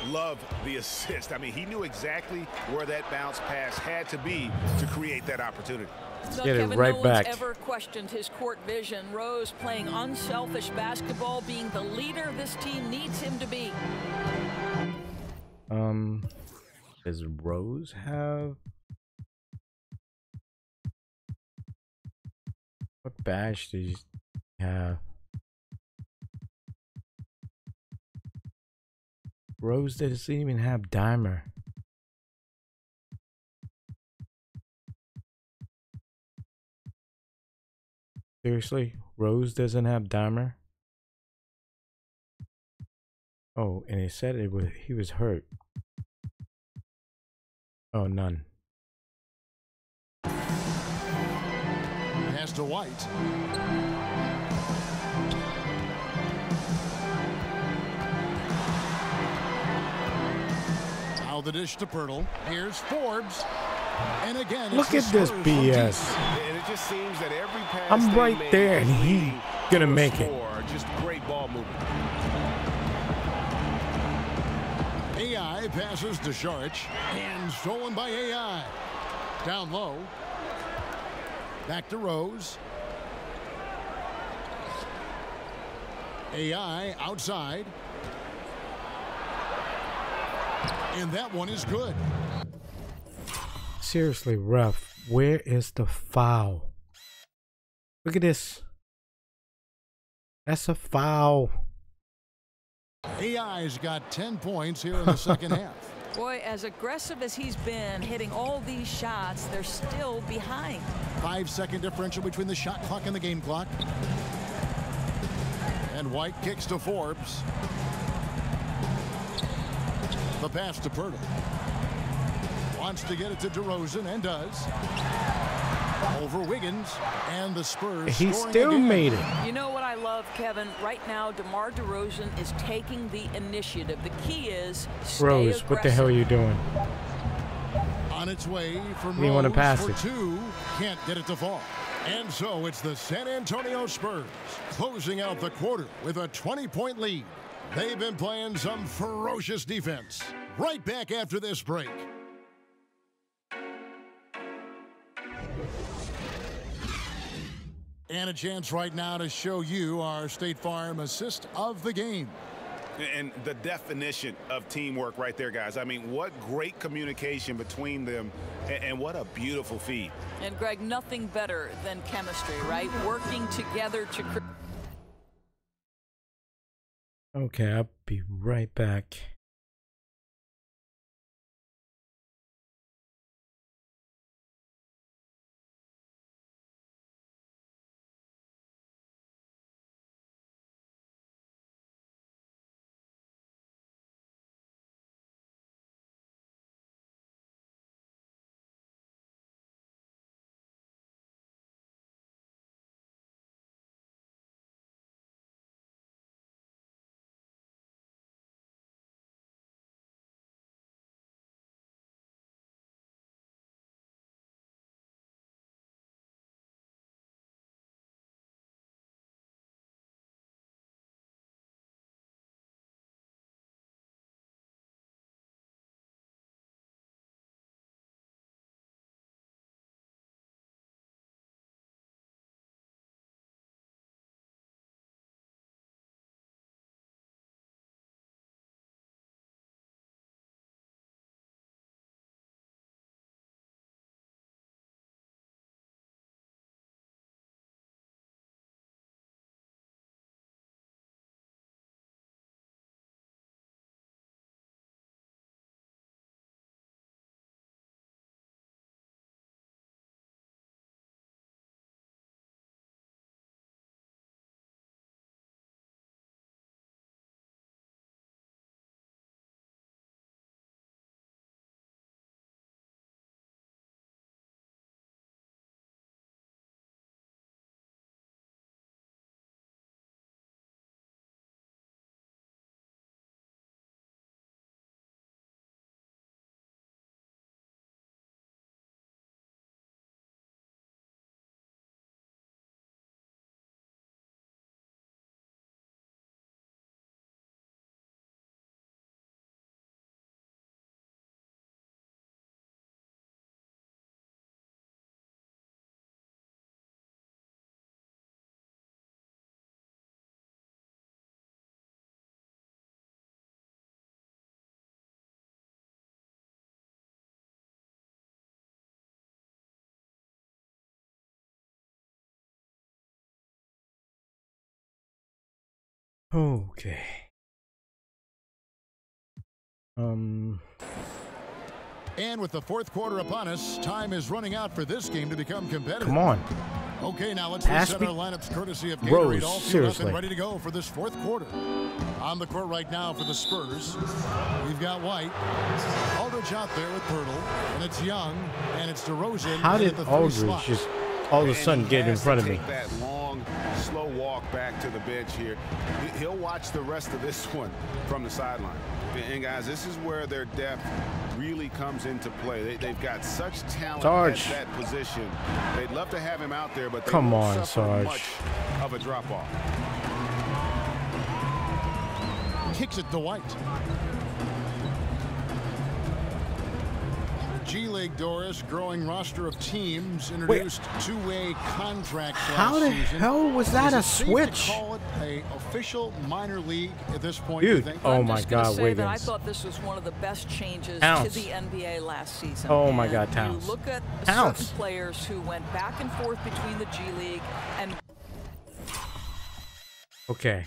Love the assist. I mean, he knew exactly where that bounce pass had to be to create that opportunity. So Get it Kevin, right no back. one's ever questioned his court vision. Rose playing unselfish basketball, being the leader this team needs him to be. Does Rose have? What badge does he have? Rose doesn't even have Dimer. Seriously? Rose doesn't have Dimer? Oh, and he said it was he was hurt. Oh, none. Pass to White. Now the dish to Pirtle. Here's Forbes. And again, Look at this BS. And it just seems that every pass I'm they right make there, is and he leading gonna to a make it. score. Just great ball movement. AI passes to Saric, and stolen by AI. Down low. Back to Rose. AI outside. And that one is good. Seriously, ref, where is the foul? Look at this. That's a foul. AI's got 10 points here in the second half. Boy, as aggressive as he's been, hitting all these shots, they're still behind. 5-second differential between the shot clock and the game clock. And White kicks to Forbes. The pass to Pirtle. Wants to get it to DeRozan and does. Over Wiggins, and the Spurs He scoring still again. made it. You know what I love, Kevin? Right now, DeMar DeRozan is taking the initiative. The key is stay Rose, what the hell are you doing? On its way from You didn't want to Rose pass for it. two. Can't get it to fall. And so it's the San Antonio Spurs closing out the quarter with a 20-point lead. They've been playing some ferocious defense. Right back after this break. And a chance right now to show you our State Farm assist of the game. And the definition of teamwork right there, guys. I mean, what great communication between them, and what a beautiful feed. And Greg, nothing better than chemistry, right? Working together to create. Okay, I'll be right back. Okay. And with the fourth quarter upon us, time is running out for this game to become competitive. Come on. Okay, now let's Pass reset me. our lineups courtesy of Rose, Gatorade, all fueled up seriously. and ready to go for this fourth quarter. On the court right now for the Spurs, we've got White, Aldridge out there with Pirtle, and it's Young, and it's DeRozan. How in did at the three Aldridge slot. just all of a sudden And he get in has front to of me? take that long, slow walk back to the bench here. He'll watch the rest of this one from the sideline. And guys, this is where their depth really comes into play. They've got such talent Sarge. at that position. They'd love to have him out there, but they Come won't on, suffer Sarge. much of a drop-off. Kicks it to White. G-League, Doris, growing roster of teams, introduced two-way contracts How last the season. hell was that Is a it safe to switch? call it a official minor league at this point, Dude, you think? oh I'm my just gonna God, say that I Wiggins. thought this was one of the best changes Towns. to the NBA last season. Oh my And God, Towns. You look at Towns. certain players who went back and forth between the G League and Okay.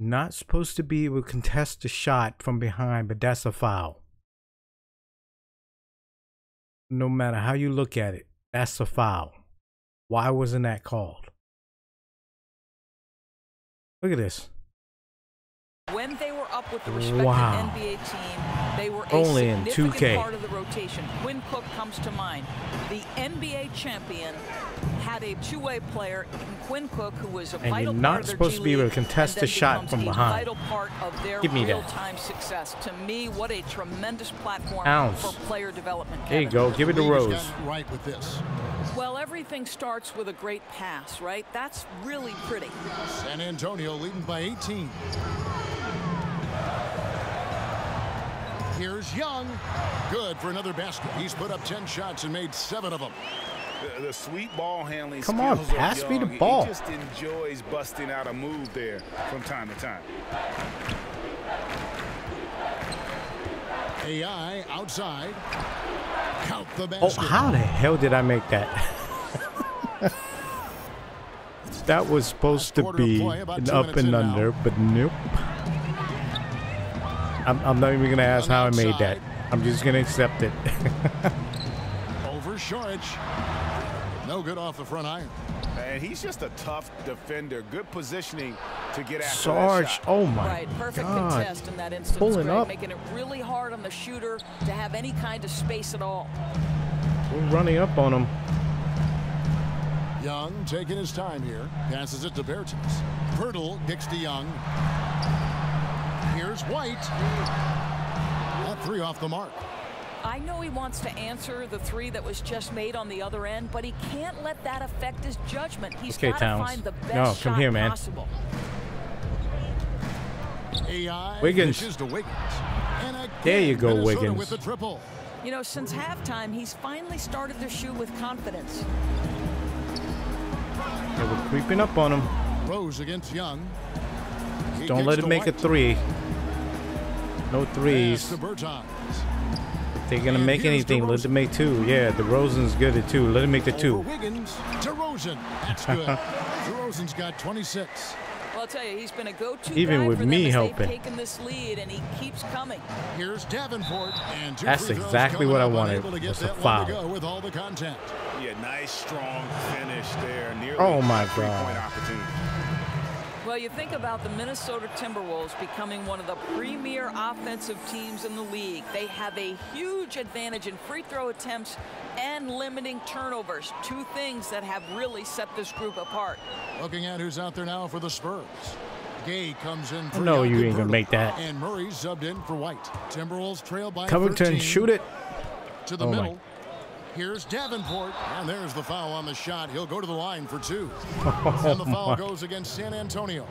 Not supposed to be able to contest a shot from behind, but that's a foul. No matter how you look at it, that's a foul. Why wasn't that called? Look at this. when they were up with the respective Wow. NBA team, they were a Only in significant 2K. part of the rotation. Quinn Cook comes to mind. The NBA champion had a two-way player in Quinn Cook who was a And vital you're part not of their supposed to be able to G League, contest and the then shot becomes from a behind. vital part of their Give me that. real-time success. To me, what a tremendous platform Ounce. for player development. There you Kevin. go. Give it to League has Rose. gotten it right with this. Well, everything starts with a great pass, right? That's really pretty. San Antonio leading by 18. Here's Young. Good for another basket. He's put up 10 shots and made 7 of them. The sweet ball handling Come on, skills of pass me the Young. ball. He just enjoys busting out a move there from time to time. AI outside. Count the Oh, basket. how the hell did I make that? That was supposed to quarter of be play, about an 2 up minutes and in now. under, but nope. I'm not even gonna ask how I made that. I'm just gonna accept it. Over Shorich. No good off the front iron. And he's just a tough defender. Good positioning to get after Sarge, that shot. oh my Right, perfect God. contest in that instance, Pulling Greg, up. making it really hard on the shooter to have any kind of space at all. We're running up on him. Young taking his time here. Passes it to Bertens. Pirtle kicks to Young. Here's White. That 3 off the mark. I know he wants to answer the 3 that was just made on the other end, but he can't let that affect his judgment. He's Okay, got to Towns. find the best No, come shot here, man. possible. AI Wiggins. pitches to Wiggins. And again, There you go, Minnesota Wiggins. with the triple. You know, since halftime, he's finally started to shoot with confidence. They were creeping up on him. Rose against Young. He Don't kicks let to it make a White. 3. No Pass threes. to Bertans. If they're gonna And make here's anything, let DeRozan. them make 2. Yeah, DeRozan's good at 2. Let him make the 2. Over Wiggins. DeRozan. That's good. DeRozan's got 26. Well, I'll tell you, he's been a go-to Even guy with for them me as helping. they've taken this lead, and he keeps coming. Here's Davenport. And 2 That's free throws exactly coming what I up, wanted, unable to get was a that foul. one to go with all the contact. Yeah, nice, strong finish there. Nearly Oh, my a three-point God. opportunity. Well, you think about the Minnesota Timberwolves becoming one of the premier offensive teams in the league. They have a huge advantage in free throw attempts and limiting turnovers. 2 things that have really set this group apart. Looking at who's out there now for the Spurs. Gay comes in. I know you ain't gonna make that. And Murray subbed in for White. Timberwolves trail by Covington, 13. shoot it. To the Oh, my. middle. Here's Davenport. And there's the foul on the shot. He'll go to the line for 2. And the foul my. goes against San Antonio.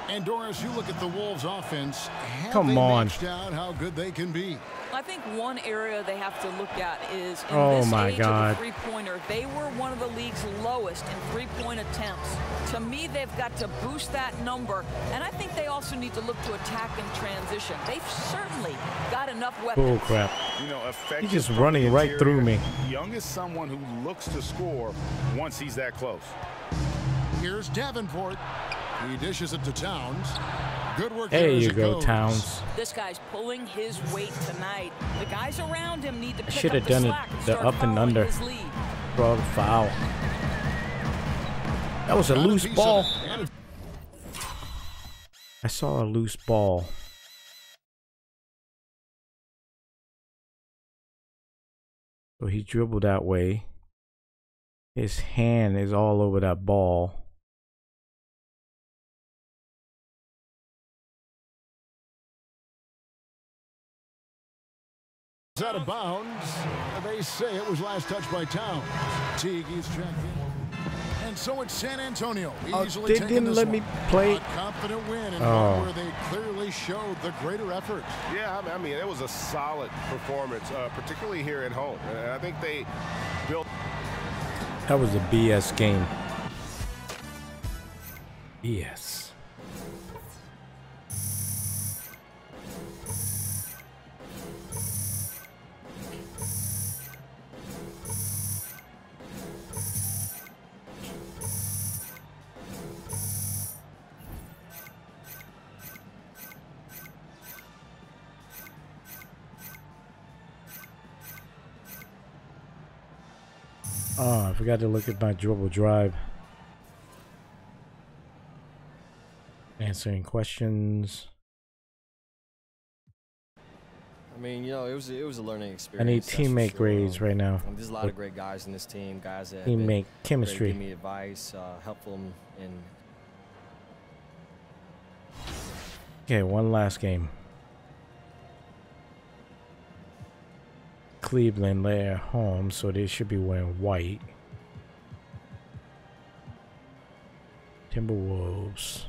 And Doris, you look at the Wolves offense. Have Come they on. matched out how good they can be? I think one area they have to look at is in Oh, this my age God. of the three-pointer, they were one of the league's lowest in three-point attempts. To me, they've got to boost that number, and I think they also need to look to attack in transition. They've certainly got enough weapons. Bull crap. You know, effective He's just from the running right through me. Young is someone who looks to score once he's that close. Here's Davenport. He dishes it to Towns. Good work. There you go, Towns. This guy's pulling his weight tonight. The guys around him need to pick Should up have the done slack it and the start up and following under. his lead. Draw the foul. That was a loose ball. I saw a loose ball. So he dribbled that way. His hand is all over that ball. It's out of bounds. They say it was last touched by Towns. Teague is checked in. And so it's San Antonio. Easily they didn't let me play. A confident win and one where they clearly showed the greater effort. Yeah, I mean, it was a solid performance, particularly here at home. And I think they built. That was a BS game. BS. Oh, I forgot to look at my dribble drive. Answering questions. I mean, you know, it was a learning experience. I need teammate grades right now. There's a lot of great guys in this team, guys that teammate chemistry. Give me advice, helpful in. Okay, one last game. Cleveland, they're home, so they should be wearing white. Timberwolves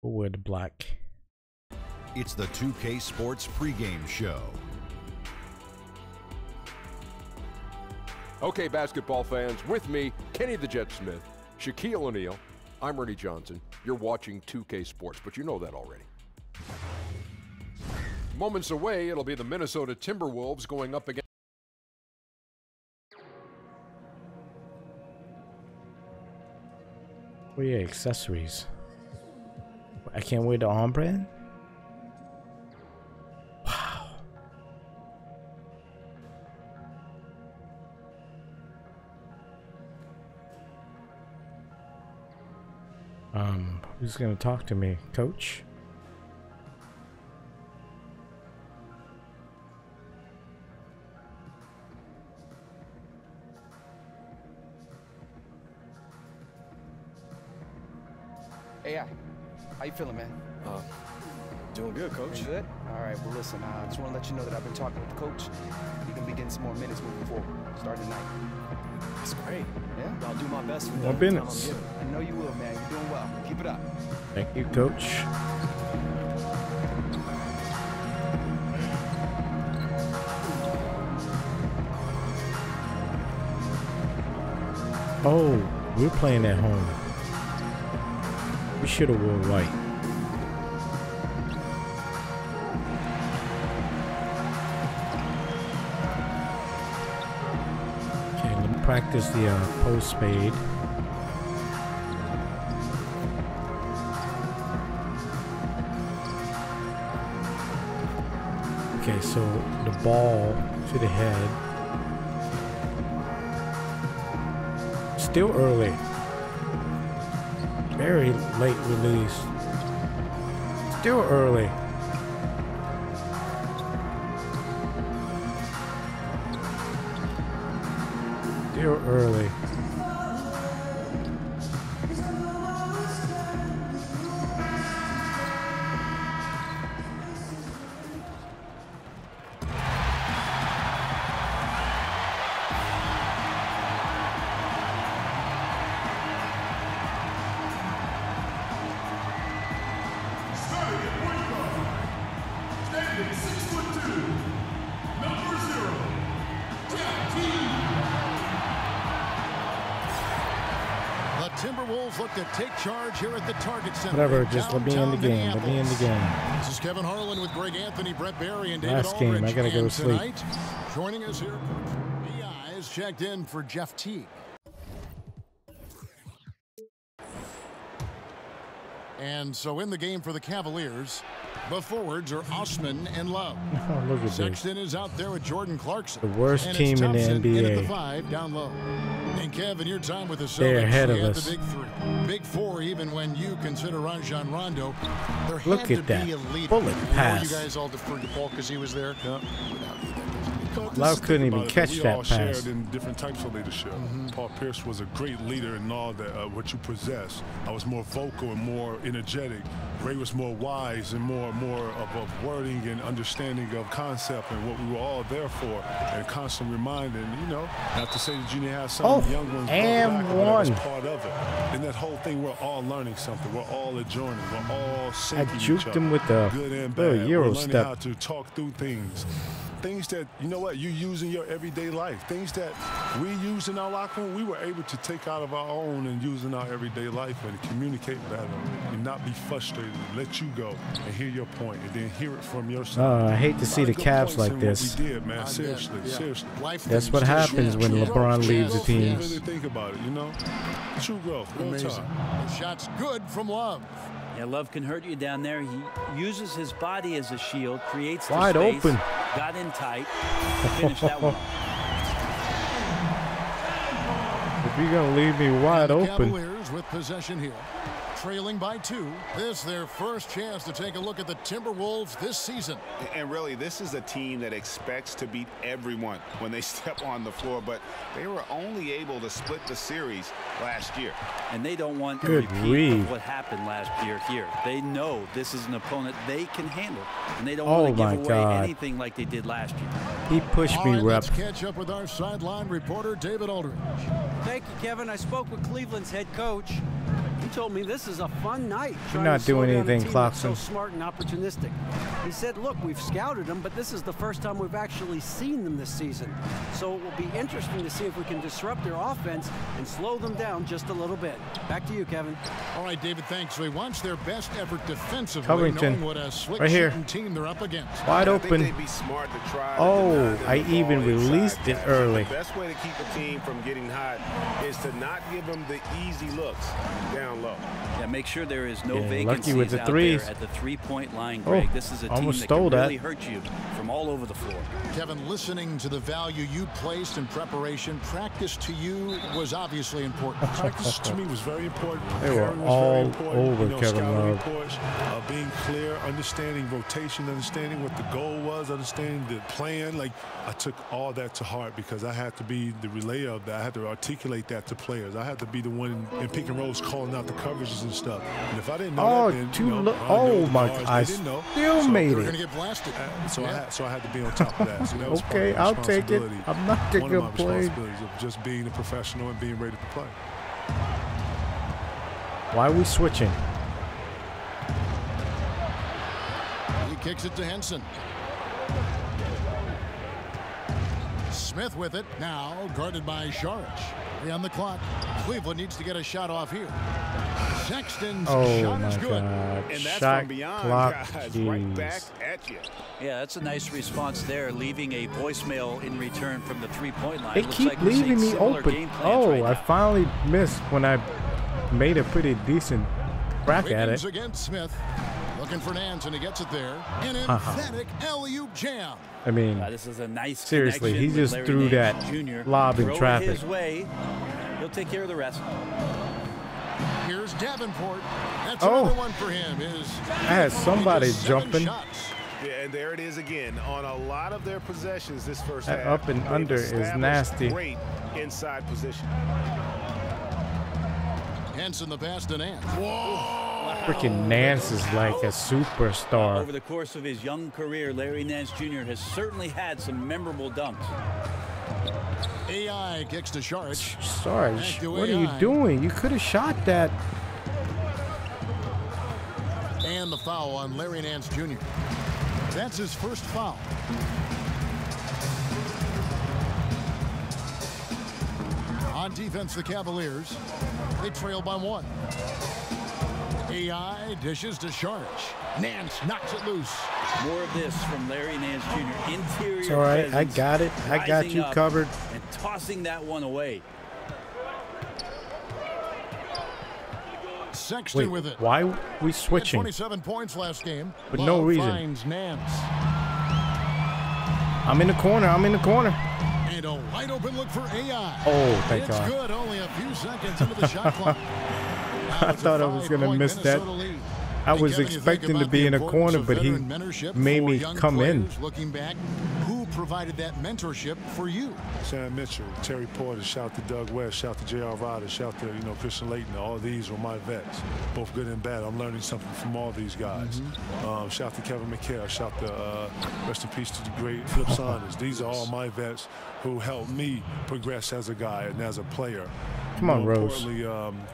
will wear the black. It's the 2K Sports pregame show. Okay, basketball fans, with me, Kenny the Jet Smith, Shaquille O'Neal. I'm Ernie Johnson. You're watching 2K Sports, but you know that already. Moments away, it'll be the Minnesota Timberwolves going up against. Oh yeah, accessories. I can't wear the armband? Wow. Who's gonna talk to me? Coach? Hey, how you feeling, man? Doing good, Coach. Doing good? All right, well, listen, I just want to let you know that I've been talking with the coach. You're going to be getting some more minutes moving forward, starting tonight. That's great. Yeah? I'll do my best for More that. minutes. I know you will, man. You're doing well. Keep it up. Thank you, Coach. Oh, we're playing at home. We should have worn white. Okay, let me practice the post fade. Okay, so the ball to the head. Still early. Very late release. Still early. Still early. Timberwolves look to take charge here at the Target Center. Whatever, just let me in the game. Let me in the game. This is Kevin Harlan with Greg Anthony, Brett Barry, and David Last game, Aldridge. I gotta go to sleep. Tonight, joining us here, BI is checked in for Jeff Teague. And so in the game for the Cavaliers, the forwards are Osman and Love. Oh, look at Sexton is out there with Jordan Clarkson. The worst and team in the Thompson NBA. in at the 5 down low. And Kevin, your time with the Celtics. They're ahead of us. The big 3. Big 4, even when you consider Rajon Rondo. There Look had at to that be a leader. bullet pass. You guys all deferred to Paul because he was there. Yeah. Love couldn't even catch we that all pass. shared in different types of leadership. Paul Pierce was a great leader in all that what you possess. I was more vocal and more energetic. Ray was more wise and more of wording and understanding of concept and what we were all there for, and constant reminding. You know, not to say that you didn't have some young ones, and but that was one. part of it. And that whole thing, we're all learning something. We're all adjoining. We're all syncing I each juked other, him with the good and little bad. Euro We're learning step. how to talk through things. Things that, you know what, you use in your everyday life. Things that we use in our locker room, we were able to take out of our own and use in our everyday life and communicate better and not be frustrated, let you go and hear your point and then hear it from your side. I hate to see the Cavs like this. We did, man. Seriously, seriously. That's what happens when LeBron leaves the team. Really think about it, you know? True growth, real Amazing. time. The shot's good from Love. Yeah, Love can hurt you down there. He uses his body as a shield, creates the Wide space, open. got in tight, finished that one. If you're going to leave me wide The open. Cavaliers with possession here. Trailing by 2. This is their first chance to take a look at the Timberwolves this season. And really, this is a team that expects to beat everyone when they step on the floor, but they were only able to split the series last year. And they don't want a Good repeat read. of what happened last year here. They know this is an opponent they can handle, and they don't Oh want to my give away God. anything like they did last year. He pushed All me, right, rep. let's catch up with our sideline reporter, David Aldridge. Thank you, Kevin. I spoke with Cleveland's head coach. He told me this is a fun night. You're trying not to slow doing down a anything, team that's so Clarkson. smart and opportunistic. He said, look, we've scouted them, but this is the first time we've actually seen them this season. So it will be interesting to see if we can disrupt their offense and slow them down just a little bit. Back to you, Kevin. All right, David, thanks. So he wants their best effort defensively, Covington. knowing what a slick Right here. shooting team they're up against. Wide I think open. they'd be smart to try to Oh, deny them I the even ball inside released it pass. early. The best way to keep a team from getting hot is to not give them the easy looks down low. Yeah, make sure there is no Yeah, lucky vacancies with the out threes. there at the three-point line, Greg. Oh, This is a team almost that stole can that. really hurt you from all over the floor. Kevin, listening to the value you placed in preparation, practice to you was obviously important. Practice to me was very important. They were Preparing was all very important. over You know, Kevin scouting Love. reports, being clear, understanding rotation, understanding what the goal was, understanding the plan. Like, I took all that to heart because I had to be the relayer of that. I had to articulate that to players. I had to be the one in pick and rolls calling out the coverages and stuff. And if I didn't know Oh, that, then, too you know, low. Ron Oh knew the my guards, God, I they didn't know. still made They're it. going to get blasted. So Yeah. I had to be on top of that. So that was part Okay, of my I'll take it. responsibility. I'm not the One good of my player. responsibilities of just being a professional and being ready to play. Why are we switching? He kicks it to Henson. Smith with it. Now guarded by Saric. 3 on the clock. Cleveland needs to get a shot off here. Sexton's Oh shot my is good. God. And that's Shot from beyond, clock. guys, right back Jeez. at you. Yeah, that's a nice response there, leaving a voicemail in return from the three-point line. They Looks keep like we're seeing leaving me similar open. game plans Oh, right I now. finally missed when I made a pretty decent crack at Wiggins it. against Smith. Looking for Nance, and he gets it there. An Uh-huh. emphatic alley-oop jam. I mean, This is a nice seriously, he connection with just Larry threw Nance that Jr. lob in Throw it traffic. his way. He'll take care of the rest. Here's Davenport. That's Oh. another one for him. I had somebody Just 7 jumping. shots. Yeah, and there it is again. On a lot of their possessions this first That half, up and they've under is established nasty. Great inside position. Henson the pass to Nance. Freaking Nance is like a superstar. Over the course of his young career, Larry Nance Jr. has certainly had some memorable dunks. AI kicks to Saric. Sarge, Back to what are you AI. doing? You could have shot that. And the foul on Larry Nance Jr. That's his first foul. On defense, the Cavaliers. They trail by 1. AI dishes to Saric. Nance knocks it loose. More of this from Larry Nance Jr. Interior It's all right. I presence, got it. I got rising you up covered. And tossing that one away. Sexton with it. Why are we switching? 27 points last game. For no reason. Finds Nance. I'm in the corner. I'm in the corner. And a wide open look for AI. Oh, thank God. It's good. Only a few seconds into the shot clock. I thought I was going to miss that. I was expecting to be in a corner, but he made me come in. Looking back, who provided that mentorship for you? Sam Mitchell, Terry Porter, shout to Doug West, shout to J.R. Ryder, shout to Christian Layton. All these were my vets, both good and bad. I'm learning something from all these guys. Shout to Kevin McHale, shout to rest in peace to the great Flip Saunders. These are all my vets who helped me progress as a guy and as a player. Come on, Rose.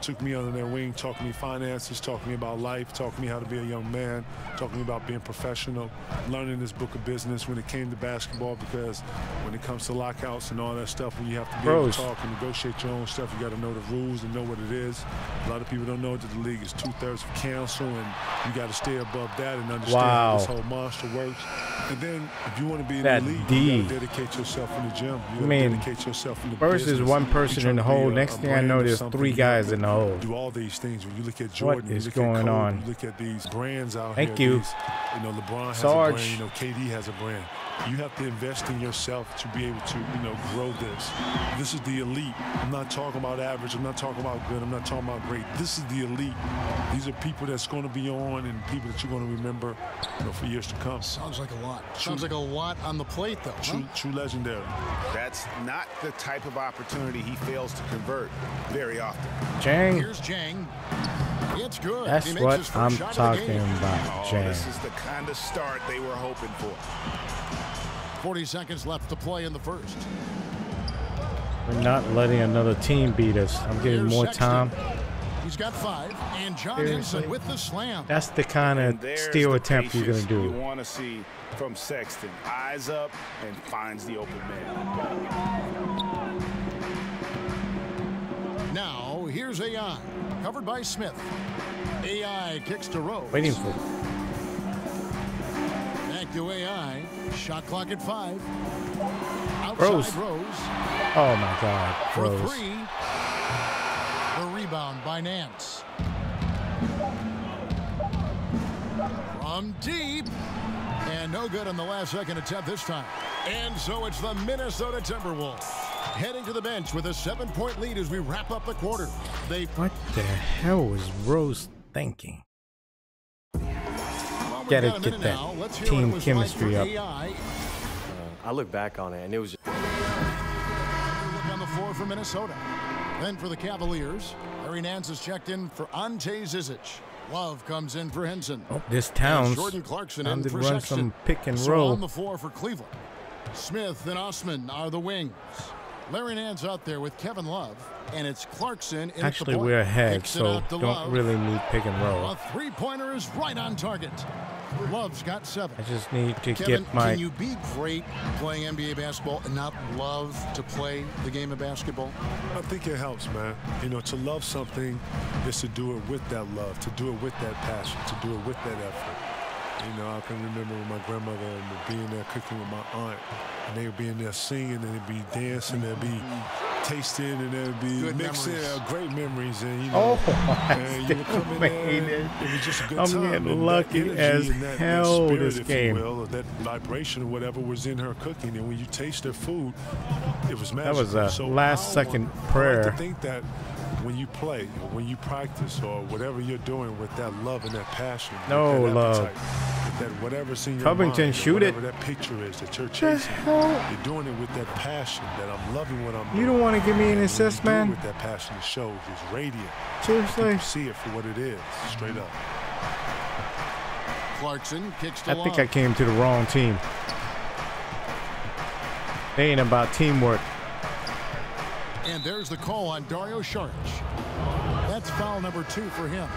Took me under their wing, taught me finances, taught me about life, taught me how to be a young man, taught me about being professional, learning this book of business when it came to basketball, because when it comes to lockouts and all that stuff, when you have to be able to talk and negotiate your own stuff, you got to know the rules and know what it is. A lot of people don't know that the league is 2/3 of council, and you got to stay above that and understand how this whole monster works. And then if you want to be in the league, you got to dedicate yourself in the gym. You got to dedicate yourself in the business. Versus one person in the hole. Next thing I know, there's 3 guys in the hole. Do all these things. When you look at Jordan, what is you look going at Kobe, on? You look at these brands out Thank here. you. These, LeBron has Sarge. a brand. KD has a brand. You have to invest in yourself to be able to, grow this. This is the elite. I'm not talking about average. I'm not talking about good. I'm not talking about great. This is the elite. These are people that's going to be on and people that you're going to remember, for years to come. Sounds like a lot. Sounds like a lot on the plate, though. True legendary. That's not the type of opportunity he fails to convert very often. Jang. Here's Jang. It's good. That's what I'm talking about, Jang. This is the kind of start they were hoping for. 40 seconds left to play in the first. We're not letting another team beat us. I'm getting more time. He's got 5, and John Henson with the slam. That's the kind of steal attempt you're going to do. You want to see from Sexton. Eyes up and finds the open man. Now, here's AI. Covered by Smith. AI kicks to Rose. Waiting for it. Back to AI. Shot clock at 5. Outside Rose. Oh my God. For Rose. 3. The rebound by Nance. From deep. And no good on the last second attempt this time. And so it's the Minnesota Timberwolves heading to the bench with a 7-point lead as we wrap up the quarter. What the hell was Rose thinking? Gotta get that team chemistry up. I look back on it, and it was just... Look on the floor for Minnesota. Then for the Cavaliers, Larry Nance has checked in for Ante Zizic. Love comes in for Henson. Oh, this Towns. Jordan Clarkson I'm in to for run Sexton. some pick and So roll. on the floor for Cleveland. Smith and Osman are the wings. Larry Nance out there with Kevin Love, and it's Clarkson in Actually, at the point. we're ahead, Kicks it so out to don't Love. really need pick and roll. A three-pointer is right on target. Love's got 7. I just need to Kevin, get my... can you be great playing NBA basketball and not love to play the game of basketball? I think it helps, man. To love something is to do it with that love, to do it with that passion, to do it with that effort. I can remember when my grandmother being there cooking with my aunt, and they would be in there singing, and they'd be dancing, they'd be tasting, and they'd be Good mixing. memories. Great memories, and I you would come in there, and it was just a good I'm time. getting and lucky that as energy and that hell spirit, this if game. you will, or that vibration or whatever was in her cooking, and when you taste her food, it was magical. That was a So last-second I prayer. like to think that when you play, or when you practice, or whatever you're doing with that love and that passion, No with that love. appetite, with that whatever's in your Covington, mind, shoot it. whatever that picture is that you're The chasing, hell? you're doing it with that passion that I'm loving what I'm doing. You don't want to give me an And when assist, you do it man? with that passion, it shows. It's radiant. Seriously? People see it for what it is, straight up. Clarkson kicks to I think Love. I came to the wrong team. They ain't about teamwork. And there's the call on Dario Saric. That's foul number 2 for him.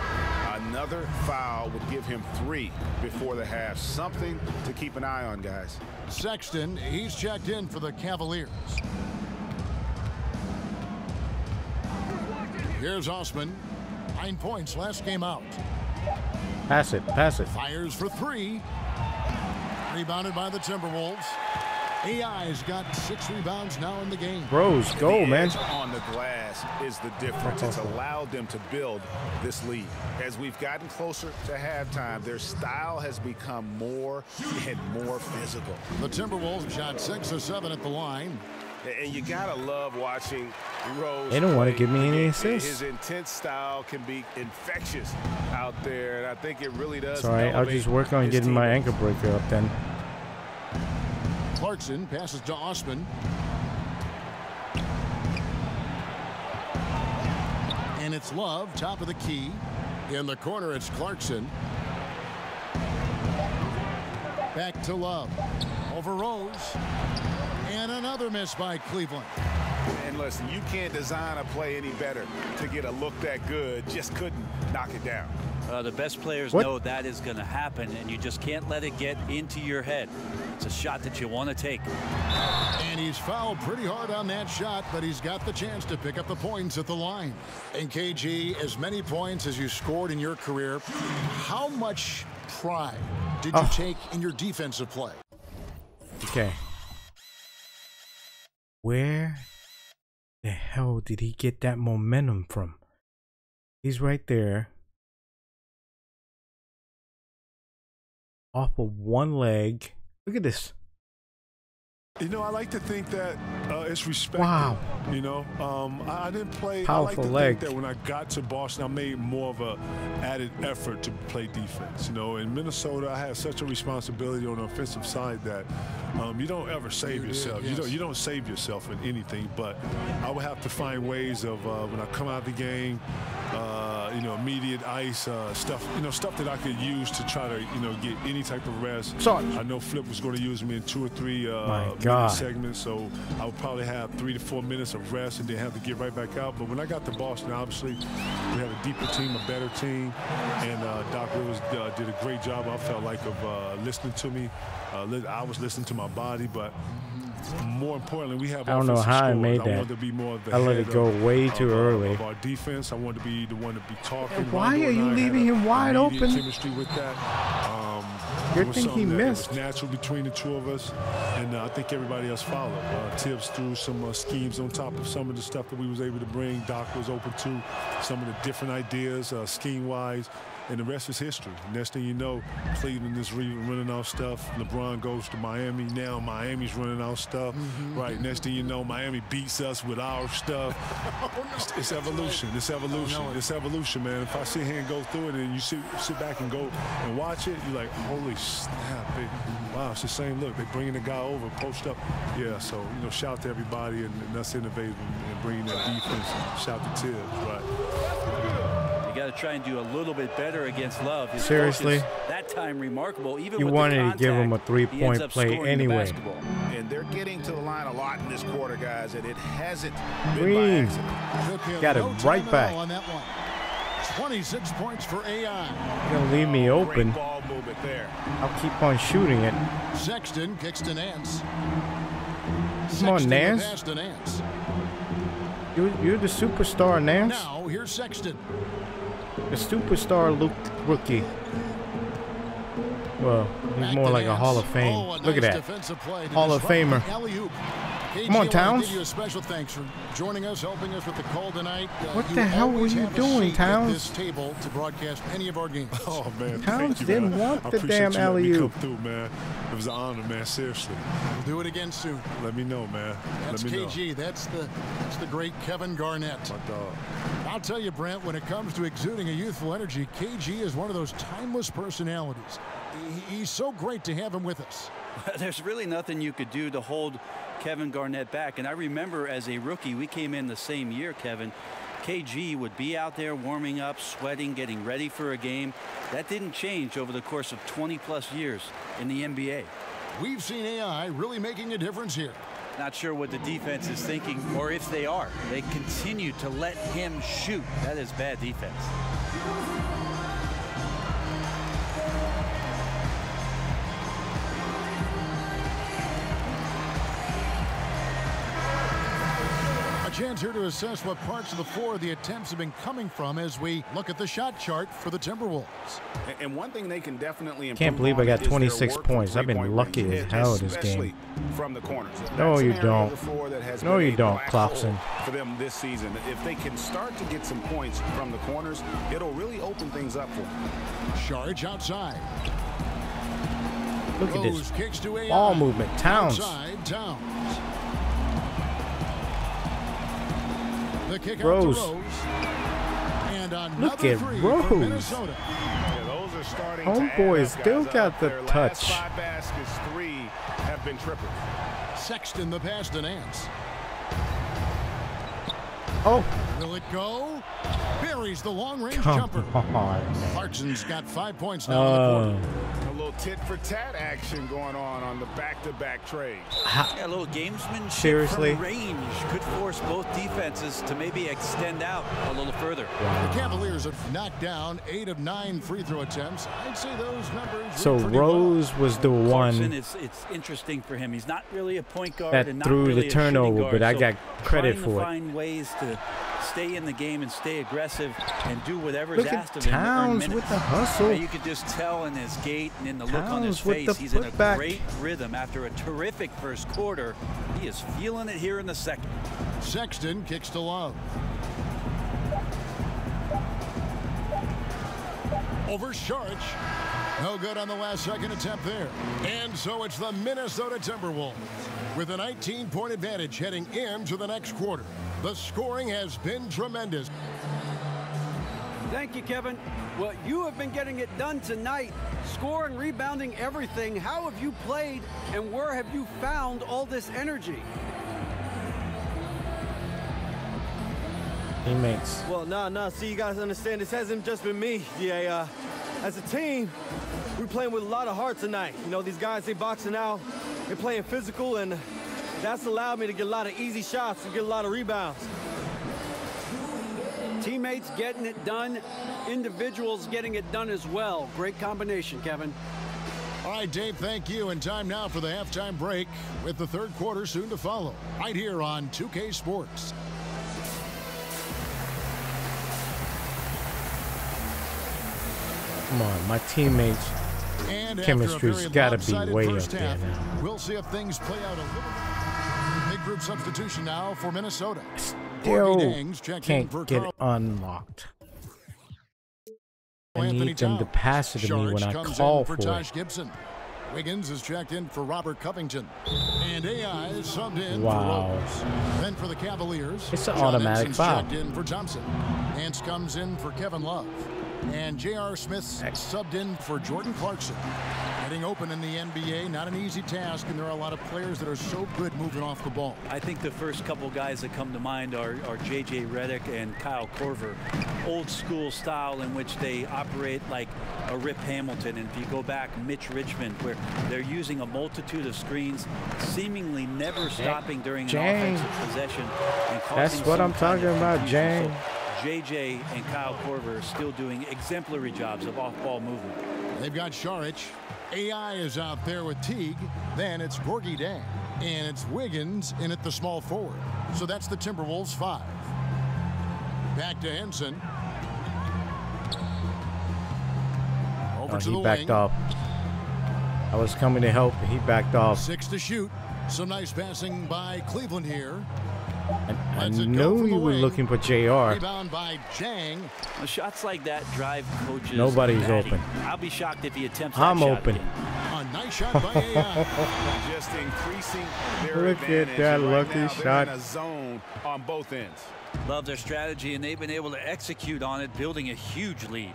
Another foul would give him 3 before the half. Something to keep an eye on, guys. Sexton, he's checked in for the Cavaliers. Here's Osman. 9 points last game out. Pass it, pass it. Fires for 3. Rebounded by the Timberwolves. AI's got 6 rebounds now in the game. Bros, go, the man. edge on the glass is the difference. It's allowed them to build this lead. As we've gotten closer to halftime, their style has become more and more physical. The Timberwolves shot 6 of 7 at the line. And you gotta love watching Rose. They don't want to give me any assists. His intense style can be infectious out there, and I think it really does. It's all right. I'll just work on getting my ankle breaker up then. Clarkson passes to Osman. And it's Love, top of the key. In the corner, it's Clarkson. Back to Love. Over Rose. And another miss by Cleveland. And listen, you can't design a play any better to get a look that good. Just couldn't knock it down. The best players know that is going to happen, and you just can't let it get into your head. It's a shot that you want to take. And he's fouled pretty hard on that shot, but he's got the chance to pick up the points at the line. And KG, as many points as you scored in your career, how much pride did you take in your defensive play? Okay. Where the hell did he get that momentum from? He's right there. Off of one leg. Look at this. You know, I like to think that it's respected. Wow. You know, I didn't play. Powerful I like to leg. think that when I got to Boston, I made more of a added effort to play defense. You know, in Minnesota, I had such a responsibility on the offensive side that you don't ever save yourself. Yes. You don't save yourself in anything. But I would have to find ways of when I come out of the game. You know, immediate ice stuff. You know, stuff that I could use to try to get any type of rest. I know Flip was going to use me in 2 or 3 minute segments, so I would probably have 3 to 4 minutes of rest and then have to get right back out. But when I got to Boston, obviously we had a deeper team, a better team, and Doc Rivers did a great job. I felt like of listening to me. I was listening to my body, but more importantly, we have. I don't know how I made that. I wanted to be more of the I let it go way too early. Of our defense, I wanted to be the one to be talking. Why are you leaving him wide open? Chemistry with that. Good thing he missed. It was natural between the two of us, and I think everybody else followed. Tibbs threw some schemes on top of some of the stuff that we was able to bring. Doc was open to some of the different ideas, scheme-wise. And the rest is history. Next thing you know, Cleveland is running out stuff. LeBron goes to Miami. Now Miami's running out stuff. Right. Next thing you know, Miami beats us with our stuff. It's evolution. It's evolution. It's evolution, man. If I sit here and go through it and you sit back and go and watch it, you're like, holy snap. Wow, it's the same look. They're bringing the guy over, post up. Yeah, so, shout out to everybody and us innovating and bringing that defense. Shout out to Tibbs, right. You got to try and do a little bit better against Love. His Seriously? focus, that time remarkable. Even You with wanted the to give him a contact, 3-point play anyway. And they're getting to the line a lot in this quarter, guys, and it hasn't been Green. by accident. Got it right back. On that one. 26 points for AI. You're gonna leave me open. Great ball movement there. I'll keep on shooting it. Sexton kicks to Nance. Come on, Nance. Pass to Nance. You're the superstar, Nance. Now here's Sexton. The superstar rookie. Well, he's more like a Hall of Fame. Look at that. Hall of Famer. Come on, Towns. Give you a special thanks for joining us, helping us with the call tonight. What the hell were you doing, Towns? This table to broadcast any of our games. Oh man, Towns thank you, didn't man. want I the appreciate damn you letting me alley-oop. come through, man. It was an honor, man. Seriously. We'll do it again soon. Let me know, man. That's Let me KG. know. That's the great Kevin Garnett. My dog. I'll tell you, Brent, when it comes to exuding a youthful energy, KG is one of those timeless personalities. He's so great to have him with us. There's really nothing you could do to hold Kevin Garnett back. And I remember as a rookie, we came in the same year, Kevin. KG would be out there warming up, sweating, getting ready for a game. That didn't change over the course of 20-plus years in the NBA. We've seen AI really making a difference here. Not sure what the defense is thinking, or if they are. They continue to let him shoot. That is bad defense. A chance Dan's here to assess what parts of the floor the attempts have been coming from as we look at the shot chart for the Timberwolves. And one thing they can definitely improve Can't believe I got on is 26 their work points. from I've been three-point lucky range, as hell this especially game. from the corners. No, That's you an area don't. of the floor that has No, been you a don't, black Clarkson. hole for them this season. If they can start to get some points from the corners, it'll really open things up for them. Charge outside. Look at Rose this kicks to AI. ball movement. Towns. Outside, Towns. The kick out Rose. to Rose. And another Look at three Rose. for Minnesota. Yeah, those are starting to Homeboy add up, still guys. got the Their touch. last 5 baskets, 3 have been triples. Sexton the pass to Nance. Oh. Will it go? Buries the long-range Come jumper. on. Clarkson's got 5 points now in the quarter. A little tit-for-tat action going on the back-to-back trades. Yeah, a little gamesmanship Seriously? from range could force both defenses to maybe extend out a little further. The Cavaliers have knocked down 8 of 9 free throw attempts. I'd say those numbers So read pretty Rose was the Clarkson, one it's interesting for him. He's not really a point guard that and not threw really the a shooting turnover, guard, but I so got credit trying for to it. find ways to stay in the game and stay aggressive and do whatever's Look at asked of him. to earn Towns minutes. with the hustle. You could just tell in his gait and in the look on his Towns with face. the He's in a putback. great rhythm after a terrific first quarter. He is feeling it here in the second. Sexton kicks to Love. Over Sharch. No good on the last second attempt there. And so it's the Minnesota Timberwolves with a 19-point advantage heading into the next quarter. The scoring has been tremendous. Thank you, Kevin. Well, you have been getting it done tonight. Scoring, rebounding, everything. How have you played and where have you found all this energy? Teammates. Well, no. See, you guys understand, this hasn't just been me. Yeah, as a team, we're playing with a lot of heart tonight. You know, these guys, they boxing out, they're playing physical, and that's allowed me to get a lot of easy shots and get a lot of rebounds. Teammates getting it done, individuals getting it done as well. Great combination, Kevin. All right, Dave, thank you. And time now for the halftime break with the third quarter soon to follow. Right here on 2K Sports. Come on, my teammates' And chemistry's got to be way up there half, now. we'll see if things play out a little. Big group substitution now for Minnesota. Still Dangs checked in for can't get Carl. it unlocked. I Anthony need them to Towns. pass it to me when Sharge I comes call in for for Taj it. Gibson. Wiggins is checked in for Robert Covington. And AI is subbed in Wow. for Rose. Then for the Cavaliers, It's an John automatic Inson's foul. checked in for Thompson. Nance comes in for Kevin Love. And J.R. Smith's subbed in for Jordan Clarkson. Getting open in the NBA, not an easy task, and there are a lot of players that are so good moving off the ball. I think the first couple guys that come to mind are J.J. Redick and Kyle Korver. Old school style in which they operate like a Rip Hamilton. And if you go back, Mitch Richmond, where they're using a multitude of screens, seemingly never stopping during an Jang. offensive possession. And That's causing what some I'm kind talking of about, confusion. Jang. So J.J. and Kyle Korver are still doing exemplary jobs of off-ball movement. They've got Saric. AI is out there with Teague. Then it's Gorgie Dang. And it's Wiggins in at the small forward. So that's the Timberwolves 5. Back to Henson. Over to the He backed wing. off. I was coming to help, and he backed off. 6 to shoot. Some nice passing by Cleveland here. I Lets it go knew from he the was wing. looking for JR. Rebound by Jang. Well, shots like that drive coaches. Nobody's batty. open. I'll be shocked if he attempts I'm that shot open. again. A nice shot by AI. Just increasing their Look at advantage. that Right lucky now, shot. They're in a zone on both ends. Love their strategy, and they've been able to execute on it, building a huge lead.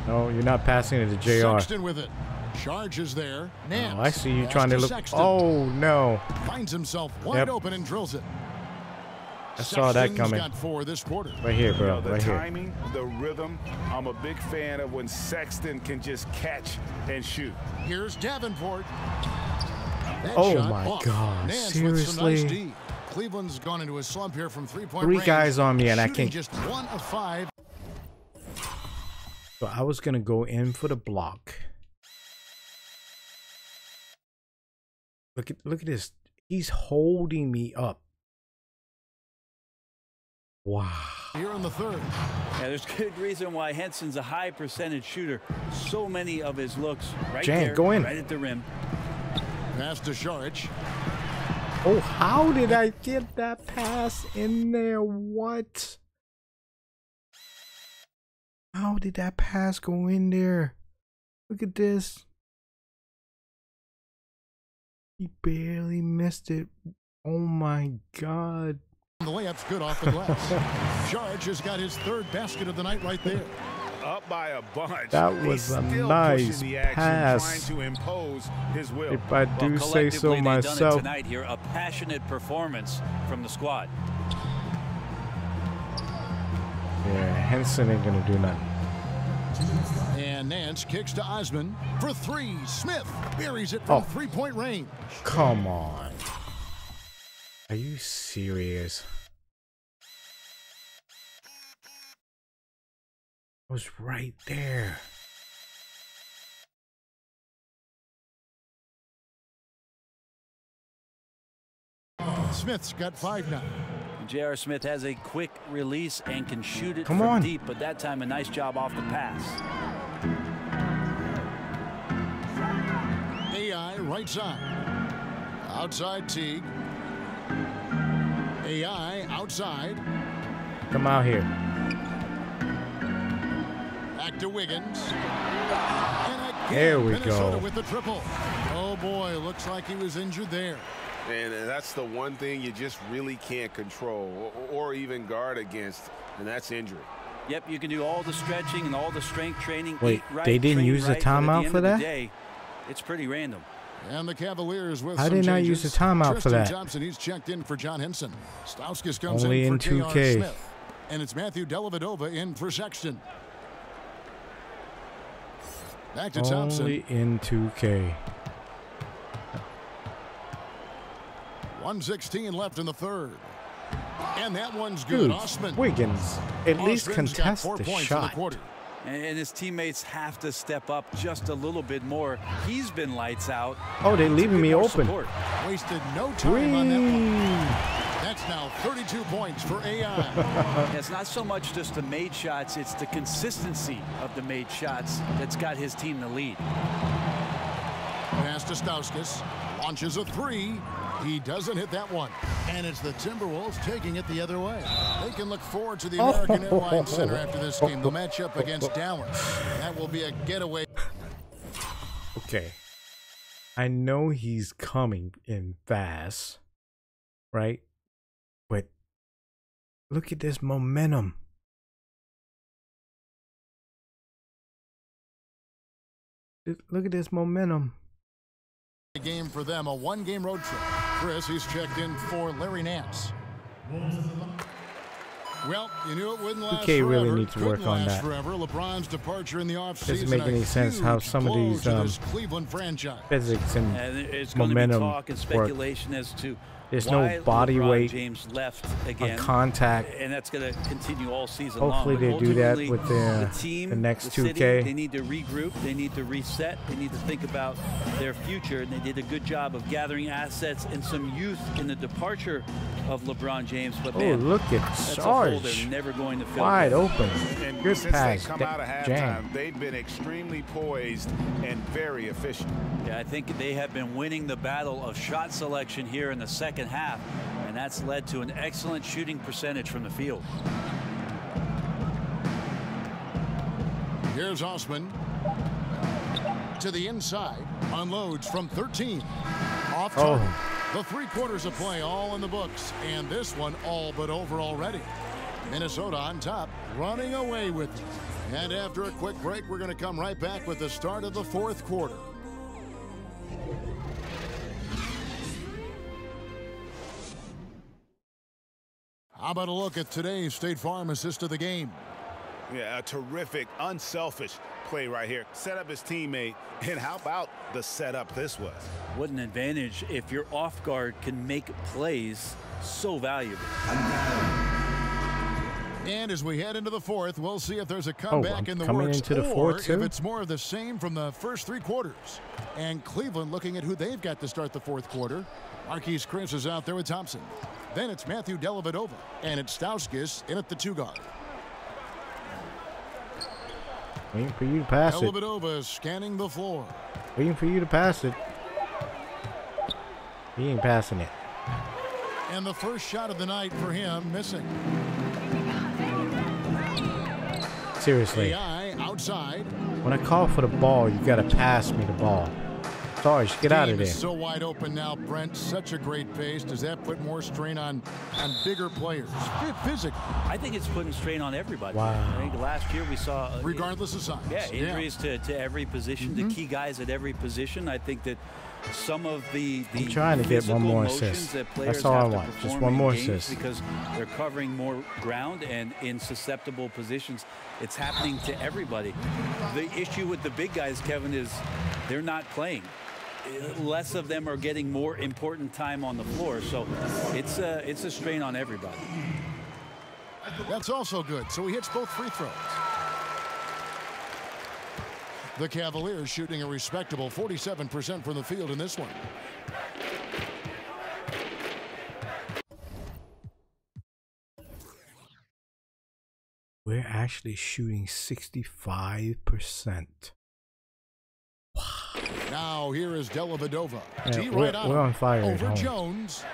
No, you're not passing it to JR. Sexton with it. Charges there. Nance. Oh, I see you Pass trying to look. Sexton. Oh, no. Finds himself wide Yep. open and drills it. I saw that Sexton's coming. got 4 this quarter. Right here, You bro. know, the Right here. timing, the rhythm. I'm a big fan of when Sexton can just catch and shoot. Here's Davenport. That Oh shot my off. God, Nance with some nice seriously? D. Cleveland's gone into a slump here from 3-point 3 range. guys on me, and I Shooting can't. just 1 of 5. So I was gonna go in for the block. Look at this. He's holding me up. Wow. Here in the third. Yeah, there's good reason why Henson's a high percentage shooter. So many of his looks right Jan, there, go in. right at the rim. Pass to Saric. Oh, how did I get that pass in there? What? How did that pass go in there? Look at this. He barely missed it. Oh my God. The layup's good off the glass. Saric has got his third basket of the night right there. Up by a bunch. That was a nice pass. Trying to impose his will. If I do say so myself. Done it tonight here, a passionate performance from the squad. Yeah, Henson ain't gonna do nothing. And Nance kicks to Osman for three. Smith buries it from three-point range. Come on. Are you serious? It was right there. Smith's got 5 now. J.R. Smith has a quick release and can shoot it Come from on. deep, but that time a nice job off the pass. AI right side. Outside Teague. AI outside. Come out here. Back to Wiggins. And again, There we Minnesota go. with the triple. Oh boy, looks like he was injured there. And that's the one thing you just really can't control or even guard against, and that's injury. Yep, you can do all the stretching and all the strength training. Wait, eat right, they didn't train use the right, but at timeout the end for of the that? day, it's pretty random. And the Cavaliers with How some did not changes. use the timeout for Tristan that? Thompson, he's checked in for John Henson. Stauskas comes Only in in for 2K. J.R. Smith. And it's Matthew Dellavedova in for Sexton. Back to Thompson. Only in 2K. 1:16 left in the third. And that one's good. Dude, Osman. Wiggins at least Osman's got contest 4 the points in the shot. quarter. And his teammates have to step up just a little bit more. He's been lights out. Oh, they're leaving me open. Support. Wasted no time on that one. That's now 32 points for AI. It's not so much just the made shots, it's the consistency of the made shots that's got his team the lead. Pass to Stauskas. Launches a 3. He doesn't hit that one. And it's the Timberwolves taking it the other way. They can look forward to the American Airlines Center after this game. They'll match up against Dallas. That will be a getaway. Okay. I know he's coming in fast, right? But look at this momentum. Look at this momentum. Game for them, a 1-game road trip. Chris, he's checked in for Larry Nance. Well, you knew it wouldn't last PK forever. really needs to Couldn't work on last that. forever. LeBron's departure in the offseason. Doesn't make any sense how some of these Cleveland franchise. physics and it's going to be momentum talk and speculation as to There's why no body LeBron weight James left again, contact. and that's going to continue all season Hopefully long. they do that ultimately, with the team, the next the city, 2K. They need to regroup. They need to reset. They need to think about their future. And they did a good job of gathering assets and some youth in the departure of LeBron James. But man, look at that's a hole they're Sarge. never going to fill. Wide open. And Good since pass. they come out of Jam. halftime, they've been extremely poised and very efficient. Yeah, I think they have been winning the battle of shot selection here in the second half, and that's led to an excellent shooting percentage from the field. Here's Osman to the inside, unloads from 13. Off target. The 3 quarters of play all in the books, and this one all but over already. Minnesota on top, running away with it. And after a quick break, we're going to come right back with the start of the 4th quarter. How about a look at today's State Farm assist of the game? Yeah, a terrific, unselfish play right here. Set up his teammate, and how about the setup this was? What an advantage if your off guard can make plays so valuable. And as we head into the 4th, we'll see if there's a comeback in the coming works into the or 4th too? if it's more of the same from the first 3 quarters. And Cleveland looking at who they've got to start the 4th quarter. Marquise Chris is out there with Thompson. Then it's Matthew Dellavedova, and it's Stauskas in at the 2 guard. Waiting for you to pass it. Dellavedova scanning the floor. Waiting for you to pass it. He ain't passing it. And the first shot of the night for him missing. Seriously. AI outside. When I call for the ball, you gotta pass me the ball. Sarge, get out of there. So wide open now, Brent. Such a great pace. Does that put more strain on bigger players? Physically. I think it's putting strain on everybody. Wow. I think last year we saw regardless of size. Yeah, injuries to every position, to key guys at every position. I think that some of the I'm trying to get one more assist. That's all I want. Just one more assist. Because they're covering more ground and in susceptible positions. It's happening to everybody. The issue with the big guys, Kevin, is they're not playing. Less of them are getting more important time on the floor, so it's a strain on everybody. That's also good. So he hits both free throws. The Cavaliers shooting a respectable 47% from the field in this one. We're actually shooting 65%. Now here is Dellavedova. Yeah, we're on fire over at home. Jones.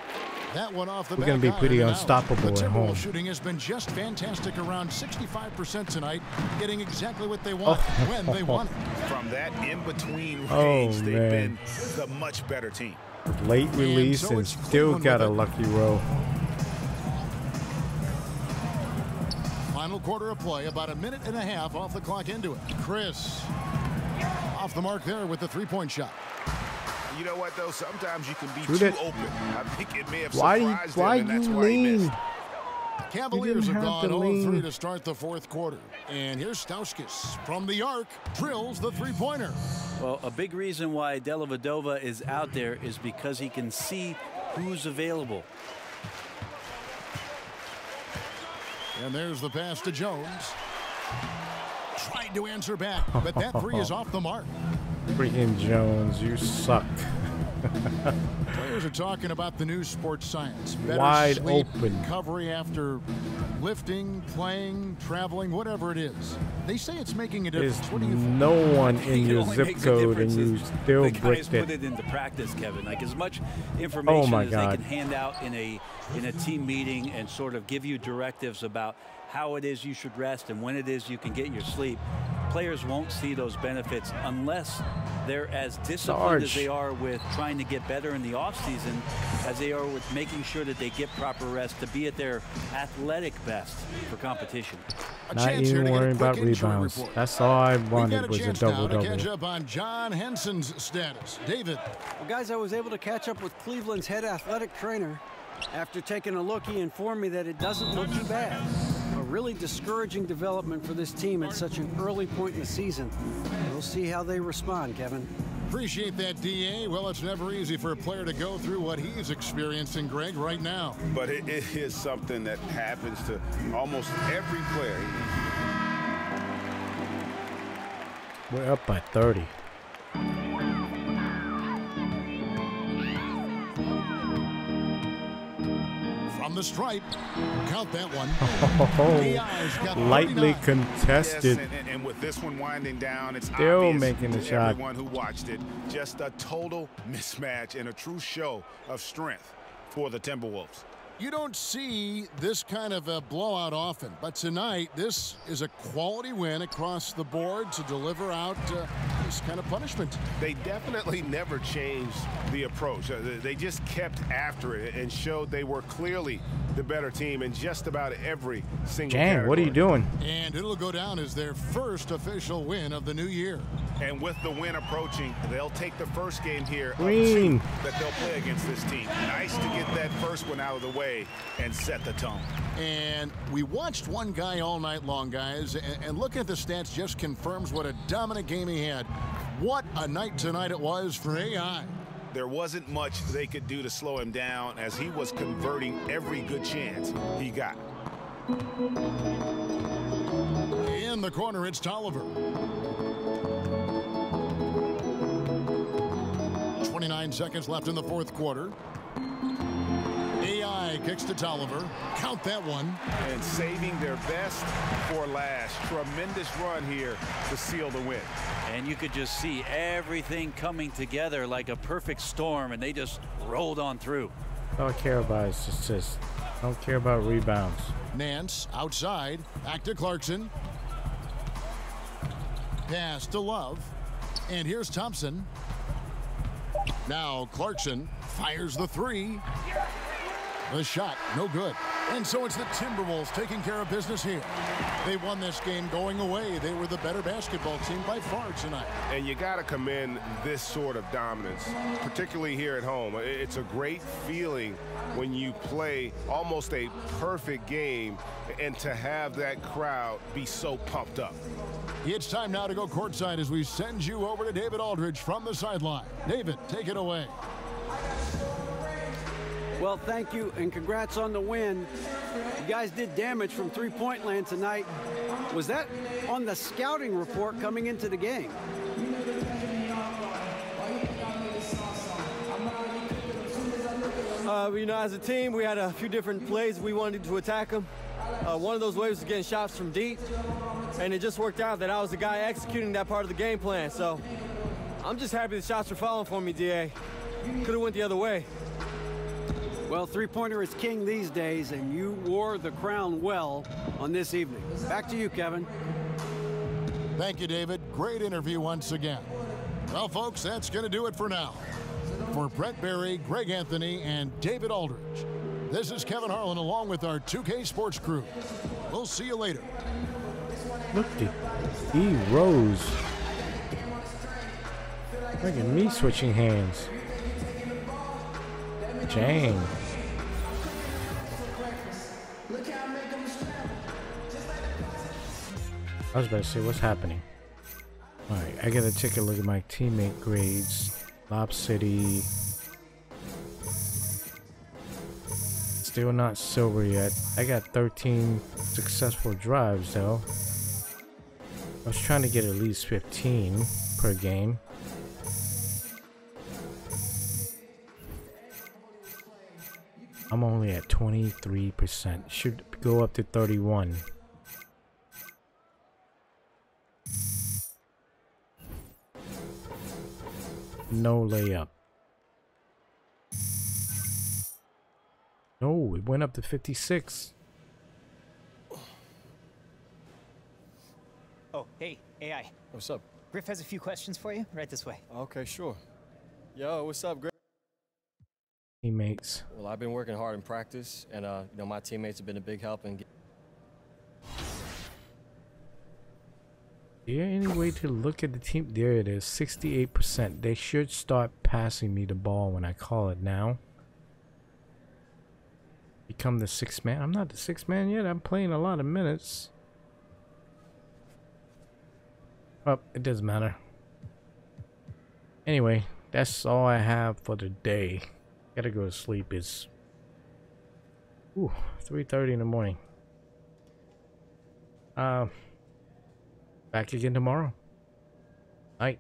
That one off the We're going to be pretty unstoppable the at home. shooting has been just fantastic, around 65% tonight, getting exactly what they want when they want it. From that in-between range, they've been the much better team. Late release and still got a lucky roll. Final quarter of play, about a minute and a half off the clock into it. Chris off the mark there with the three-point shot. You know what, though? Sometimes you can be Shoot too it. open. I think it may have Why surprised him, and that's you why he missed. lean? Cavaliers You have didn't have gone to 0-3 lean. to start the fourth quarter. And here's Stauskas from the arc, drills the three-pointer. Well, a big reason why Dellavedova is out there is because he can see who's available. And there's the pass to Jones. Tried to answer back, but that three is off the mark. Freaking Jones, you suck. Players are talking about the new sports science. Better Wide sleep, open. recovery after lifting, playing, traveling, whatever it is. They say it's making a difference. There's What do you think? no one I think in it your only zip makes a code and difference you is still the guys bricked put it. it into practice, Kevin. Like as much information as God. they can hand out in a team meeting and sort of give you directives about how it is you should rest and when it is you can get your sleep. Players won't see those benefits unless they're as disciplined as Sarge. they are with trying to get better in the offseason as they are with making sure that they get proper rest to be at their athletic best for competition. Not even worrying about rebounds. That's all I wanted was a To catch double-double. up on John Henson's status. David. Well, guys, I was able to catch up with Cleveland's head athletic trainer. After taking a look, he informed me that it doesn't look too bad. A really discouraging development for this team at such an early point in the season. We'll see how they respond, Kevin. Appreciate that, DA. Well, it's never easy for a player to go through what he's experiencing, Greg, right now. But it is something that happens to almost every player. We're up by 30. From the stripe, count that one. Lightly contested. Yes, and with this one winding down, it's Still obvious making the to shot. everyone who watched it. Just a total mismatch and a true show of strength for the Timberwolves. You don't see this kind of a blowout often, but tonight this is a quality win across the board to deliver out this kind of punishment. They definitely never changed the approach. They just kept after it and showed they were clearly the better team in just about every single Dang, category. what are you doing? And it'll go down as their first official win of the new year. And with the win approaching, they'll take the first game here of Green. 2 that they'll play against this team. Nice to get that first one out of the way and set the tone. And we watched one guy all night long, guys, and looking at the stats just confirms what a dominant game he had. What a night tonight it was for AI. There wasn't much they could do to slow him down as he was converting every good chance he got. In the corner, it's Tolliver. 29 seconds left in the fourth quarter. AI NBA kicks to Tolliver. Count that one. And saving their best for last. Tremendous run here to seal the win. And you could just see everything coming together like a perfect storm, and they just rolled on through. All I care about is just I don't care about rebounds. Nance outside. Back to Clarkson. Pass to Love. And here's Thompson. Now Clarkson fires the three. The shot, no good. And so it's the Timberwolves taking care of business here. They won this game going away. They were the better basketball team by far tonight. And you got to commend this sort of dominance, particularly here at home. It's a great feeling when you play almost a perfect game and to have that crowd be so pumped up. It's time now to go courtside as we send you over to David Aldridge from the sideline. David, take it away. Well, thank you, and congrats on the win. You guys did damage from three-point land tonight. Was that on the scouting report coming into the game? You know, as a team, we had a few different plays we wanted to attack them. One of those ways was getting shots from deep, and it just worked out that I was the guy executing that part of the game plan. So I'm just happy the shots were falling for me, DA. Could have went the other way. Well, three-pointer is king these days, and you wore the crown well on this evening. Back to you, Kevin. Thank you, David. Great interview once again. Well, folks, that's going to do it for now. For Brett Berry, Greg Anthony, and David Aldridge, this is Kevin Harlan along with our 2K Sports crew. We'll see you later. Look at E. Rose. Look at me switching hands. Jang. I was about to say, what's happening? Alright, I gotta take a look at my teammate grades. Lob City. Still not silver yet. I got 13 successful drives though. I was trying to get at least 15 per game. I'm only at 23%. Should go up to 31. No layup. No, it went up to 56. Oh, hey, AI. What's up? Griff has a few questions for you. Right this way. Okay, sure. Yo, what's up, Greg? Teammates. Well, I've been working hard in practice, and you know, my teammates have been a big help in. Is there any way to look at the team? There it is, 68%. They should start passing me the ball when I call it now. Become the sixth man. I'm not the sixth man yet. I'm playing a lot of minutes. Oh, it doesn't matter. Anyway, that's all I have for the day. Gotta go to sleep. It's 3:30 in the morning. Back again tomorrow. Night.